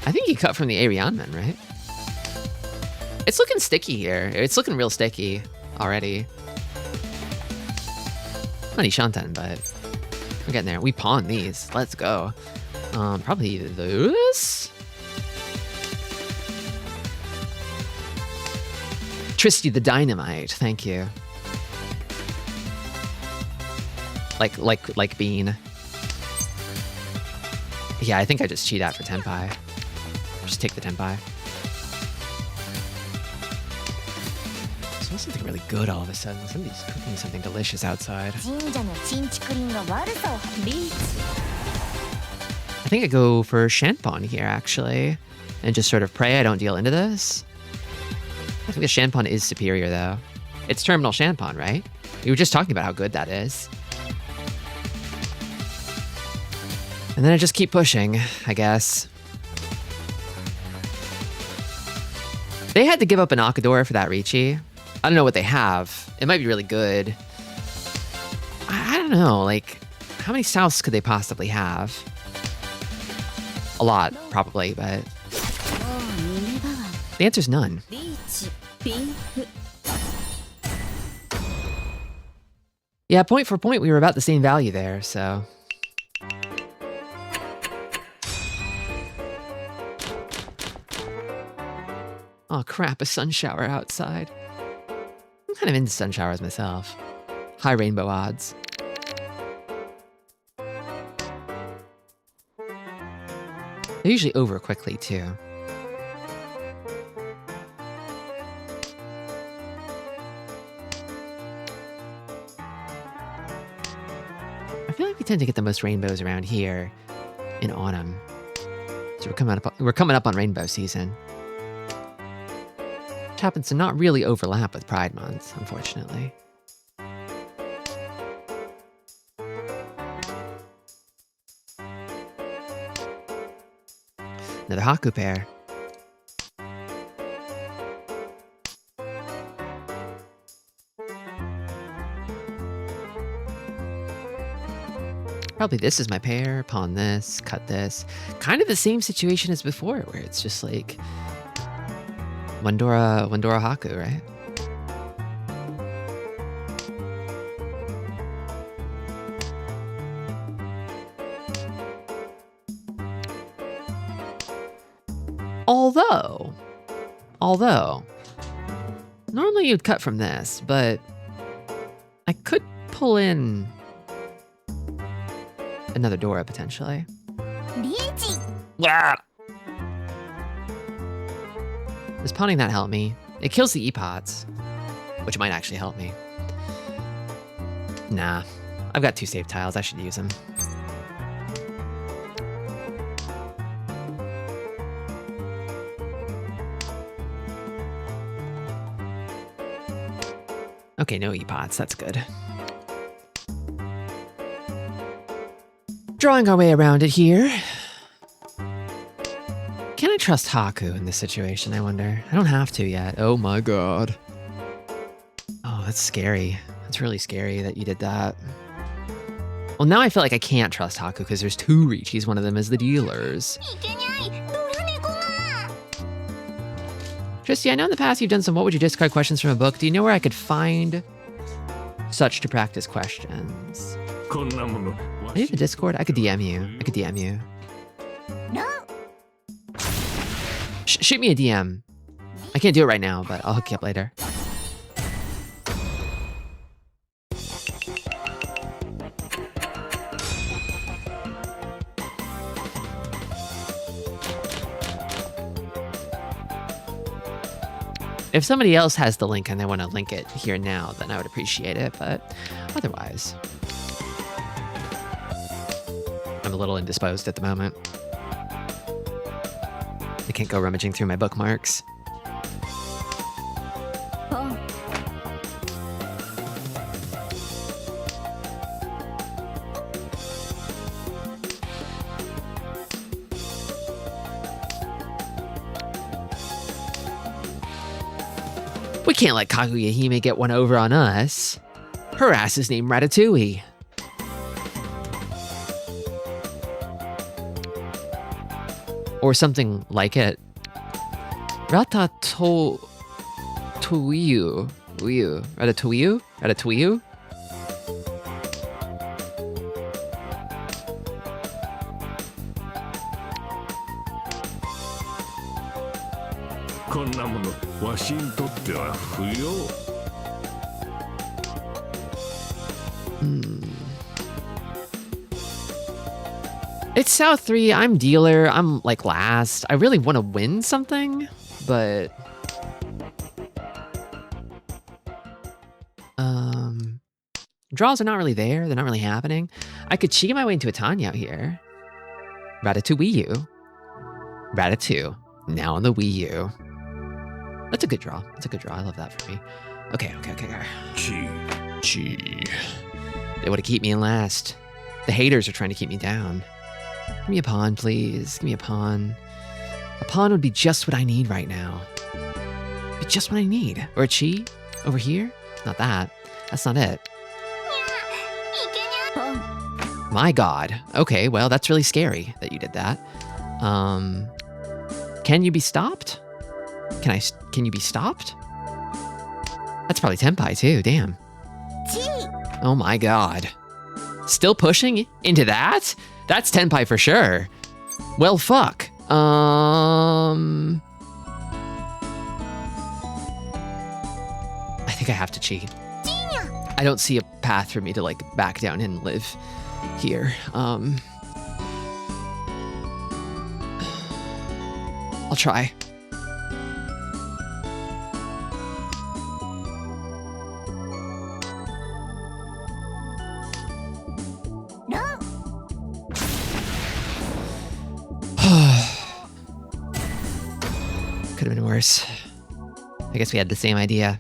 I think you cut from the Arianman, right? It's looking sticky here. It's looking real sticky already. Not Ishanten, but we're getting there. We pawn these. Let's go. Probably this. Tristi the Dynamite. Thank you. Like Bean. Yeah, I think I just cheat out for Tenpai. Just take the Tenpai. Smells something really good all of a sudden. Somebody's cooking something delicious outside. I think I go for Shanpon here, actually. And just sort of pray I don't deal into this. I think the Shanpon is superior, though. It's Terminal Shanpon, right? We were just talking about how good that is. And then I just keep pushing, I guess. They had to give up an Akadora for that Riichi. I don't know what they have. It might be really good. I don't know, like, how many Souths could they possibly have? A lot, probably, but... the answer's none. Yeah, point for point, we were about the same value there, so... oh crap, a sun shower outside. I'm kind of into sun showers myself. High rainbow odds. They're usually over quickly, too. I feel like we tend to get the most rainbows around here in autumn. So we're coming up on rainbow season. Which happens to not really overlap with Pride Month, unfortunately. Another Haku pair. Probably this is my pair, pawn this, cut this. Kind of the same situation as before, where it's just like Wandora Haku, right? Although, normally you'd cut from this, but I could pull in another Dora potentially. Yeah. Does pawning that help me? It kills the E-pots, which might actually help me. Nah, I've got 2 save tiles. I should use them. Okay, no E-pots. That's good. Drawing our way around it here. Can I trust Haku in this situation, I wonder? I don't have to yet. Oh my god. Oh, that's scary. That's really scary that you did that. Well, now I feel like I can't trust Haku because there's 2 Richis. One of them is the dealers. Tristi, I know in the past you've done some what would you discard questions from a book. Do you know where I could find such to practice questions? Are you in the Discord? I could DM you. I could DM you. No. Shoot me a DM. I can't do it right now, but I'll hook you up later. If somebody else has the link and they want to link it here now, then I would appreciate it, but otherwise, I'm a little indisposed at the moment. I can't go rummaging through my bookmarks. We can't let Kaguya-hime get one over on us. Her ass is named Ratatouille. Or something like it. Ratatouille. Ratatouille? Ratatouille? It's South 3, I'm dealer, I'm like last. I really want to win something, but... draws are not really there, they're not really happening. I could cheat my way into a Tanya out here. Ratatouille. Ratatouille, now on the Wii U. That's a good draw, that's a good draw, I love that for me. Okay. Gee. They want to keep me in last. The haters are trying to keep me down. Give me a pawn, please. Give me a pawn. A pawn would be just what I need right now. Be just what I need. Or a chi? Over here? Not that. That's not it. My god. Okay, well, that's really scary that you did that. Can you be stopped? Can you be stopped? That's probably Tenpai too, damn. Oh my god. Still pushing into that? That's Tenpai for sure. Well, fuck. I think I have to cheat. I don't see a path for me to like back down and live here. I'll try. Could have been worse. I guess we had the same idea.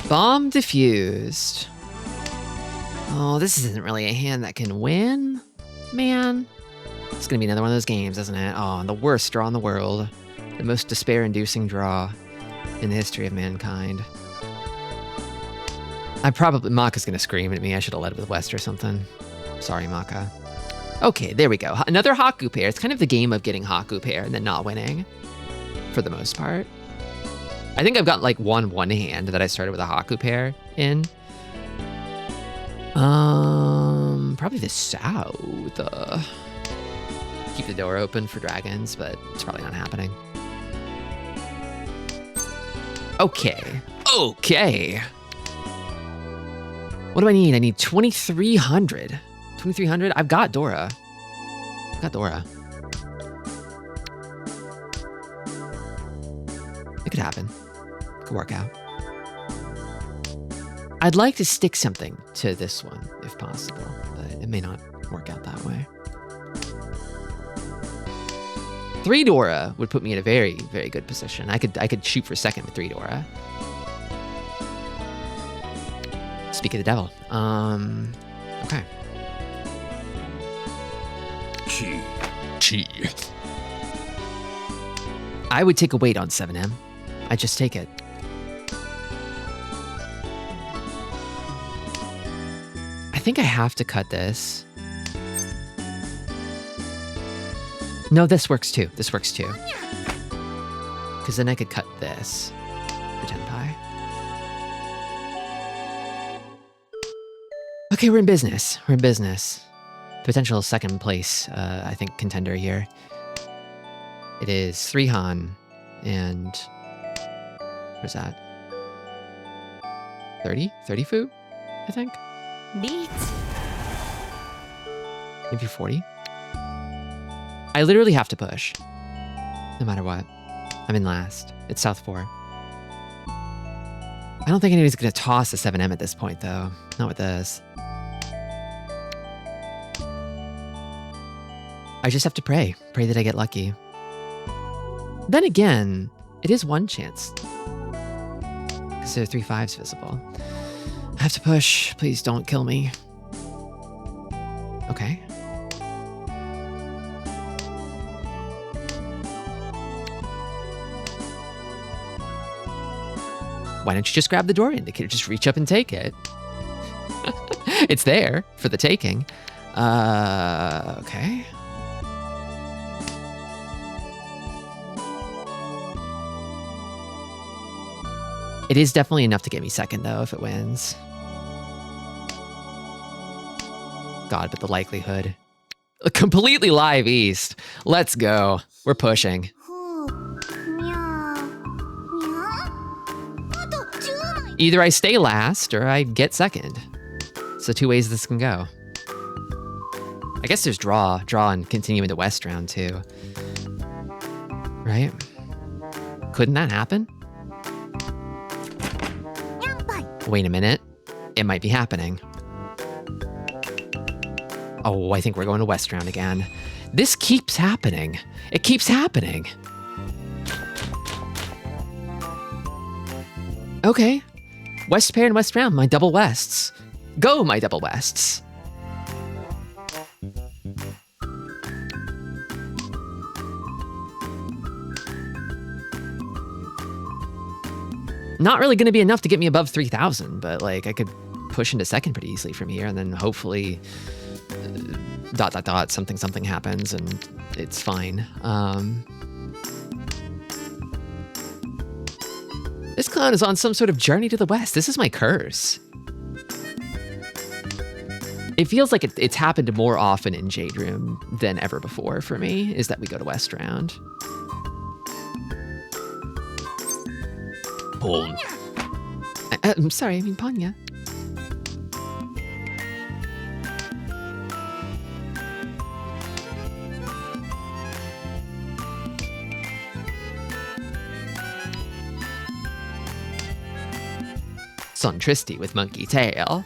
Bomb defused. Oh, this isn't really a hand that can win, man. It's gonna be another one of those games, isn't it? Oh, the worst draw in the world. The most despair-inducing draw in the history of mankind. Maka's gonna scream at me. I should have led with West or something. Sorry, Maka. Okay, there we go. Another Haku pair. It's kind of the game of getting Haku pair and then not winning, for the most part. I think I've got like one hand that I started with a Haku pair in. Probably the south. Keep the door open for dragons, but it's probably not happening. Okay. What do I need? I need 2,300. 2,300? I've got Dora. It could happen. It could work out. I'd like to stick something to this one, if possible, but it may not work out that way. 3 Dora would put me in a very, very good position. I could shoot for second with 3 Dora. Speak of the devil. Okay. Chi. I would take a wait on 7M. I'd just take it. I think I have to cut this. No, this works too. This works too. Because then I could cut this for Tenpai. Okay, we're in business. We're in business. Potential second place, I think, contender here. It is 3 Han and... What's that? 30? 30 Fu, I think? Maybe 40? I literally have to push. No matter what. I'm in last. It's South 4. I don't think anybody's gonna toss a 7M at this point, though. Not with this. I just have to pray. Pray that I get lucky. Then again, it is one chance. Because there are 3 5s visible. I have to push. Please don't kill me. Okay. Why don't you just grab the door indicator? Just reach up and take it. It's there for the taking. Okay. It is definitely enough to get me second, though, if it wins. God, but the likelihood. Completely live east. Let's go. We're pushing. Either I stay last or I get second. So 2 ways this can go. I guess there's draw and continue into West round too. Right? Couldn't that happen? Wait a minute. It might be happening. Oh, I think we're going to West round again. This keeps happening. It keeps happening. Okay. West pair and West round, my double Wests. Go, my double Wests. Not really going to be enough to get me above 3,000, but like I could push into second pretty easily from here, and then hopefully something happens and it's fine. This clown is on some sort of journey to the west. This is my curse. It feels like it's happened more often in Jade Room than ever before for me, is that we go to West round. Pawn. I'm sorry, I mean Panya. Son Tristi with monkey tail.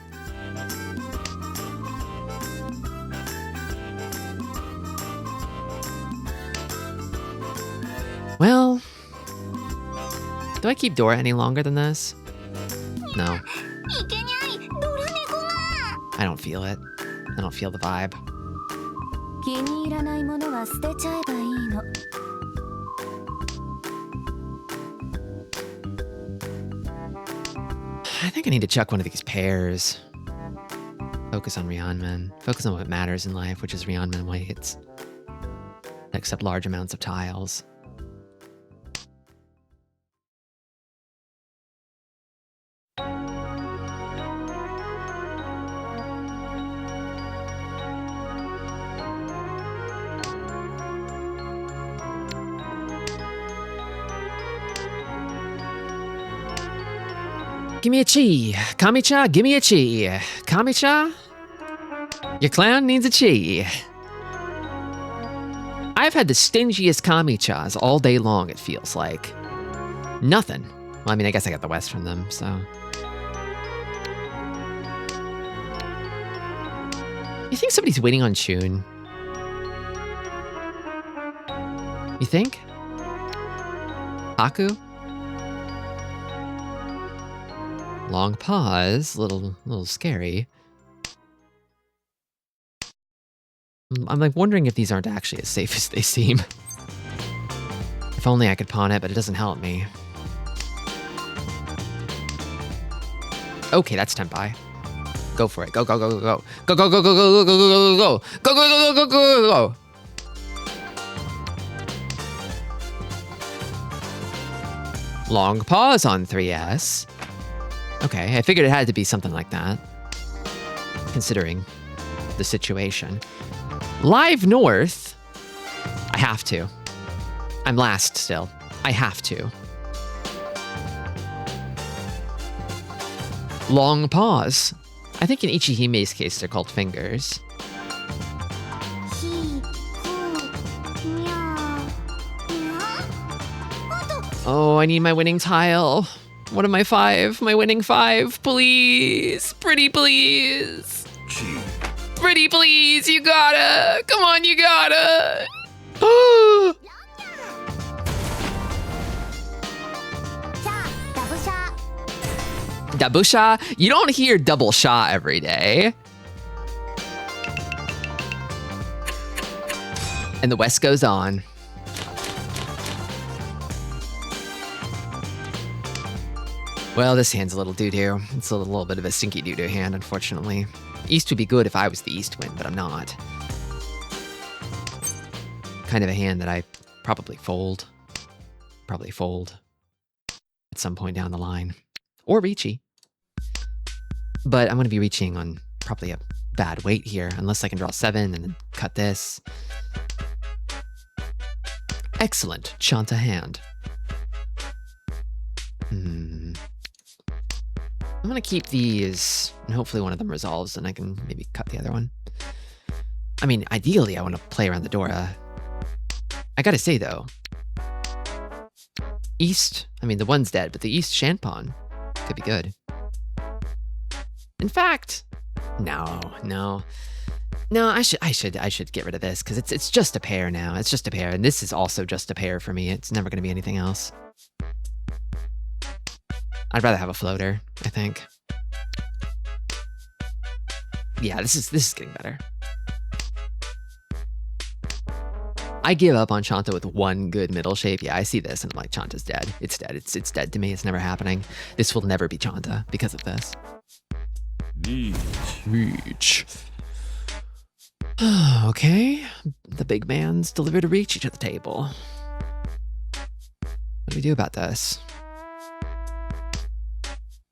Well, do I keep Dora any longer than this? No. I don't feel it. I don't feel the vibe. I think I need to chuck one of these pairs. Focus on Ryeonman. Focus on what matters in life, which is Ryeonman weights. Accept large amounts of tiles. Give me a chi. Kami-cha, give me a chi. Kami-cha? Your clown needs a chi. I've had the stingiest Kami-chas all day long, it feels like. Nothing. Well, I mean, I guess I got the West from them, so. You think somebody's waiting on Chun? You think? Haku? Long pause, little scary. I'm like wondering if these aren't actually as safe as they seem. If only I could pawn it, but it doesn't help me. Okay, that's Tenpai. Go for it. Go, go, go, go, go. Go, go, go, go, go, go, go, go, go, go. Go, go, go, go, go, go, go. Long pause on 3S. Okay, I figured it had to be something like that, considering the situation. Live North. I have to. I'm last still. I have to. Long pause. I think in Ichihime's case, they're called fingers. Oh, I need my winning tile. What am I 5? My winning 5, please. Pretty please. Pretty please, you gotta. Come on, you gotta. Dabusha? You don't hear double shot every day. And the West goes on. Well, this hand's a little doo-doo. It's a little bit of a stinky doo-doo hand, unfortunately. East would be good if I was the East win, but I'm not. Kind of a hand that I probably fold. Probably fold at some point down the line. Or Ricci. But I'm going to be reaching on probably a bad weight here, unless I can draw 7 and then cut this. Excellent Chanta hand. I'm going to keep these, and hopefully one of them resolves, and I can maybe cut the other one. I mean, ideally, I want to play around the Dora. I gotta say, though, East, I mean, the one's dead, but the East Shanpon could be good. In fact, no, I should get rid of this, because it's just a pair now. It's just a pair, and this is also just a pair for me. It's never going to be anything else. I'd rather have a floater, I think. Yeah, this is getting better. I give up on Chanta with one good middle shape. Yeah, I see this and I'm like, Chanta's dead. It's dead. It's dead to me. It's never happening. This will never be Chanta because of this. Reach. Okay. The big man's delivered a Ricci to the table. What do we do about this?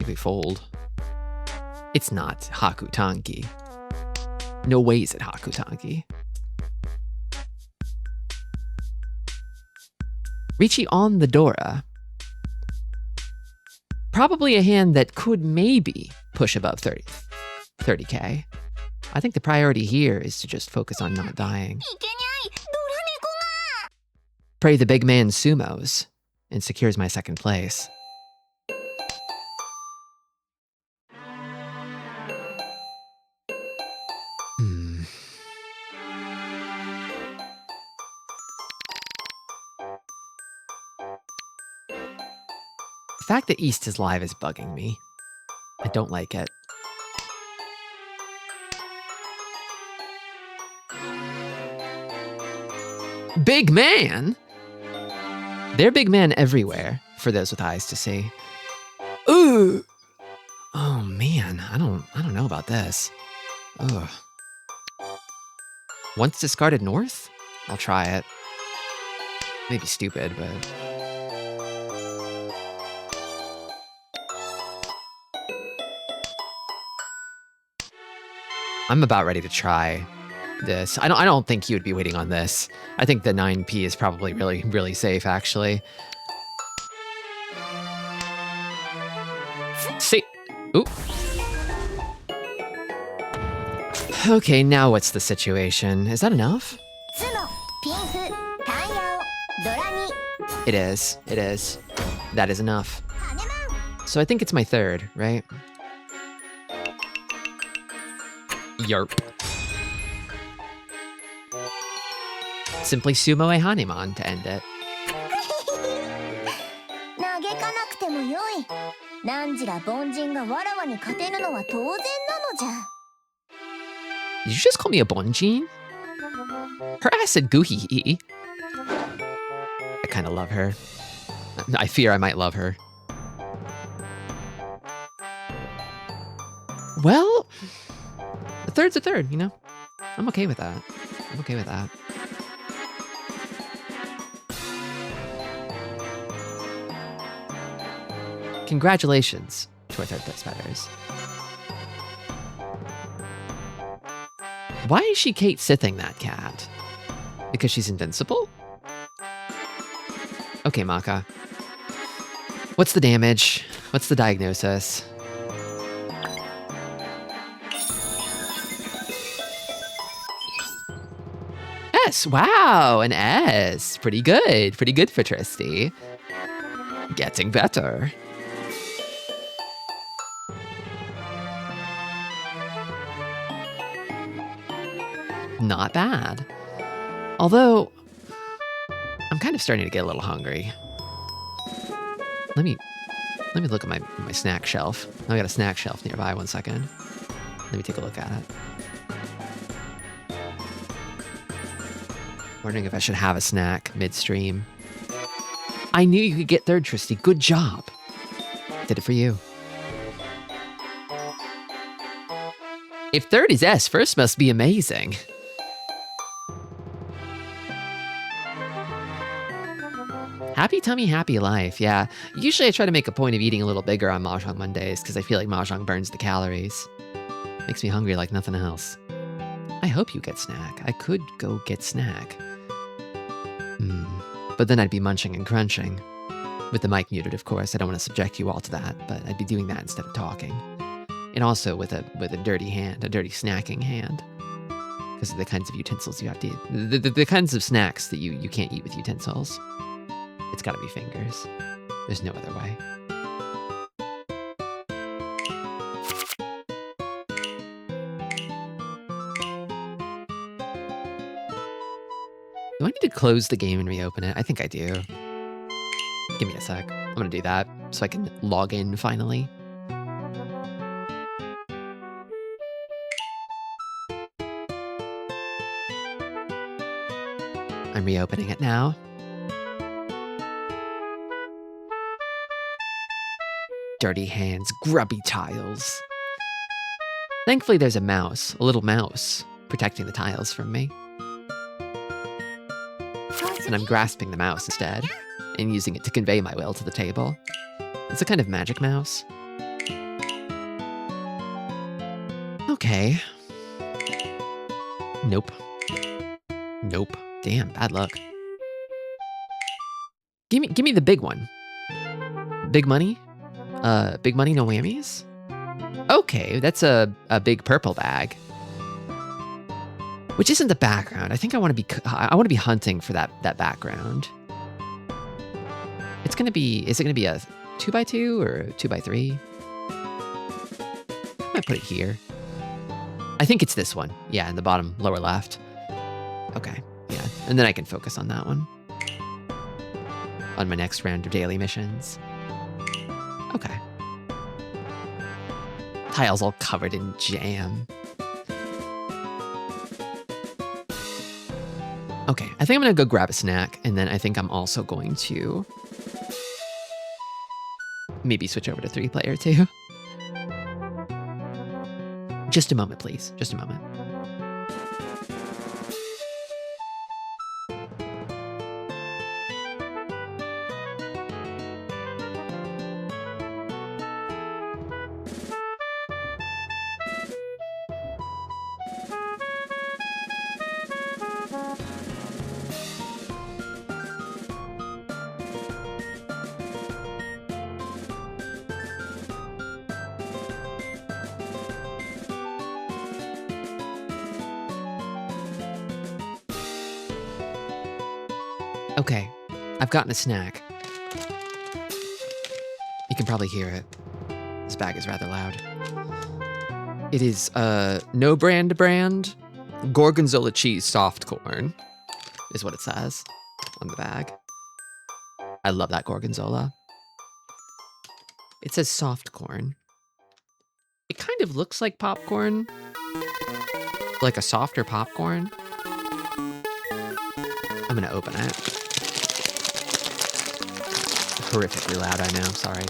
We fold. It's not Hakutanki. No way is it Hakutanki. Ricci on the Dora. Probably a hand that could maybe push above 30k. I think the priority here is to just focus on not dying. Pray the big man sumos and secures my second place. The fact that East is live is bugging me. I don't like it. Big man? They're big man everywhere, for those with eyes to see. Ooh! Oh man, I don't know about this. Ugh. Once discarded north? I'll try it. Maybe stupid, but... I'm about ready to try this. I don't think he would be waiting on this. I think the 9p is probably really, really safe, actually. See. Ooh. Okay, now what's the situation? Is that enough? It is. It is. That is enough. So I think it's my third, right? Yerp. Simply sumo a Hanemon to end it. Did you just call me a bonjin? Her ass said goohee. I kind of love her. I fear I might love her. Well, a third's a third, you know? I'm okay with that. I'm okay with that. Congratulations to our third place betters. Why is she Kate Sithing that cat? Because she's invincible? Okay, Maka. What's the damage? What's the diagnosis? S. Wow, an S. Pretty good. Pretty good for Tristi. Getting better. Not bad. Although, I'm kind of starting to get a little hungry. Let me look at my snack shelf. I got a snack shelf nearby, 1 second. Let me take a look at it. Wondering if I should have a snack midstream. I knew you could get third, Tristi. Good job. Did it for you. If third is S, first must be amazing. Happy tummy, happy life, yeah. Usually I try to make a point of eating a little bigger on Mahjong Mondays because I feel like Mahjong burns the calories. Makes me hungry like nothing else. I hope you get snack. I could go get snack. But then I'd be munching and crunching. With the mic muted, of course. I don't want to subject you all to that, but I'd be doing that instead of talking. And also with a dirty hand, a dirty snacking hand. Because of the kinds of utensils you have to eat. The kinds of snacks that you can't eat with utensils. It's gotta be fingers. There's no other way. Do I need to close the game and reopen it? I think I do. Give me a sec. I'm gonna do that so I can log in finally. I'm reopening it now. Dirty hands, grubby tiles. Thankfully there's a mouse, a little mouse, protecting the tiles from me. And I'm grasping the mouse instead, and using it to convey my will to the table. It's a kind of magic mouse. Okay. Nope. Nope. Damn, bad luck. Give me the big one. Big money? Big money, no whammies? Okay, that's a big purple bag. Which isn't the background. I think I want to be hunting for that background. It's gonna be, is it gonna be a 2x2 or a 2x3? I might put it here. I think it's this one. Yeah, in the bottom lower left. Okay, yeah. And then I can focus on that one. On my next round of daily missions. Okay. Tiles all covered in jam. Okay, I think I'm gonna go grab a snack, and then I think I'm also going to maybe switch over to 3-player too. Just a moment, please. Just a moment. Okay, I've gotten a snack. You can probably hear it. This bag is rather loud. It is no brand gorgonzola cheese soft corn is what it says on the bag. I love that gorgonzola. It says soft corn. It kind of looks like popcorn. Like a softer popcorn. I'm gonna open it. Horrifically loud, I know, sorry.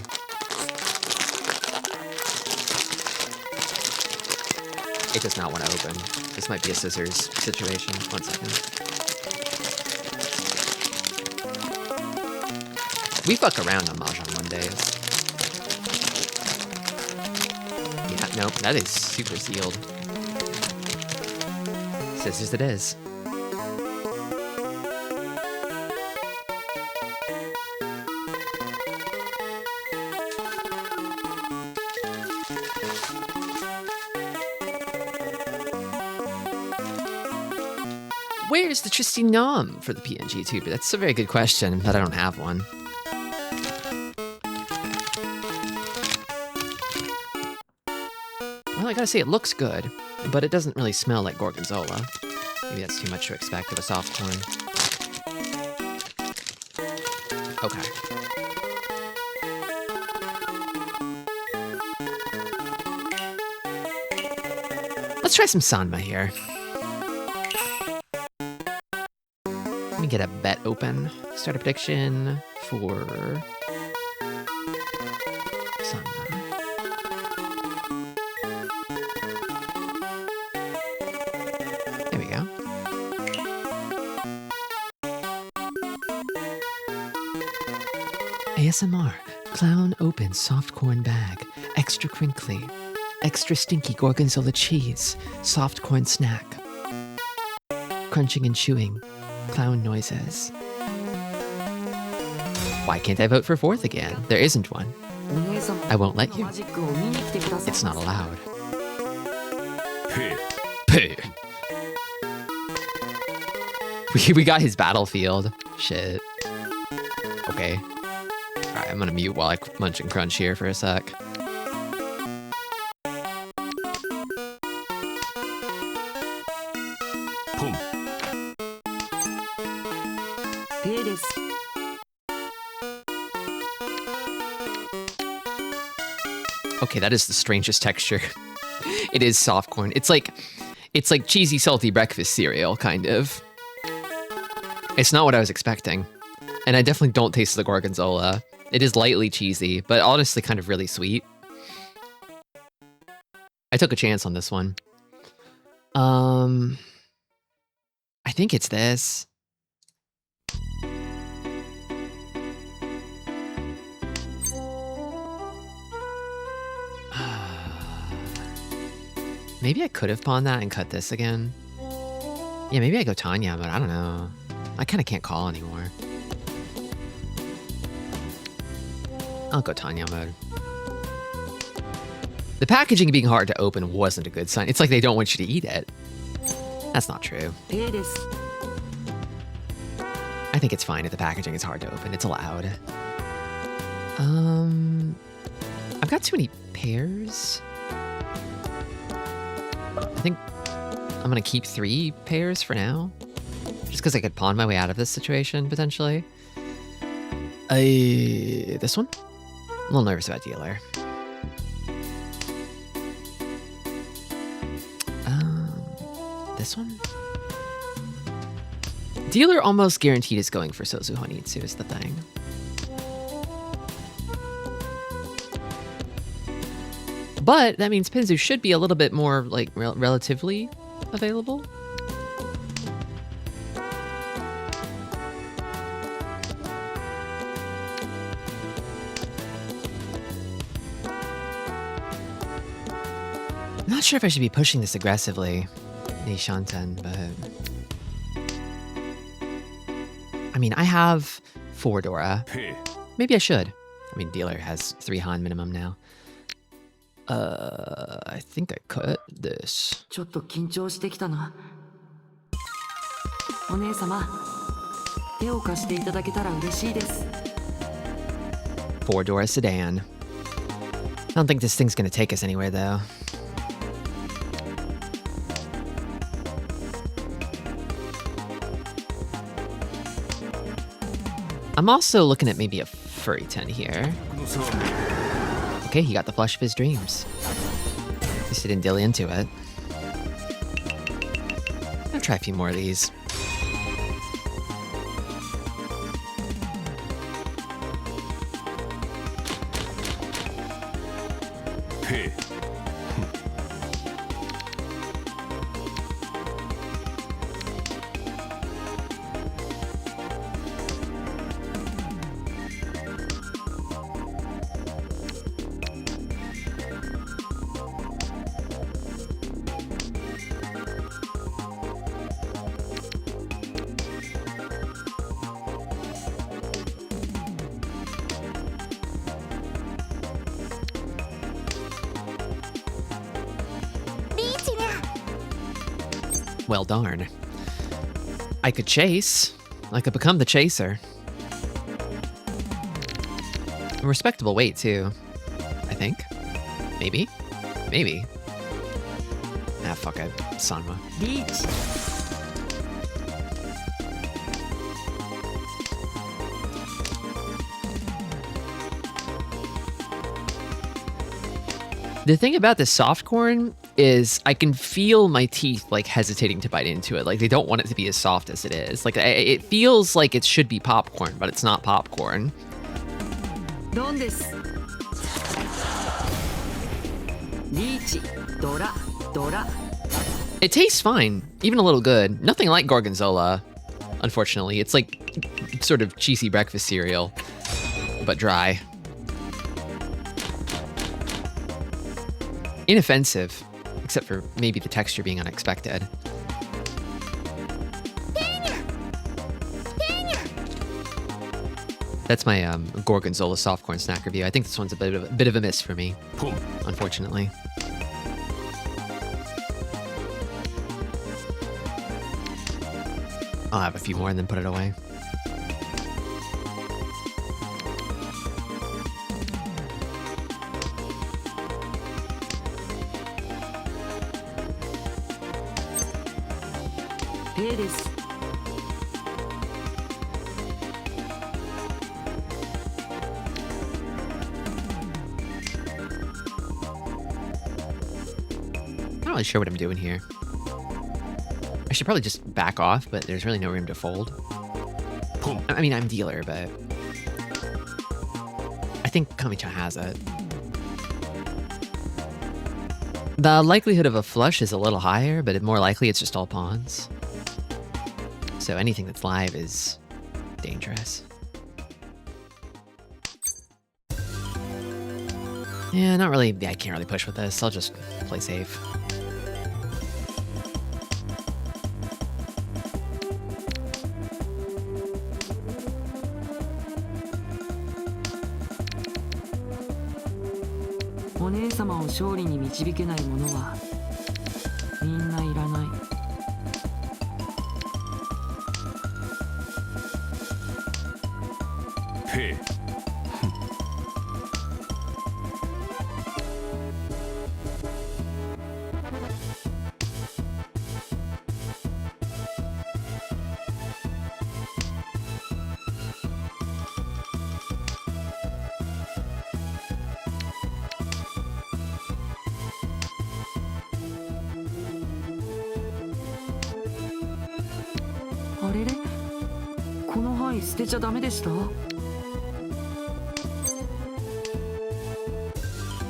It does not want to open. This might be a scissors situation. 1 second. We fuck around on Mahjong Mondays. Yeah, nope, that is super sealed. Scissors it is. Where's the Tristi nom for the PNG tuber? That's a very good question, but I don't have one. Well, I gotta say, it looks good, but it doesn't really smell like gorgonzola. Maybe that's too much to expect of a soft corn. Okay. Let's try some sanma here. Let me get a bet open. Start a prediction for sanma. There we go. ASMR. Clown opens soft corn bag. Extra crinkly. Extra stinky gorgonzola cheese. Soft corn snack. Crunching and chewing. Clown noises. Why can't I vote for fourth again? There isn't one. I won't let you. It's not allowed. We got his battlefield. Shit. Okay. Alright, I'm gonna mute while I munch and crunch here for a sec. Okay, that is the strangest texture. It is soft corn. It's like cheesy, salty breakfast cereal, kind of. It's not what I was expecting. And I definitely don't taste the gorgonzola. It is lightly cheesy, but honestly kind of really sweet. I took a chance on this one. I think it's this. Maybe I could have pawned that and cut this again. Yeah, maybe I go Tanya, but I don't know. I kind of can't call anymore. I'll go Tanya mode. The packaging being hard to open wasn't a good sign. It's like they don't want you to eat it. That's not true. I think it's fine if the packaging is hard to open. It's allowed. I've got too many pairs. I think I'm gonna keep 3 pairs for now. Just because I could pawn my way out of this situation, potentially. This one? I'm a little nervous about dealer. This one? Dealer almost guaranteed is going for Sozu Honitsu is the thing. But that means Pinzu should be a little bit more, like, relatively available. I'm not sure if I should be pushing this aggressively, Nishanten, but... I mean, I have 4 Dora. Maybe I should. I mean, dealer has 3 Han minimum now. I think I cut this. ちょっと緊張してきたな。お姉様、手を貸していただけたら嬉しいです。 4 Dora sedan. I don't think this thing's gonna take us anywhere though. I'm also looking at maybe a furry 10 here. okay, he got the flush of his dreams. At least he didn't dilly into it. I'll try a few more of these. Hey. Well, darn. I could chase. I could become the chaser. A respectable weight, too. I think. Maybe. Maybe. Ah, fuck it. Sanma. リーチ The thing about this soft corn is I can feel my teeth like hesitating to bite into it. Like they don't want it to be as soft as it is. Like it feels like it should be popcorn, but it's not popcorn. ドンですリーチドラドラ It tastes fine, even a little good. Nothing like gorgonzola, unfortunately. It's like sort of cheesy breakfast cereal, but dry. Inoffensive, except for maybe the texture being unexpected. That's my gorgonzola soft corn snack review. I think this one's a bit of a miss for me, unfortunately. I'll have a few more and then put it away. A です I'm not really sure what I'm doing here. I should probably just back off, but there's really no room to fold. I mean, I'm dealer, but I think Kami-chan has it. The likelihood of a flush is a little higher, but more likely it's just all pawns. So anything that's live is dangerous. Yeah, not really. Yeah, I can't really push with this. I'll just play safe.「お姉様を勝利に導けない者はみんないらない」 Hey.「あれれこの範囲捨てちゃダメでした?」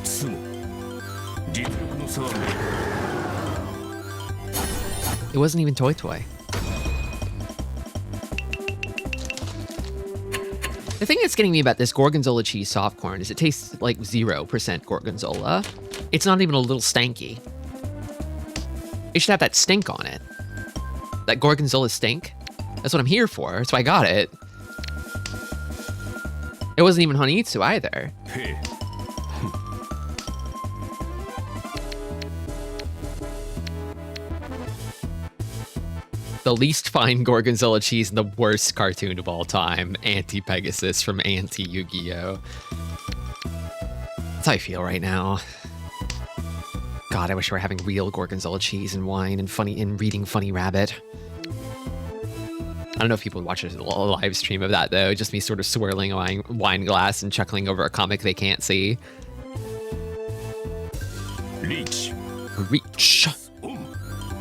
スモ実力の差は It wasn't even Toy Toy. The thing that's getting me about this gorgonzola cheese soft corn is it tastes like 0% gorgonzola. It's not even a little stanky. It should have that stink on it. That gorgonzola stink. That's what I'm here for. That's why I got it. It wasn't even Honitsu either. Hey. The least fine gorgonzola cheese in the worst cartoon of all time. Anti-Pegasus from Anti-Yu-Gi-Oh! That's how I feel right now. God, I wish we were having real gorgonzola cheese and wine and reading Funny Rabbit. I don't know if people would watch a live stream of that, though. Just me sort of swirling a wine glass and chuckling over a comic they can't see. リーチ Reach. オン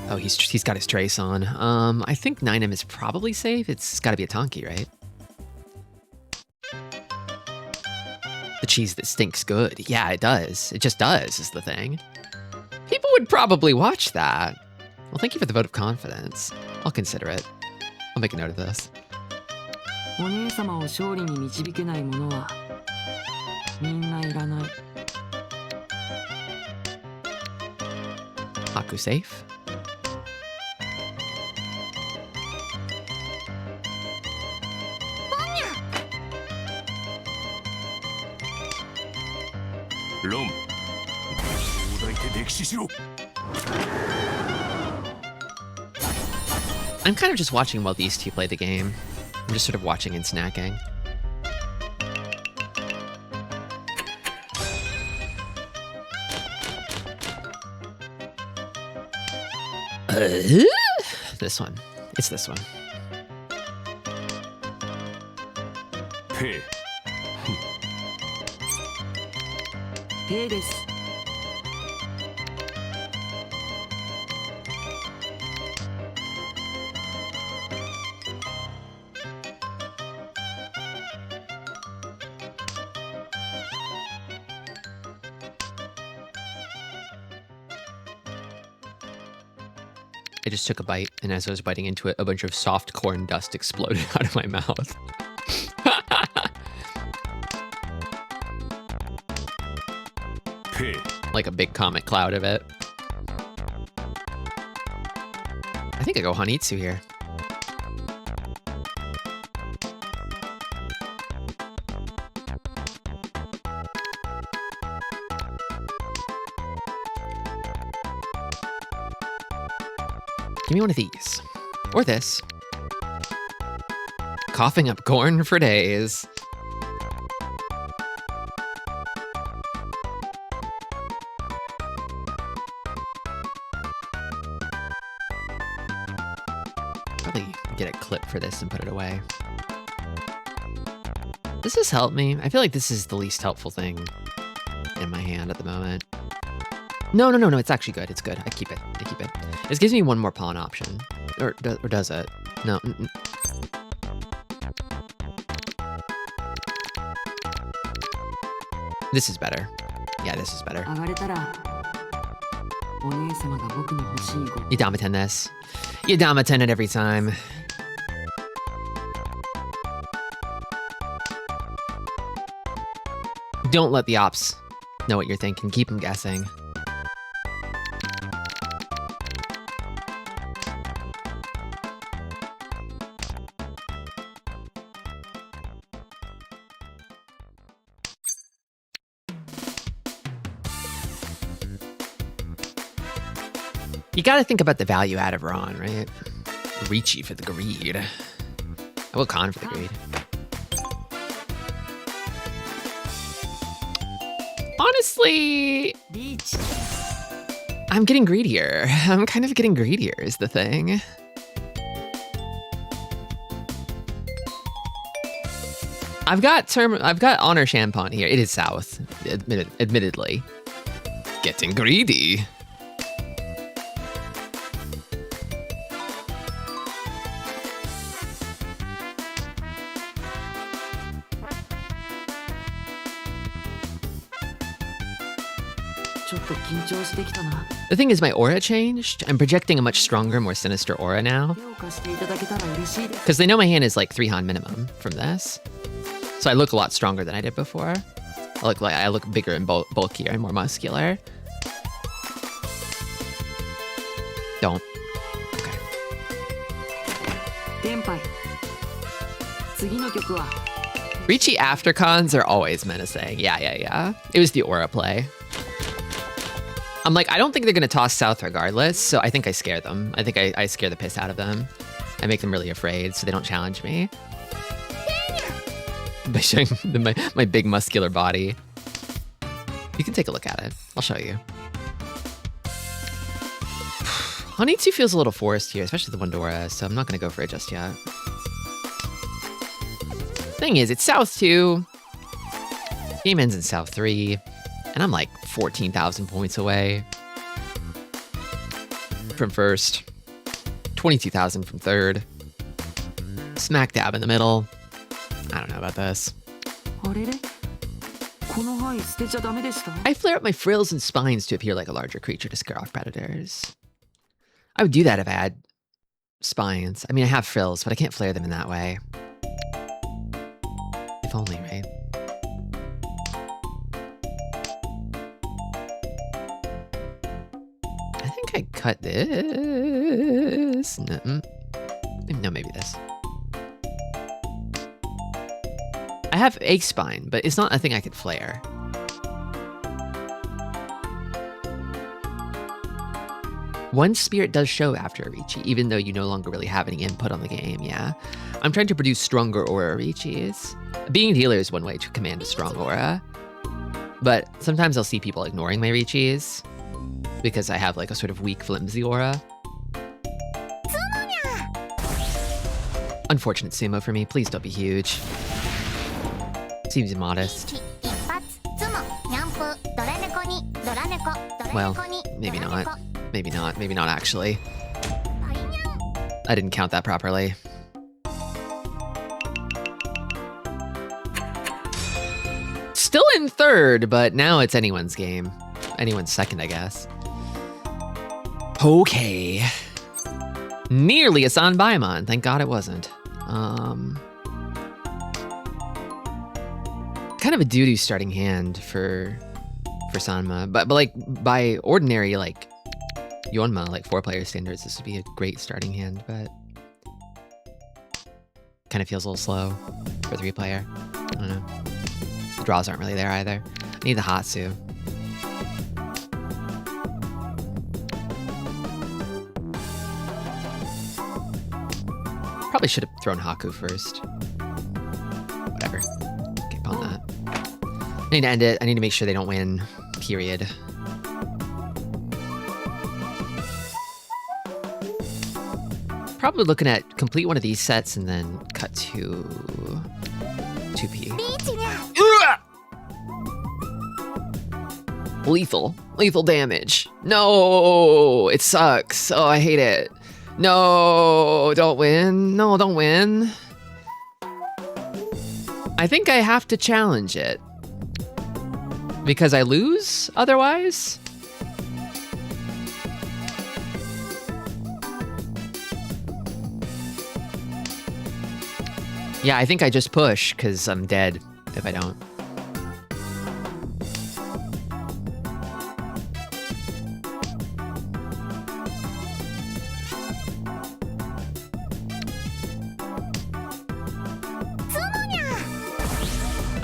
Oh, he's got his trace on. I think 9M is probably safe. It's got to be a Tonky, right? The cheese that stinks good. Yeah, it does. It just does, is the thing. People would probably watch that. Well, thank you for the vote of confidence. I'll consider it. I'll make a note of this. お姉様を勝利に導けないものはみんないらない。 Haku safe. ロン大抱いて歴史しろ I'm kind of just watching while these two play the game. I'm just sort of watching and snacking. This one. It's this one. ペイペイです。 I just took a bite, and as I was biting into it, a bunch of soft corn dust exploded out of my mouth. Like a big comet cloud of it. I think I go Hanitsu here. Give me one of these. Or this. Coughing up corn for days. Probably get a clip for this and put it away. Does this help me? I feel like this is the least helpful thing in my hand at the moment. No, it's actually good. It's good. I keep it. This gives me one more pawn option. Or does it? No. This is better. Yeah, this is better. 上がれたらお姉様が僕の欲しいご You Damaten this. You Damaten it every time. Don't let the ops know what you're thinking. Keep them guessing. You gotta think about the value out of Ron, right? Ricci for the greed. I will con for the greed. Honestly, リーチ I'm getting greedier. I'm kind of getting greedier is the thing. I've got honor champagne here. It is south, admittedly. Getting greedy. The thing is, my aura changed. I'm projecting a much stronger, more sinister aura now. Because they know my hand is like 3 Han minimum from this. So I look a lot stronger than I did before. I look bigger and bulkier and more muscular. Don't. Okay. Ricci after cons are always menacing. Yeah. It was the aura play. I'm like, I don't think they're going to toss south regardless, so I think I scare them. I think I scare the piss out of them. I make them really afraid so they don't challenge me. By showing my big muscular body. You can take a look at it. I'll show you. Hanitsu feels a little forced here, especially the Wondora, so I'm not going to go for it just yet. Thing is, it's South 2. Game ends in South 3. And I'm like 14,000 points away. from first. 22,000 from third. Smack dab in the middle. I don't know about this. あれれこの範囲捨てちゃダメでした I flare up my frills and spines to appear like a larger creature to scare off predators. I would do that if I had spines. I mean, I have frills, but I can't flare them in that way. If only, right? I think I cut this. No, maybe this. I have a spine, but it's not a thing I could flare. One spirit does show after Arichi, even though you no longer really have any input on the game, yeah. I'm trying to produce stronger aura Arichis. Being a healer is one way to command a strong aura. But sometimes I'll see people ignoring my Arichis because I have like a sort of weak, flimsy aura. Unfortunate sumo for me. Please don't be huge. Seems modest. Well, maybe not. Maybe not. Maybe not actually. I didn't count that properly. Still in third, but now it's anyone's game. Anyone's second, I guess. Okay. Nearly a Sanbaimon. Thank God it wasn't. Kind of a doo-doo starting hand for Sanma, but like by ordinary like Yonma, like 4-player standards, this would be a great starting hand, but kind of feels a little slow for 3-player. I don't know. The draws aren't really there either. I need the Hatsu. Probably should have thrown Haku first. Whatever. Okay, pawn that. I need to end it. I need to make sure they don't win. Period. Probably looking at complete one of these sets and then cut to 2P. Lethal damage. No, it sucks. Oh, I hate it. No, don't win. No, don't win. I think I have to challenge it. Because I lose otherwise? Yeah, I think I just push because I'm dead if I don't.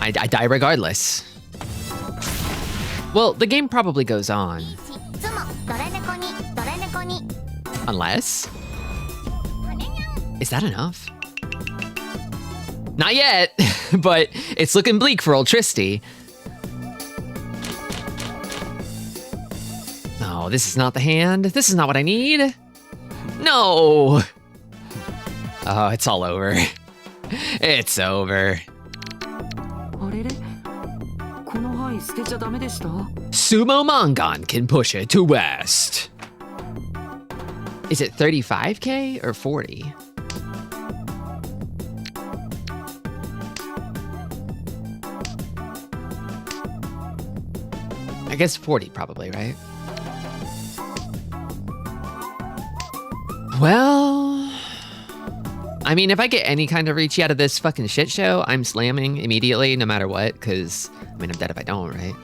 I die regardless. Well, the game probably goes on. Unless... Is that enough? Not yet, but it's looking bleak for old Tristi. No, this is not the hand. This is not what I need. No! Oh, it's all over. It's over. Sumo Mangan can push it to west. Is it 35k or 40? I guess 40 probably, right? Well, I mean, if I get any kind of reach out of this fucking shit show, I'm slamming immediately, no matter what, because, I mean, I'm dead if I don't, right?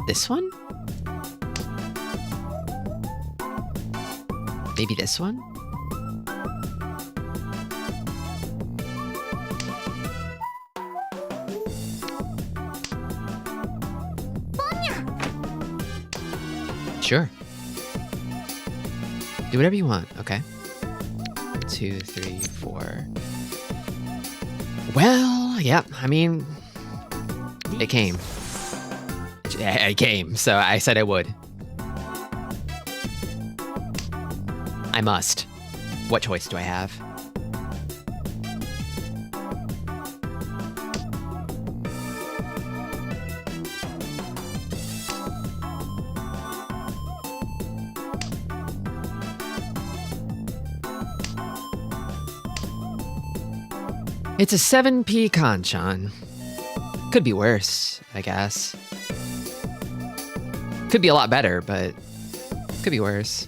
This one? Maybe this one? Sure. Do whatever you want, okay? 1, 2, 3, 4. Well, yeah, I mean, it came. It came, so I said I would. I must. What choice do I have? It's a 7p kanchan. Could be worse, I guess. Could be a lot better, but could be worse.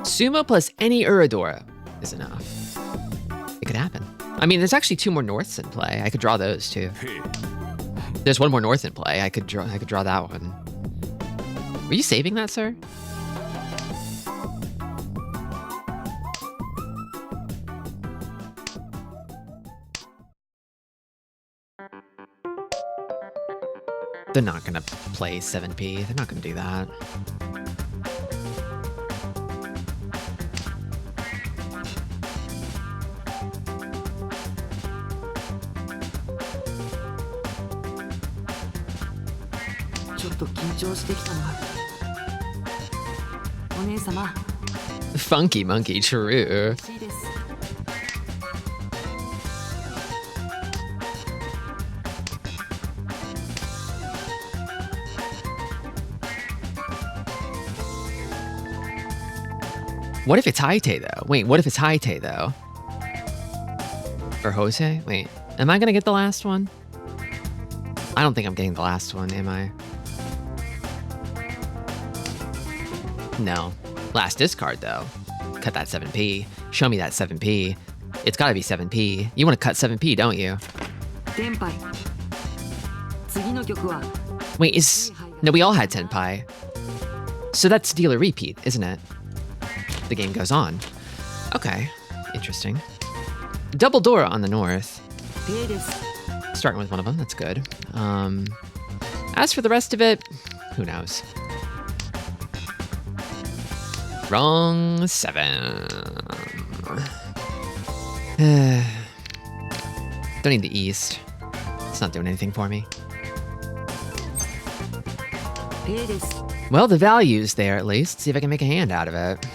Sumo plus any Uradora is enough. It could happen. I mean, there's actually 2 more Norths in play. I could draw those too. There's 1 more North in play. I could draw that one. Were you saving that, sir? They're not gonna play 7p. They're not gonna do that. Funky monkey, true. What if it's Haite though? Wait, what if it's Haite though? Or Jose? Wait, am I gonna get the last one? I don't think I'm getting the last one, am I? No. Last discard though. Cut that 7p. Show me that 7p. It's gotta be 7p. You wanna cut 7p, don't you? Wait, no, we all had 10 pi. So that's dealer repeat, isn't it? The game goes on. Okay, interesting. Double Dora on the north. Starting with one of them, that's good. As for the rest of it, who knows? Wrong 7. Don't need the east. It's not doing anything for me. Well, the value's there at least. See if I can make a hand out of it.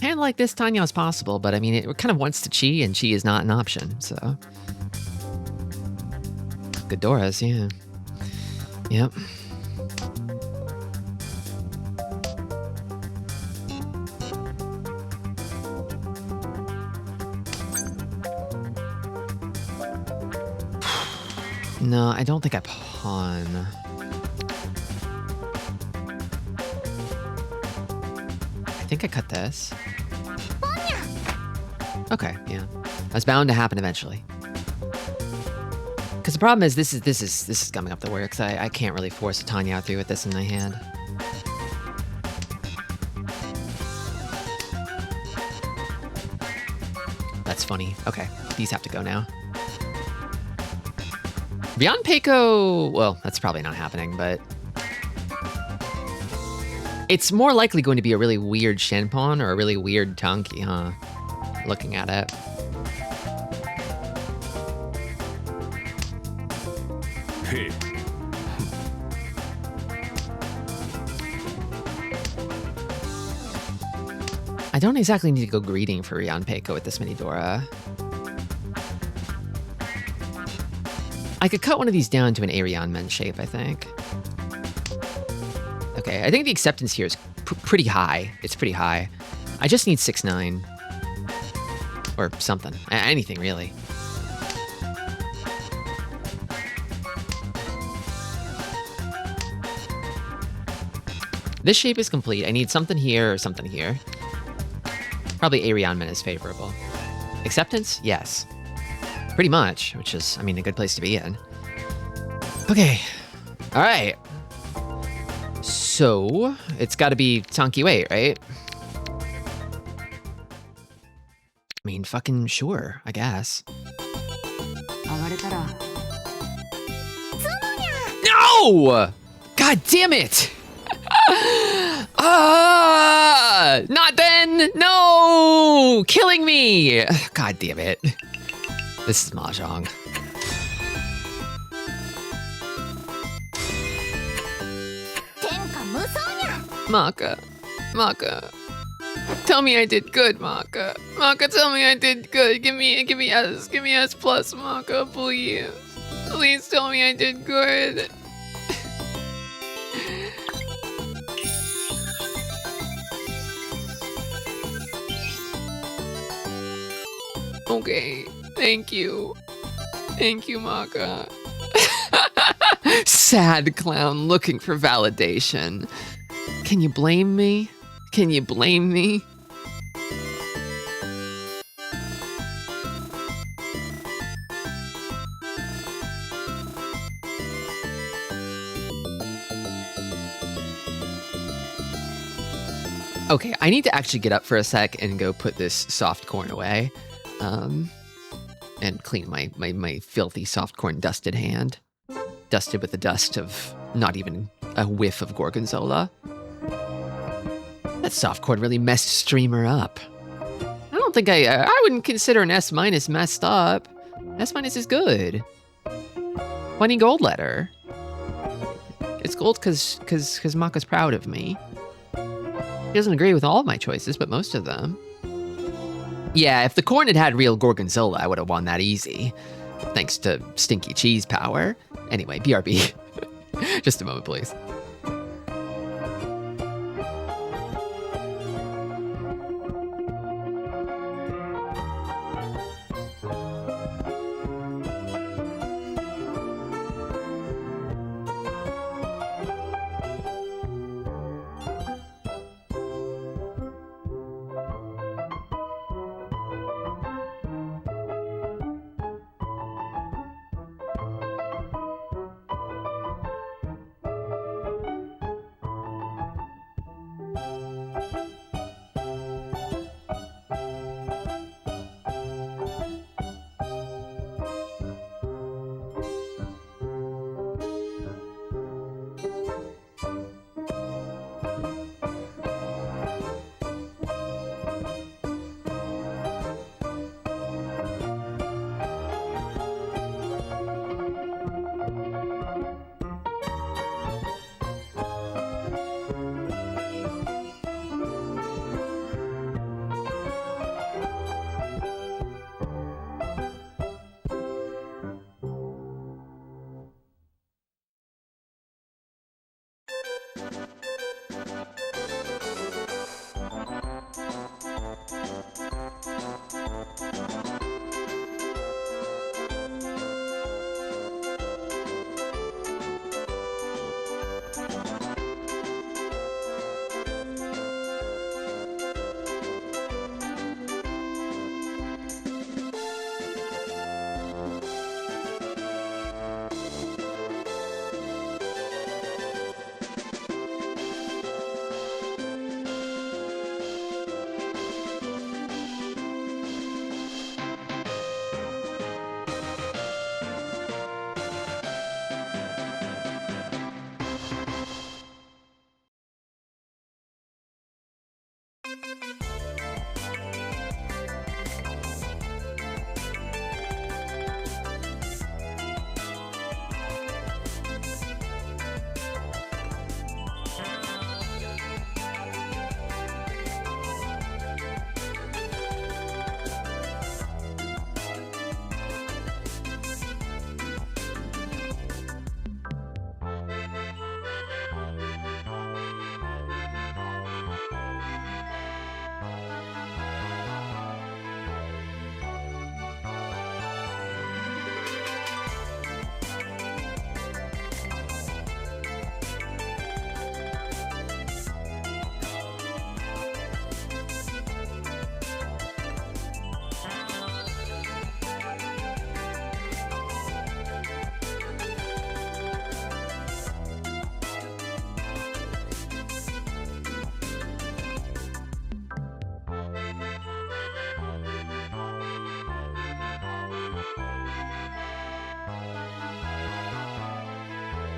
Hand like this, Tanya, is possible, but I mean, it kind of wants to chi, and chi is not an option, so. Good Doras, yeah. Yep. No, I don't think I pawn. I think I cut this. Okay, yeah. That's bound to happen eventually. Because the problem is this is coming up the works. I can't really force a Tanya out through with this in my hand. That's funny. Okay, these have to go now. Beyond Peiko, well, that's probably not happening, but it's more likely going to be a really weird Shenpon or a really weird Tanki, huh? Looking at it. Hey. I don't exactly need to go greeting for Rion Peiko with this many Dora. I could cut one of these down to an Arion Men shape, I think. Okay, I think the acceptance here is pretty high. It's pretty high. I just need 6-9. Or something. Anything, really. This shape is complete. I need something here or something here. Probably Arion Men is favorable. Acceptance? Yes. Pretty much, which is, I mean, a good place to be in. Okay. All right. So, it's got to be Tanki Wait, right? I mean, fucking sure, I guess. No! God damn it! Not then! No! Killing me! God damn it. This is Mahjong. Maka. Tell me I did good, Maka. Maka, tell me I did good. Give me S. Give me S plus, Maka, please. Please tell me I did good. Okay, thank you. Thank you, Maka. Sad clown looking for validation. Can you blame me? Can you blame me? Okay, I need to actually get up for a sec and go put this soft corn away. And clean my filthy soft corn dusted hand. Dusted with the dust of not even a whiff of gorgonzola. That soft corn really messed Streamer up. I don't think I wouldn't consider an S- messed up. S- is good. 20 gold letter. It's gold cause Maka's proud of me. He doesn't agree with all of my choices, but most of them. Yeah, if the corn had real gorgonzola, I would have won that easy. Thanks to stinky cheese power. Anyway, BRB. Just a moment, please.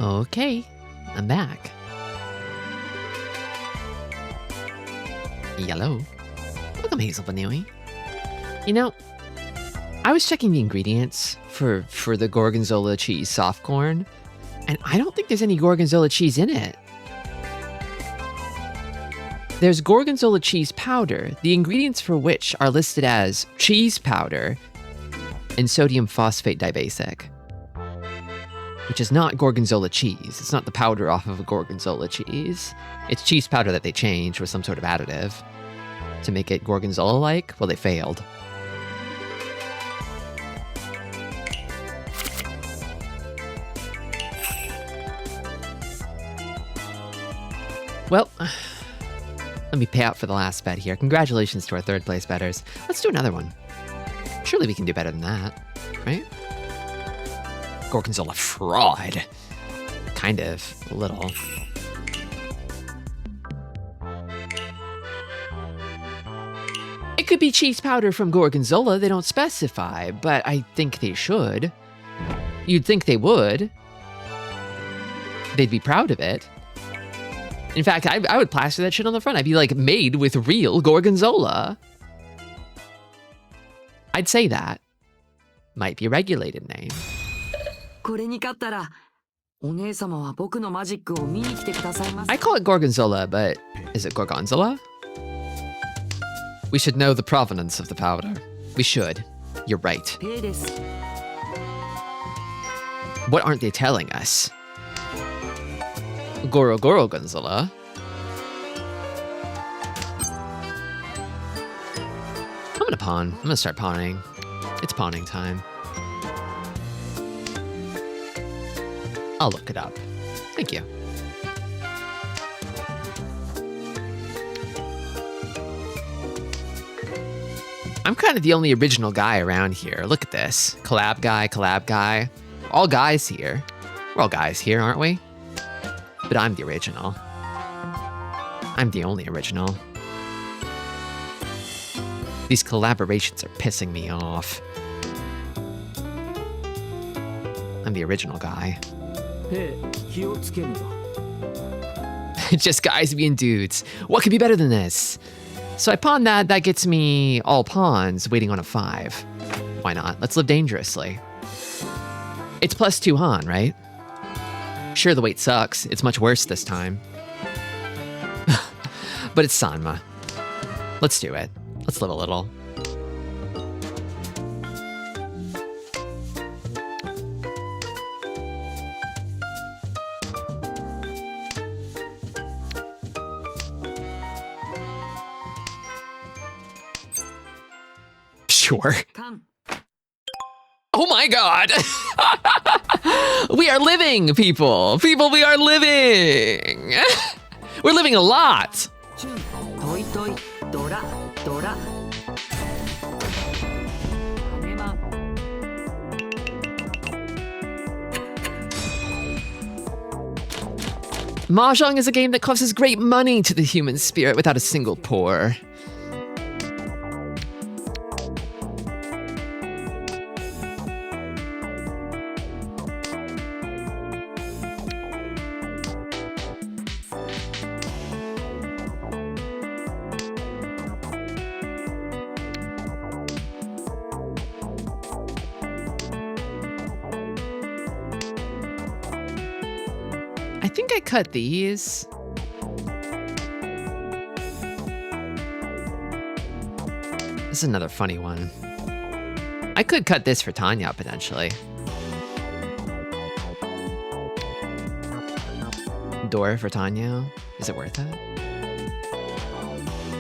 Okay, I'm back. Yellow. Welcome, Hazel Vanilli. You know, I was checking the ingredients for the gorgonzola cheese soft corn, and I don't think there's any gorgonzola cheese in it. There's gorgonzola cheese powder, the ingredients for which are listed as cheese powder and sodium phosphate dibasic, which is not gorgonzola cheese. It's not the powder off of a gorgonzola cheese. It's cheese powder that they changed with some sort of additive to make it gorgonzola-like. Well, they failed. Well, let me pay out for the last bet here. Congratulations to our third place bettors. Let's do another one. Surely we can do better than that, right? Gorgonzola fraud. Kind of, a little. It could be cheese powder from gorgonzola. They don't specify, but I think they should. You'd think they would. They'd be proud of it. In fact, I would plaster that shit on the front. I'd be like, made with real gorgonzola. I'd say that. Might be a regulated name. これに勝ったら、お姉様は僕のマジックを見に来てくださいます。 I call it gorgonzola, but is it gorgonzola? We should know the provenance of the powder. We should. You're right. ペイです。 What aren't they telling us? Gorgonzola. I'm gonna pawn. I'm gonna start pawning. It's pawning time. I'll look it up. Thank you. I'm kind of the only original guy around here. Look at this. Collab guy. All guys here. We're all guys here, aren't we? But I'm the original. I'm the only original. These collaborations are pissing me off. I'm the original guy. Just guys being dudes. What could be better than this? So I pawn that. That gets me all pawns waiting on a 5. Why not? Let's live dangerously. It's +2 Han, right? Sure, the wait sucks. It's much worse this time. But it's Sanma. Let's do it. Let's live a little. Sure. Oh my god! We are living, people! People, we are living! We're living a lot! Mahjong is a game that costs great money to the human spirit without a single pour. I think I cut these. This is another funny one. I could cut this for Tanya, potentially. Door for Tanya. Is it worth it?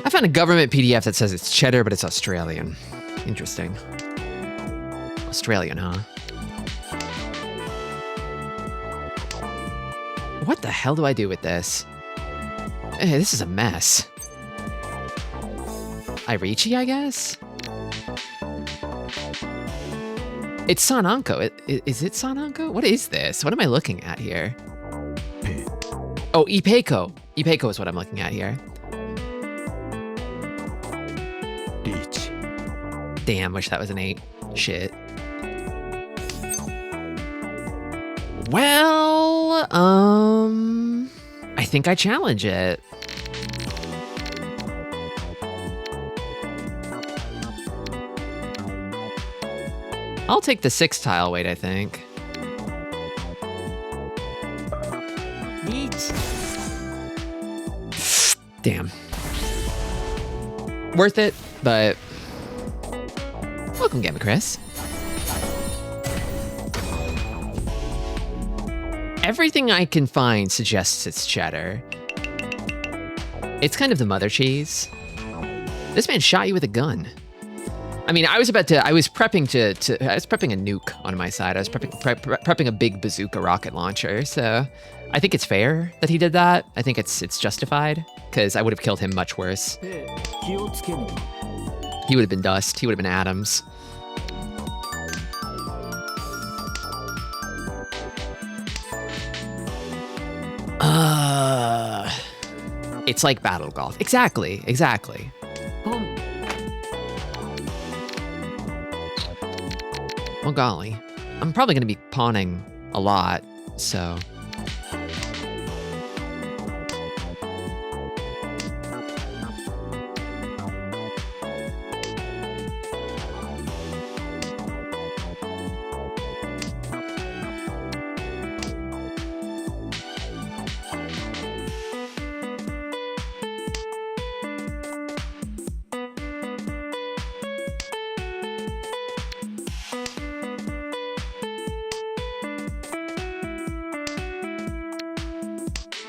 I found a government PDF that says it's cheddar, but it's Australian. Interesting. Australian, huh? What the hell do I do with this? Hey, this is a mess. Irichi, I guess? It's Sananko. Is it Sananko? What is this? What am I looking at here? Oh, Ipeiko. Ipeiko is what I'm looking at here. Reach. Damn, wish that was an 8. Shit. Well, I think I challenge it. I'll take the 6 tile weight, I think. Damn. Worth it, but welcome, Gamma Chris. Everything I can find suggests it's cheddar. It's kind of the mother cheese. This man shot you with a gun. I mean, I was prepping a nuke on my side. I was prepping a big bazooka rocket launcher. So I think it's fair that he did that. I think it's justified because I would have killed him much worse. He would have been dust. He would have been atoms. It's like battle golf. Exactly. Well, golly. I'm probably going to be pawning a lot, so...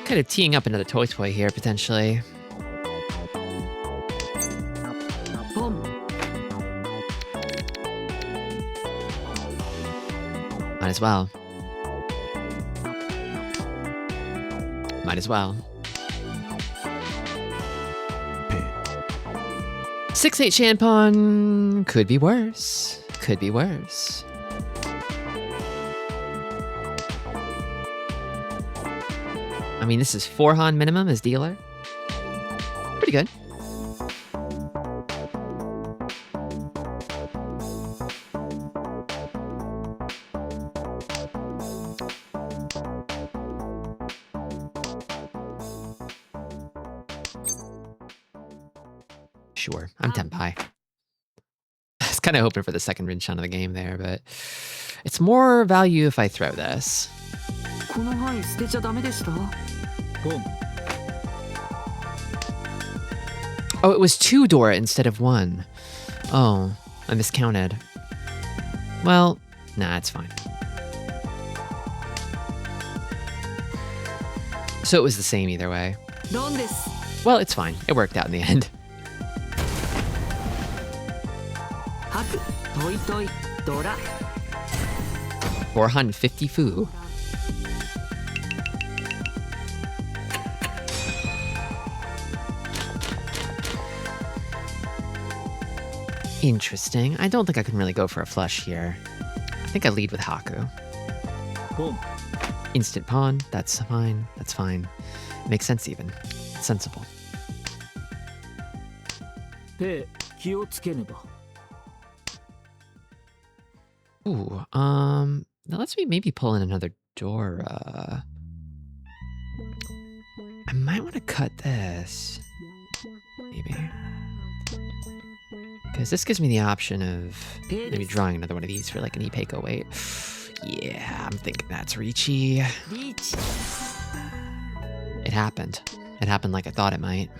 Kind of teeing up another toy here, potentially. Might as well. 6-8 Shanpon. Could be worse. I mean, this is 4 Han minimum as dealer. Pretty good. Sure, I'm Tenpai. I was kind of hoping for the second Rinchon of the game there, but it's more value if I throw this. Oh, it was 2 Dora instead of 1. Oh, I miscounted. Well, nah, it's fine. So it was the same either way. Well, it's fine. It worked out in the end. 450 Fu. Interesting. I don't think I can really go for a flush here. I think I lead with Haku. Boom. Instant pawn. That's fine. That's fine. Makes sense even. It's sensible. Ooh, that lets me maybe pull in another Dora. I might want to cut this. Maybe. Because this gives me the option of maybe drawing another one of these for like an Ipeco weight. Yeah, I'm thinking that's Ricci. It happened. It happened like I thought it might.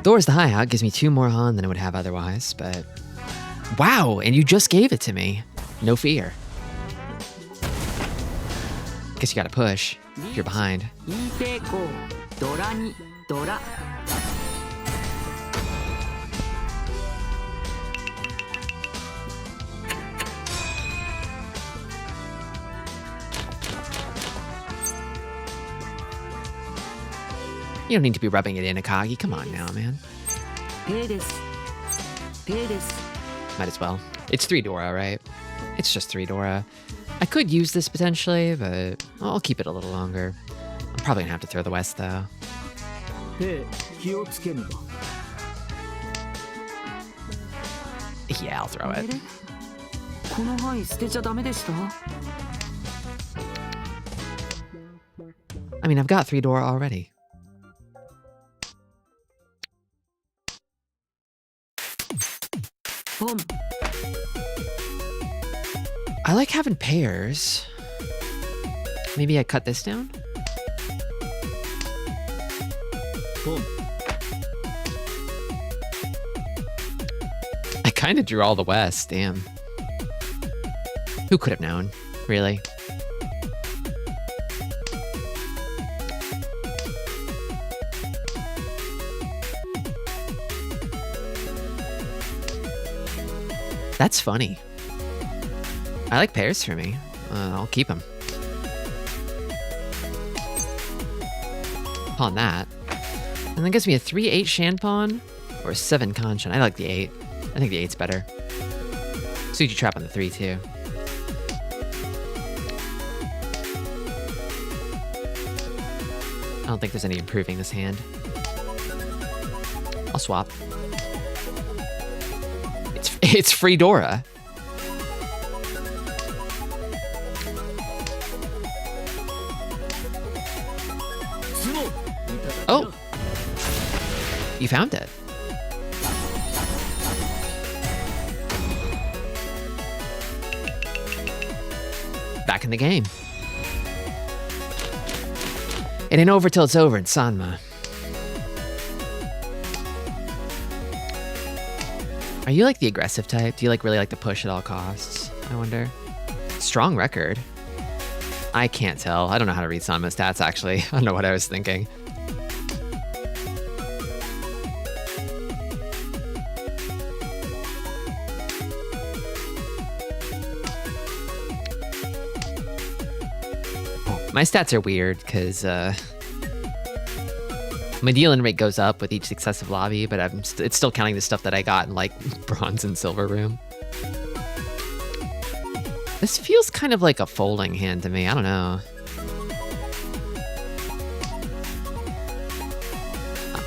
Dora's the high out gives me 2 more Han than I would have otherwise, but... Wow, and you just gave it to me. No fear. Guess you gotta push if you're behind. You don't need to be rubbing it in, Akagi. Come on now, man. Might as well. It's 3 Dora, right? It's just 3 Dora. I could use this potentially, but I'll keep it a little longer. I'm probably gonna have to throw the West, though. Yeah, I'll throw it. I mean, I've got 3 Dora already. I like having pairs. Maybe I cut this down? Boom. I kind of drew all the West, damn. Who could have known, really? That's funny. I like pairs for me. I'll keep them. Pawn that. And that gives me a 3-8 Shan pawn or a 7 Kanchan. I like the 8. I think the 8's better. Suji trap on the 3 too. I don't think there's any improving this hand. I'll swap. It's free Dora. Oh! You found it. Back in the game. It ain't over till it's over in Sanma. Are you like the aggressive type? Do you like really like to push at all costs? I wonder. Strong record. I can't tell. I don't know how to read Sanma stats actually. I don't know what I was thinking. My stats are weird because my dealing rate goes up with each successive lobby, but it's still counting the stuff that I got in like bronze and silver room. This feels kind of like a folding hand to me. I don't know.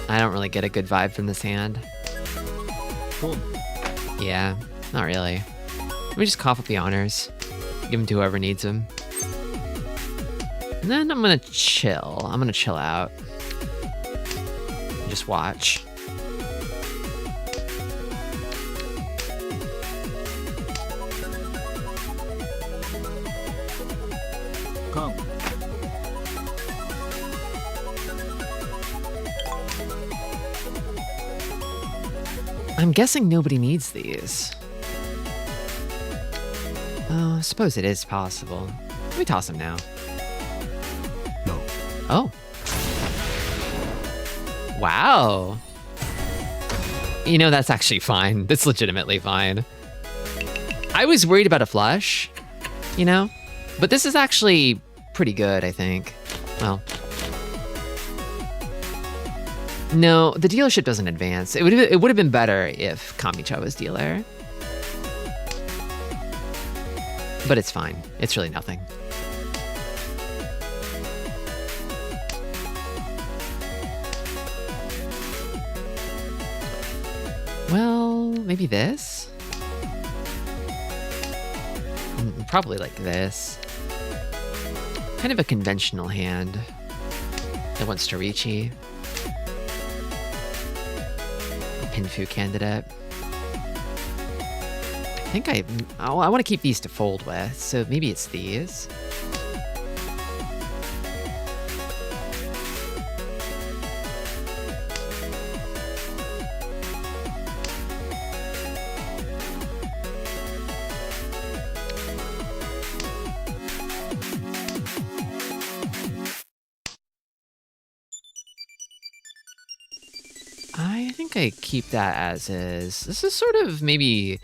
I don't really get a good vibe from this hand. Cool. Yeah, not really. Let me just cough up the honors. Give them to whoever needs them. And then I'm gonna chill. I'm gonna chill out. Just watch. Come. I'm guessing nobody needs these. Oh, I suppose it is possible. Let me toss them now. No. Oh. Wow. You know, that's actually fine. That's legitimately fine. I was worried about a flush, you know? But this is actually pretty good, I think. Well. No, the dealership doesn't advance. It would have been better if Kamicha was dealer. But it's fine. It's really nothing. Well, maybe this? Probably like this. Kind of a conventional hand. It wants to Ricci. A Pinfu candidate. I think I want to keep these to fold with, so maybe it's these. I think I keep that as is. This is sort of maybe...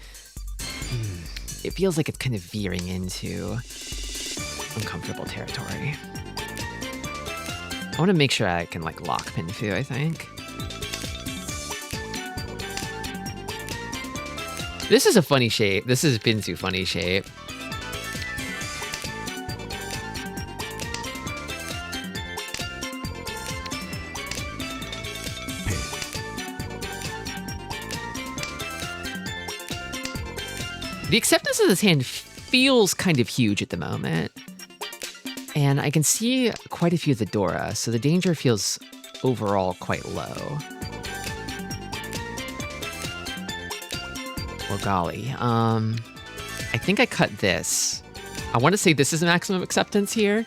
it feels like it's kind of veering into uncomfortable territory. I want to make sure I can like lock Pinfu, I think. This is a funny shape. This is Pinfu funny shape. The acceptance of this hand feels kind of huge at the moment. And I can see quite a few of the Dora, so the danger feels overall quite low. Well, golly. I think I cut this. I want to say this is maximum acceptance here.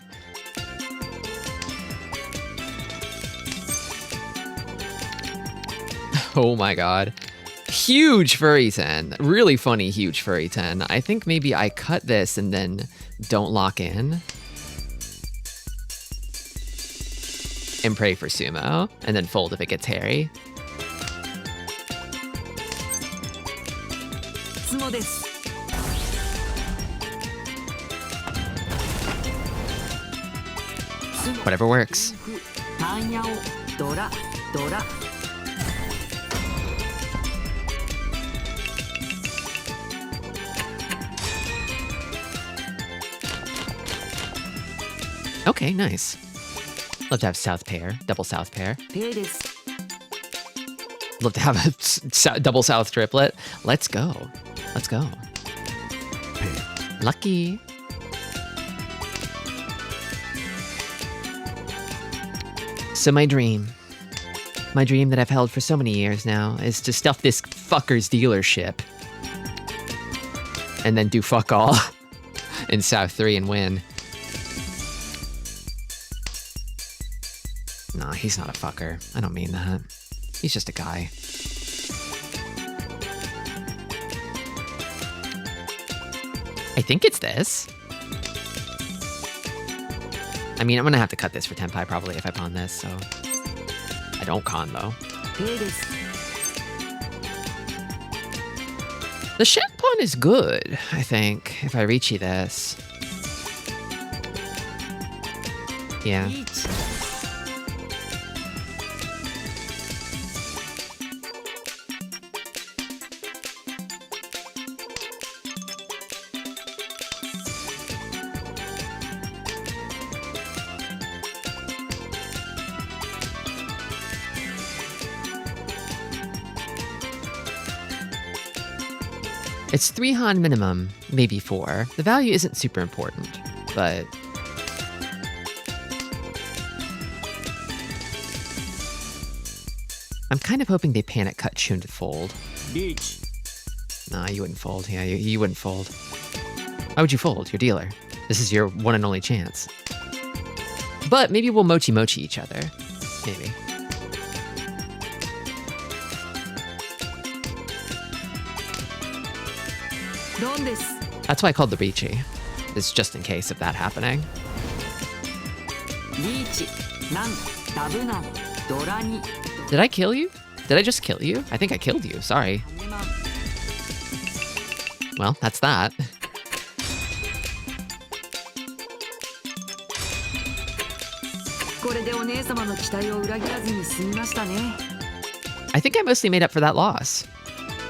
Oh my god. Huge furry 10. Really funny huge furry 10. I think maybe I cut this and then don't lock in. And pray for sumo. And then fold if it gets hairy. つもです Whatever works. タンヤオドラドラ Okay, nice. Love to have south pair, double south pair. ペイです Love to have a double south triplet. Let's go. Let's go. Lucky. So my dream that I've held for so many years now is to stuff this fucker's dealership and then do fuck all in South 3 and win. Nah, he's not a fucker. I don't mean that. He's just a guy. I think it's this. I mean, I'm gonna have to cut this for Tenpai probably if I pawn this, so... I don't con, though. ペイです The shank pawn is good, I think, if I reachy this. Yeah. リーチ It's 3 Han minimum, maybe 4. The value isn't super important, but... I'm kind of hoping they panic cut Chun to fold. リーチ Nah, you wouldn't fold. Yeah, you wouldn't fold. Why would you fold? Your dealer. This is your one and only chance. But maybe we'll mochi each other. Maybe. That's why I called the Riichi. It's just in case of that happening. リーチナンダブナンドラニ Did I kill you? Did I just kill you? I think I killed you. Sorry. ハネマン Well, that's that. これでお姉様の期待を裏切らずに済みましたね I think I mostly made up for that loss.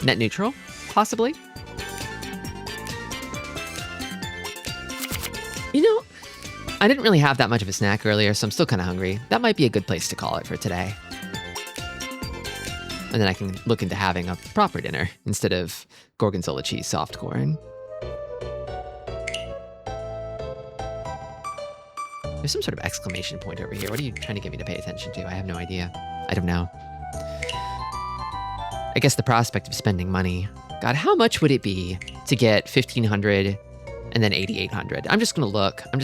Net neutral? Possibly? You know, I didn't really have that much of a snack earlier, so I'm still kind of hungry. That might be a good place to call it for today. And then I can look into having a proper dinner instead of gorgonzola cheese soft corn. There's some sort of exclamation point over here. What are you trying to get me to pay attention to? I have no idea. I don't know. I guess the prospect of spending money. God, how much would it be to get 1,500 and then 8,800? I'm just gonna look. I'm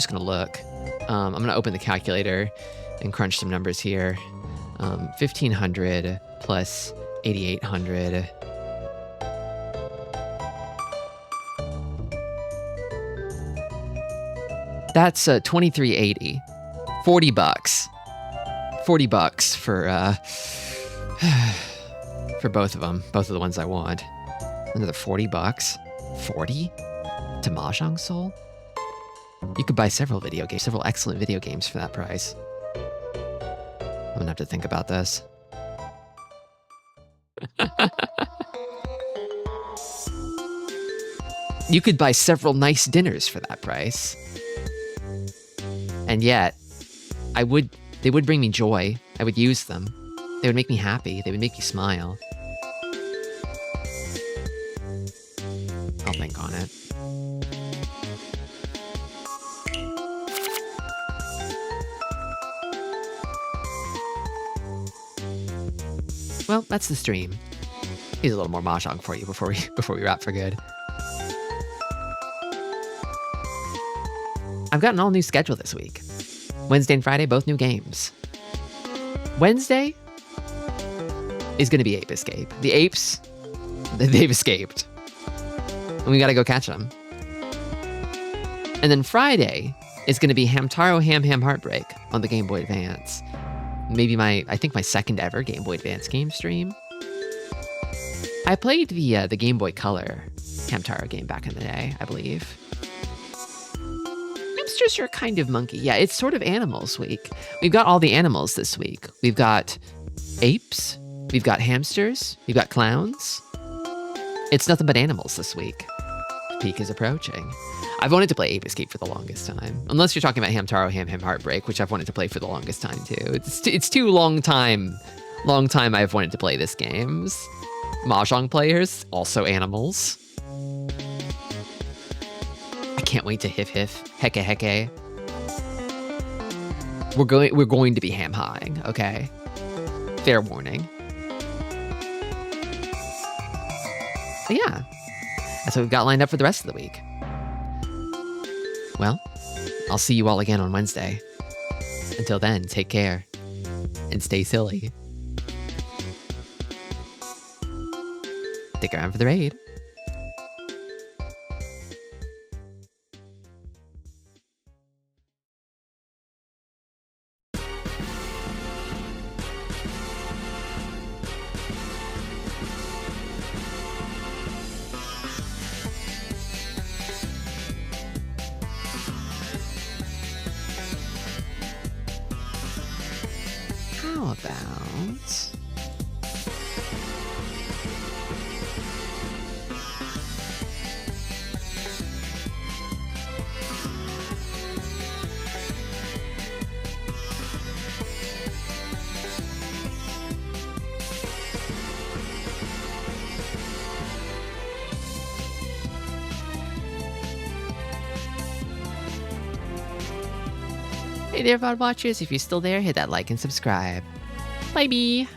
gonna open the calculator and crunch some numbers here. 1,500 plus 8,800. That's 2,380. 40 bucks. 40 bucks for for both of them. Both of the ones I want. Another 40 bucks. 40? To Mahjong Soul? You could buy several excellent video games for that price. I'm gonna have to think about this. You could buy several nice dinners for that price. And yet, they would bring me joy. I would use them. They would make me happy. They would make me smile. I'll think on it. Well, that's the stream. Here's a little more Mahjong for you before we wrap for good. I've got an all-new schedule this week. Wednesday and Friday, both new games. Wednesday, is going to be Ape Escape. The apes, they've escaped. And we got to go catch them. And then Friday is going to be Hamtaro Ham Ham Heartbreak on the Game Boy Advance. Maybe I think my second ever Game Boy Advance game stream. I played the Game Boy Color Hamtaro game back in the day, I believe. Hamsters are kind of monkey. Yeah, it's sort of Animals Week. We've got all the animals this week. We've got apes, we've got hamsters, we've got clowns. It's nothing but animals this week. Peak is approaching. I've wanted to play Ape Escape for the longest time. Unless you're talking about Hamtaro Ham Ham Heartbreak, which I've wanted to play for the longest time too. It's too long time I've wanted to play this game. Mahjong players, also animals. I can't wait to hiff hiff, hecka hecka. We're going to be ham high, okay? Fair warning. But yeah, that's what we've got lined up for the rest of the week. Well, I'll see you all again on Wednesday. Until then, take care and stay silly. Stick around for the raid. How about... Hey there, VOD watchers. If you're still there, hit that like and subscribe. Bye-bye.